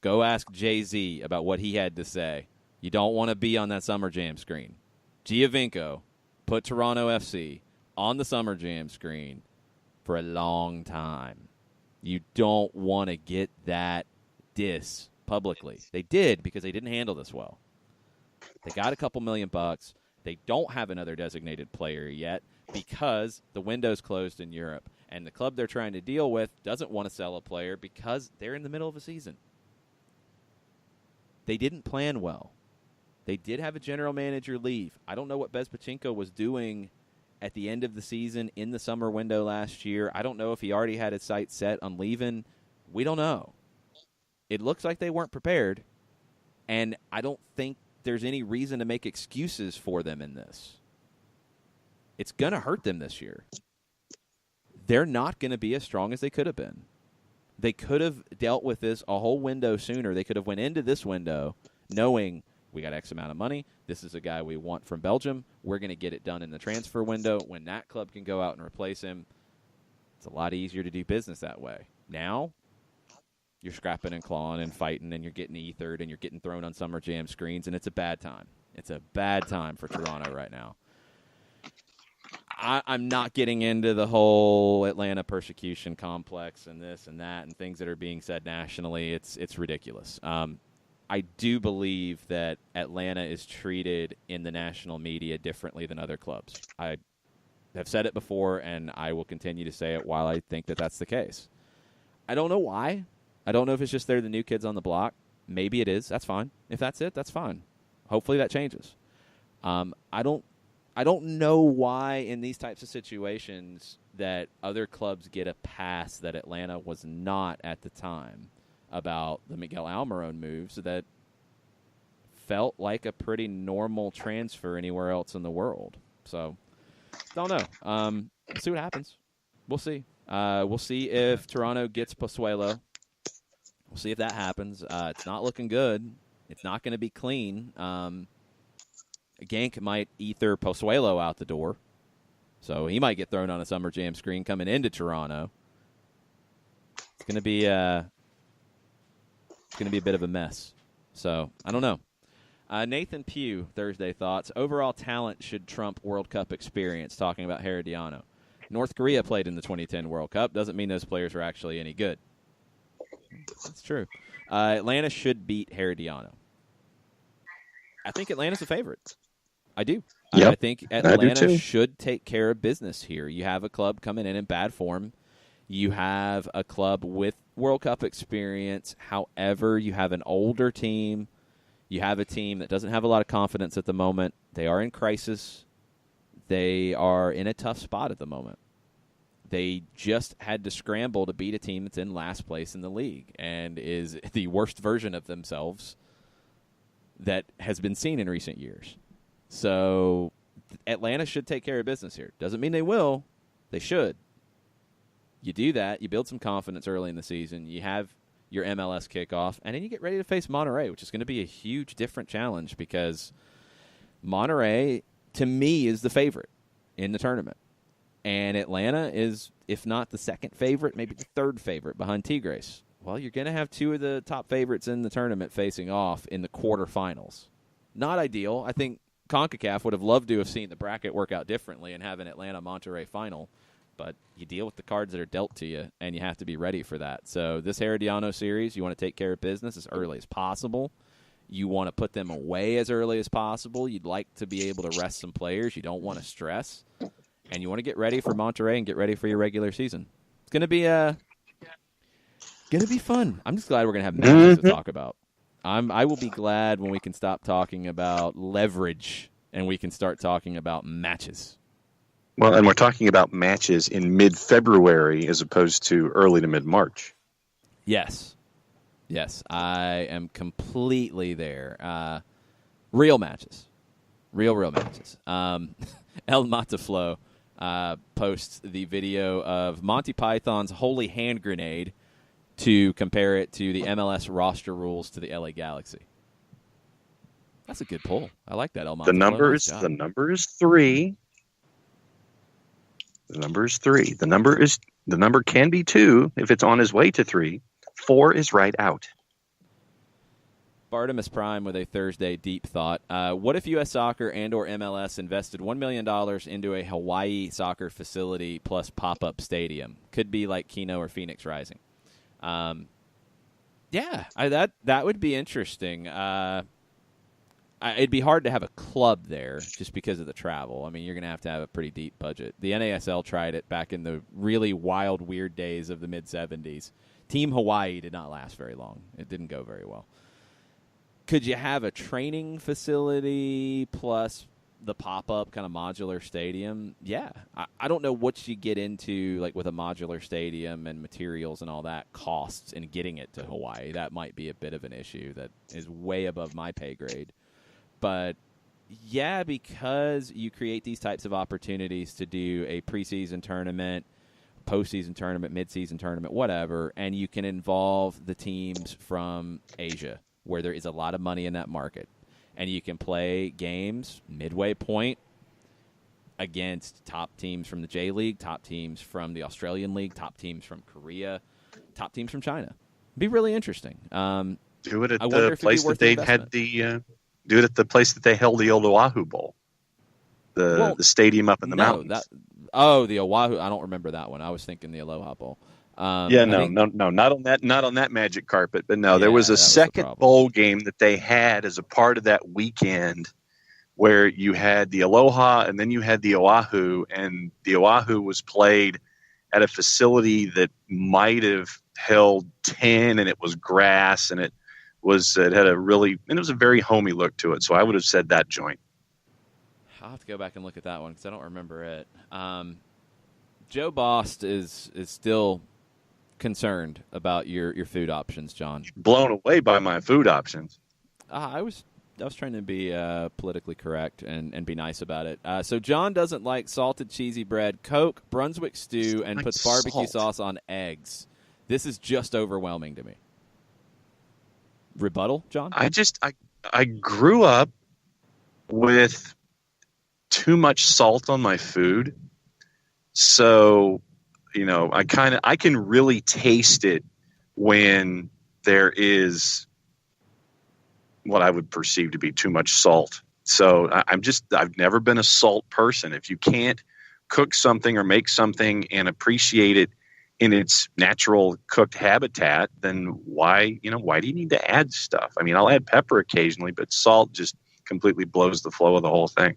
Go ask Jay-Z about what he had to say. You don't want to be on that Summer Jam screen. Giovinco put Toronto FC on the Summer Jam screen for a long time. You don't want to get that diss publicly. They did because they didn't handle this well. They got a couple $1 million. They don't have another designated player yet because the window's closed in Europe. And the club they're trying to deal with doesn't want to sell a player because they're in the middle of a season. They didn't plan well. They did have a general manager leave. I don't know what Bezpachenko was doing at the end of the season in the summer window last year. I don't know if he already had his sights set on leaving. We don't know. It looks like they weren't prepared, and I don't think there's any reason to make excuses for them in this. It's going to hurt them this year. They're not going to be as strong as they could have been. They could have dealt with this a whole window sooner. They could have went into this window knowing we got X amount of money. This is a guy we want from Belgium. We're going to get it done in the transfer window. When that club can go out and replace him, it's a lot easier to do business that way. Now, you're scrapping and clawing and fighting, and you're getting ethered, and you're getting thrown on Summer Jam screens, and it's a bad time. It's a bad time for Toronto right now. I'm not getting into the whole Atlanta persecution complex and this and that and things that are being said nationally. It's ridiculous. I do believe that Atlanta is treated in the national media differently than other clubs. I have said it before, and I will continue to say it while I think that that's the case. I don't know why. I don't know if it's just they're the new kids on the block. Maybe it is. That's fine. If that's it, that's fine. Hopefully that changes. I don't know why in these types of situations that other clubs get a pass that Atlanta was not at the time about the Miguel Almiron moves that felt like a pretty normal transfer anywhere else in the world. So, don't know. See what happens. We'll see. We'll see if Toronto gets Pozuelo. We'll see if that happens. It's not looking good. It's not going to be clean. Genk might ether Pozuelo out the door, so he might get thrown on a Summer Jam screen coming into Toronto. It's going to be a bit of a mess. So I don't know. Nathan Pugh, Thursday thoughts. Overall talent should trump World Cup experience. Talking about Herediano. North Korea played in the 2010 World Cup. Doesn't mean those players are actually any good. That's true. Atlanta should beat Herediano. I think Atlanta's a favorite. I do. Yep, I think Atlanta should take care of business here. You have a club coming in bad form. You have a club with World Cup experience. However, you have an older team. You have a team that doesn't have a lot of confidence at the moment. They are in crisis. They are in a tough spot at the moment. They just had to scramble to beat a team that's in last place in the league and is the worst version of themselves that has been seen in recent years. So Atlanta should take care of business here. Doesn't mean they will. They should. You do that. You build some confidence early in the season. You have your MLS kickoff, and then you get ready to face Monterrey, which is going to be a huge different challenge because Monterrey, to me, is the favorite in the tournament. And Atlanta is, if not the second favorite, maybe the third favorite behind Tigres. Well, you're going to have two of the top favorites in the tournament facing off in the quarterfinals. Not ideal. I think Concacaf would have loved to have seen the bracket work out differently and have an Atlanta-Monterrey final. but you deal with the cards that are dealt to you, and you have to be ready for that. So this Herediano series, you want to take care of business as early as possible. You want to put them away as early as possible. You'd like to be able to rest some players. You don't want to stress. And you want to get ready for Monterrey and get ready for your regular season. It's going to be fun. I'm just glad we're going to have matches to talk about. I will be glad when we can stop talking about leverage and we can start talking about matches. Well, and we're talking about matches in mid-February as opposed to early to mid-March. Yes, I am completely there. Real matches. Real matches. El Mataflow posts the video of Monty Python's Holy Hand Grenade to compare it to the MLS roster rules to the LA Galaxy. That's a good pull. I like that, El Mataflow. The number is 3. The number is 3. The number can be 2 if it's on his way to 3. 4 is right out. Bartimus Prime with a Thursday deep thought. What if U.S. Soccer and or MLS invested $1 million into a Hawaii soccer facility plus pop-up stadium? Could be like Keno or Phoenix Rising. That would be interesting. It'd be hard to have a club there just because of the travel. I mean, you're going to have a pretty deep budget. The NASL tried it back in the really wild, weird days of the mid-'70s. Team Hawaii did not last very long. It didn't go very well. Could you have a training facility plus the pop-up kind of modular stadium? Yeah. I don't know what you get into like with a modular stadium and materials and all that costs in getting it to Hawaii. That might be a bit of an issue that is way above my pay grade. But, yeah, because you create these types of opportunities to do a preseason tournament, postseason tournament, midseason tournament, whatever, and you can involve the teams from Asia where there is a lot of money in that market. And you can play games midway point against top teams from the J-League, top teams from the Australian League, top teams from Korea, top teams from China. It'd be really interesting. Do it at the place that they had do it at the place that they held the old Oahu Bowl, the stadium up in the mountains. The Oahu. I don't remember that one. I was thinking the Aloha Bowl. Not on that magic carpet. But no, there was a second bowl game that they had as a part of that weekend where you had the Aloha and then you had the Oahu, and the Oahu was played at a facility that might have held 10, and it was grass, and it was a very homey look to it. So I would have said that joint. I'll have to go back and look at that one because I don't remember it. Joe Bost is still concerned about your food options, John. Blown away by my food options. I was trying to be politically correct and be nice about it. So John doesn't like salted cheesy bread, Coke, Brunswick stew, and puts barbecue sauce on eggs. This is just overwhelming to me. Rebuttal, John? I grew up with too much salt on my food. So, I can really taste it when there is what I would perceive to be too much salt. So I've never been a salt person. If you can't cook something or make something and appreciate it in its natural cooked habitat, then why do you need to add stuff? I mean, I'll add pepper occasionally, but salt just completely blows the flow of the whole thing.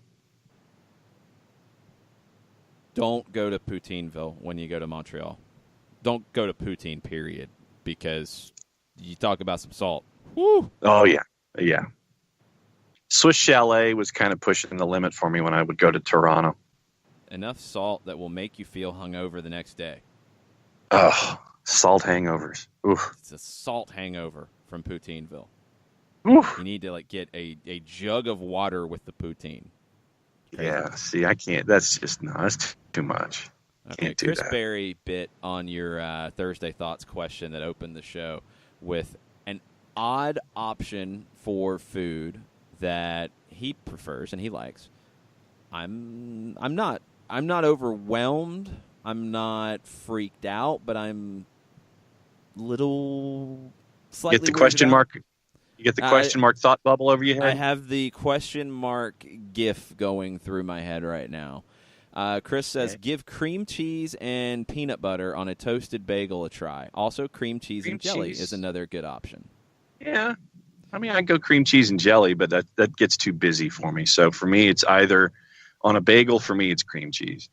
Don't go to Poutineville when you go to Montreal. Don't go to Poutine, period, because you talk about some salt. Woo! Oh, yeah. Yeah. Swiss Chalet was kind of pushing the limit for me when I would go to Toronto. Enough salt that will make you feel hungover the next day. Ugh, salt hangovers. Oof. It's a salt hangover from Poutineville. Oof. You need to get a jug of water with the poutine. Crazy. Yeah, see, I can't. That's too much. Okay, Can't do Chris that. Berry bit on your Thursday Thoughts question that opened the show with an odd option for food that he prefers and he likes. I'm not overwhelmed. I'm not freaked out, but I'm slightly Get the question weirded out. mark. You get the question mark thought bubble over your head? I have the question mark gif going through my head right now. Chris says, give cream cheese and peanut butter on a toasted bagel a try. Also, cream cheese and jelly is another good option. Yeah. I mean, I'd go cream cheese and jelly, but that gets too busy for me. So for me, it's either on a bagel, for me, it's cream cheese.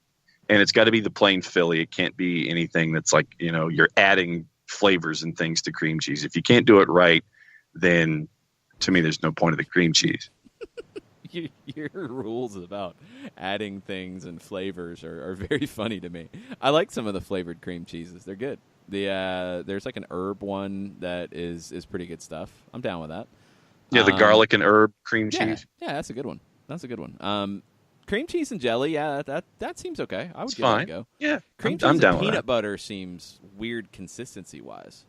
And it's got to be the plain Philly. It can't be anything that's like, you're adding flavors and things to cream cheese. If you can't do it right, then to me, there's no point of the cream cheese. Your rules about adding things and flavors are very funny to me. I like some of the flavored cream cheeses. They're good. There's like an herb one that is pretty good stuff. I'm down with that. Yeah, the garlic and herb cream cheese. Yeah, that's a good one. Cream cheese and jelly, yeah, that seems okay. I would give fine. it a go. Yeah, cream cheese I'm down and with peanut that. butter seems weird consistency wise.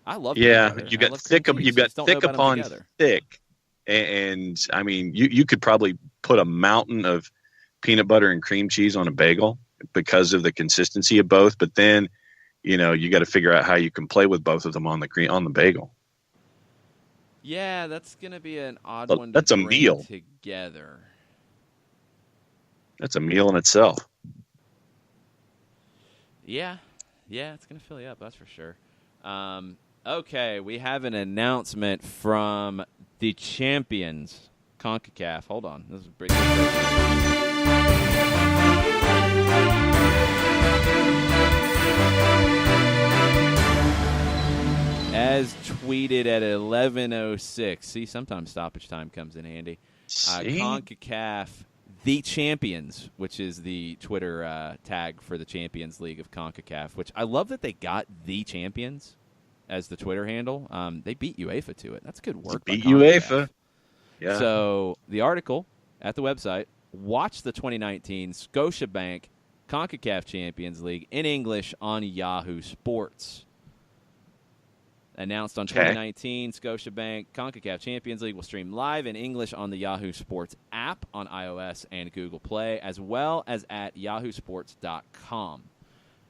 I love Yeah, peanut butter. you got I love thick. cream cheese. You've got Just don't know thick about 'em upon together. thick, and I mean, you could probably put a mountain of peanut butter and cream cheese on a bagel because of the consistency of both. But then, you got to figure out how you can play with both of them on the bagel. Yeah, that's gonna be an odd But one. that's to a bring meal. together. That's a meal in itself. Yeah, it's going to fill you up, that's for sure. Okay, we have an announcement from the champions, Concacaf. Hold on. This is pretty As tweeted at 11:06. See, sometimes stoppage time comes in handy. Concacaf, the champions, which is the Twitter tag for the Champions League of Concacaf, which I love that they got the champions as the Twitter handle. They beat UEFA to it. That's good work. Beat UEFA. Yeah. So the article at the website, watch the 2019 Scotiabank CONCACAF Champions League in English on Yahoo Sports. Announced on 2019, Scotiabank CONCACAF Champions League will stream live in English on the Yahoo Sports app on iOS and Google Play, as well as at yahoosports.com.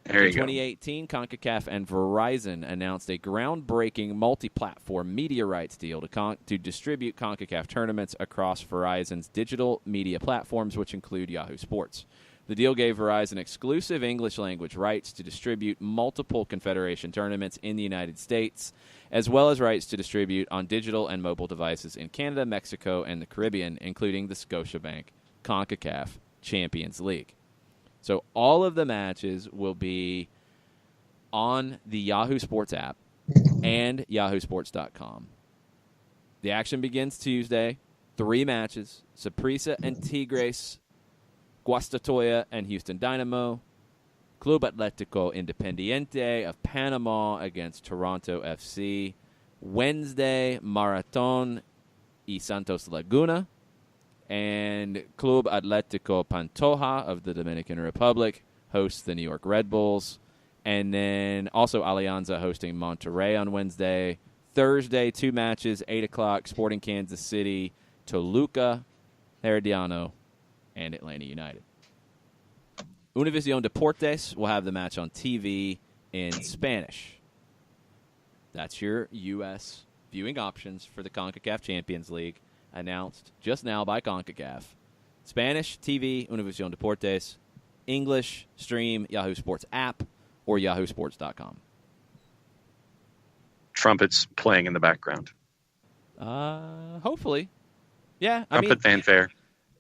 There you In 2018, CONCACAF and Verizon announced a groundbreaking multi-platform media rights deal to distribute CONCACAF tournaments across Verizon's digital media platforms, which include Yahoo Sports. The deal gave Verizon exclusive English-language rights to distribute multiple Confederation tournaments in the United States, as well as rights to distribute on digital and mobile devices in Canada, Mexico, and the Caribbean, including the Scotiabank CONCACAF Champions League. So all of the matches will be on the Yahoo Sports app and yahoosports.com. The action begins Tuesday. 3 matches, Saprissa and Tigres, Guastatoya and Houston Dynamo, Club Atlético Independiente of Panama against Toronto FC, Wednesday, Marathon y Santos Laguna, and Club Atlético Pantoja of the Dominican Republic hosts the New York Red Bulls, and then also Alianza hosting Monterrey on Wednesday. Thursday, 2 matches, 8 o'clock, Sporting Kansas City, Toluca, Herediano, and Atlanta United. Univision Deportes will have the match on TV in Spanish. That's your U.S. viewing options for the CONCACAF Champions League, announced just now by CONCACAF. Spanish, TV, Univision Deportes. English, stream, Yahoo Sports app or yahoosports.com. Trumpets playing in the background. Hopefully. Yeah, Trumpet fanfare.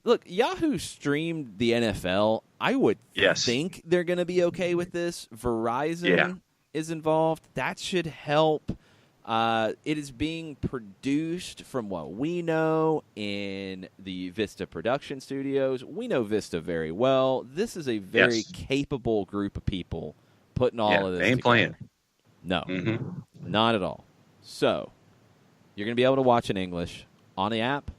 Look, Yahoo streamed the NFL. I would think they're going to be okay with this. Verizon is involved. That should help. It is being produced, from what we know, in the Vista production studios. We know Vista very well. This is a very capable group of people putting all of this they ain't together. playing. No, not at all. So, you're going to be able to watch in English on the app,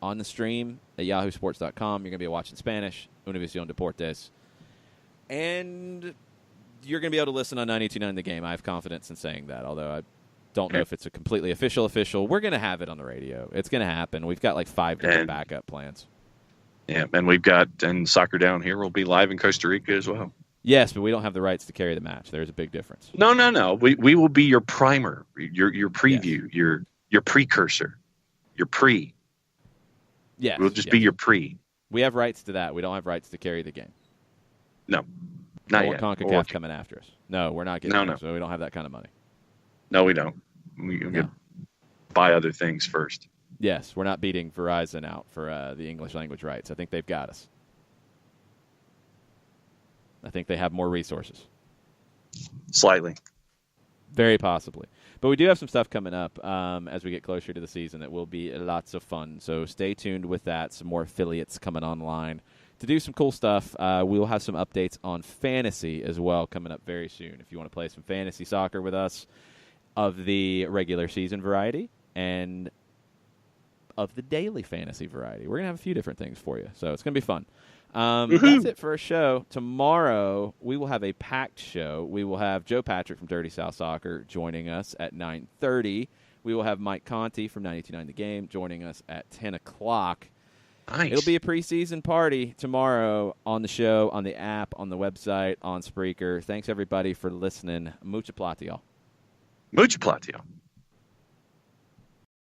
on the stream at yahoosports.com. You're going to be watching Spanish, Univision Deportes. And you're going to be able to listen on 92.9 The Game. I have confidence in saying that, although I don't know if it's a completely official. We're going to have it on the radio. It's going to happen. We've got like 5 different backup plans. Yeah, and we've got, and Soccer Down Here will be live in Costa Rica as well. Yes, but we don't have the rights to carry the match. There's a big difference. No. We will be your primer, your preview, your precursor, your pre. Yes. We'll just be your pre. We have rights to that. We don't have rights to carry the game. No, not yet. Concacaf coming after us. No, we're not getting there, so we don't have that kind of money. No, we don't. We could buy other things first. Yes, we're not beating Verizon out for the English language rights. I think they've got us. I think they have more resources. Slightly. Very possibly. But we do have some stuff coming up as we get closer to the season that will be lots of fun. So stay tuned with that. Some more affiliates coming online to do some cool stuff. We'll have some updates on fantasy as well coming up very soon. If you want to play some fantasy soccer with us of the regular season variety and of the daily fantasy variety. We're going to have a few different things for you. So it's going to be fun. That's it for our show. Tomorrow, we will have a packed show. We will have Joe Patrick from Dirty South Soccer joining us at 9:30. We will have Mike Conti from 92.9 The Game joining us at 10 o'clock. Nice. It'll be a preseason party tomorrow on the show, on the app, on the website, on Spreaker. Thanks, everybody, for listening. Mucha plata, y'all. Mucha plata, y'all.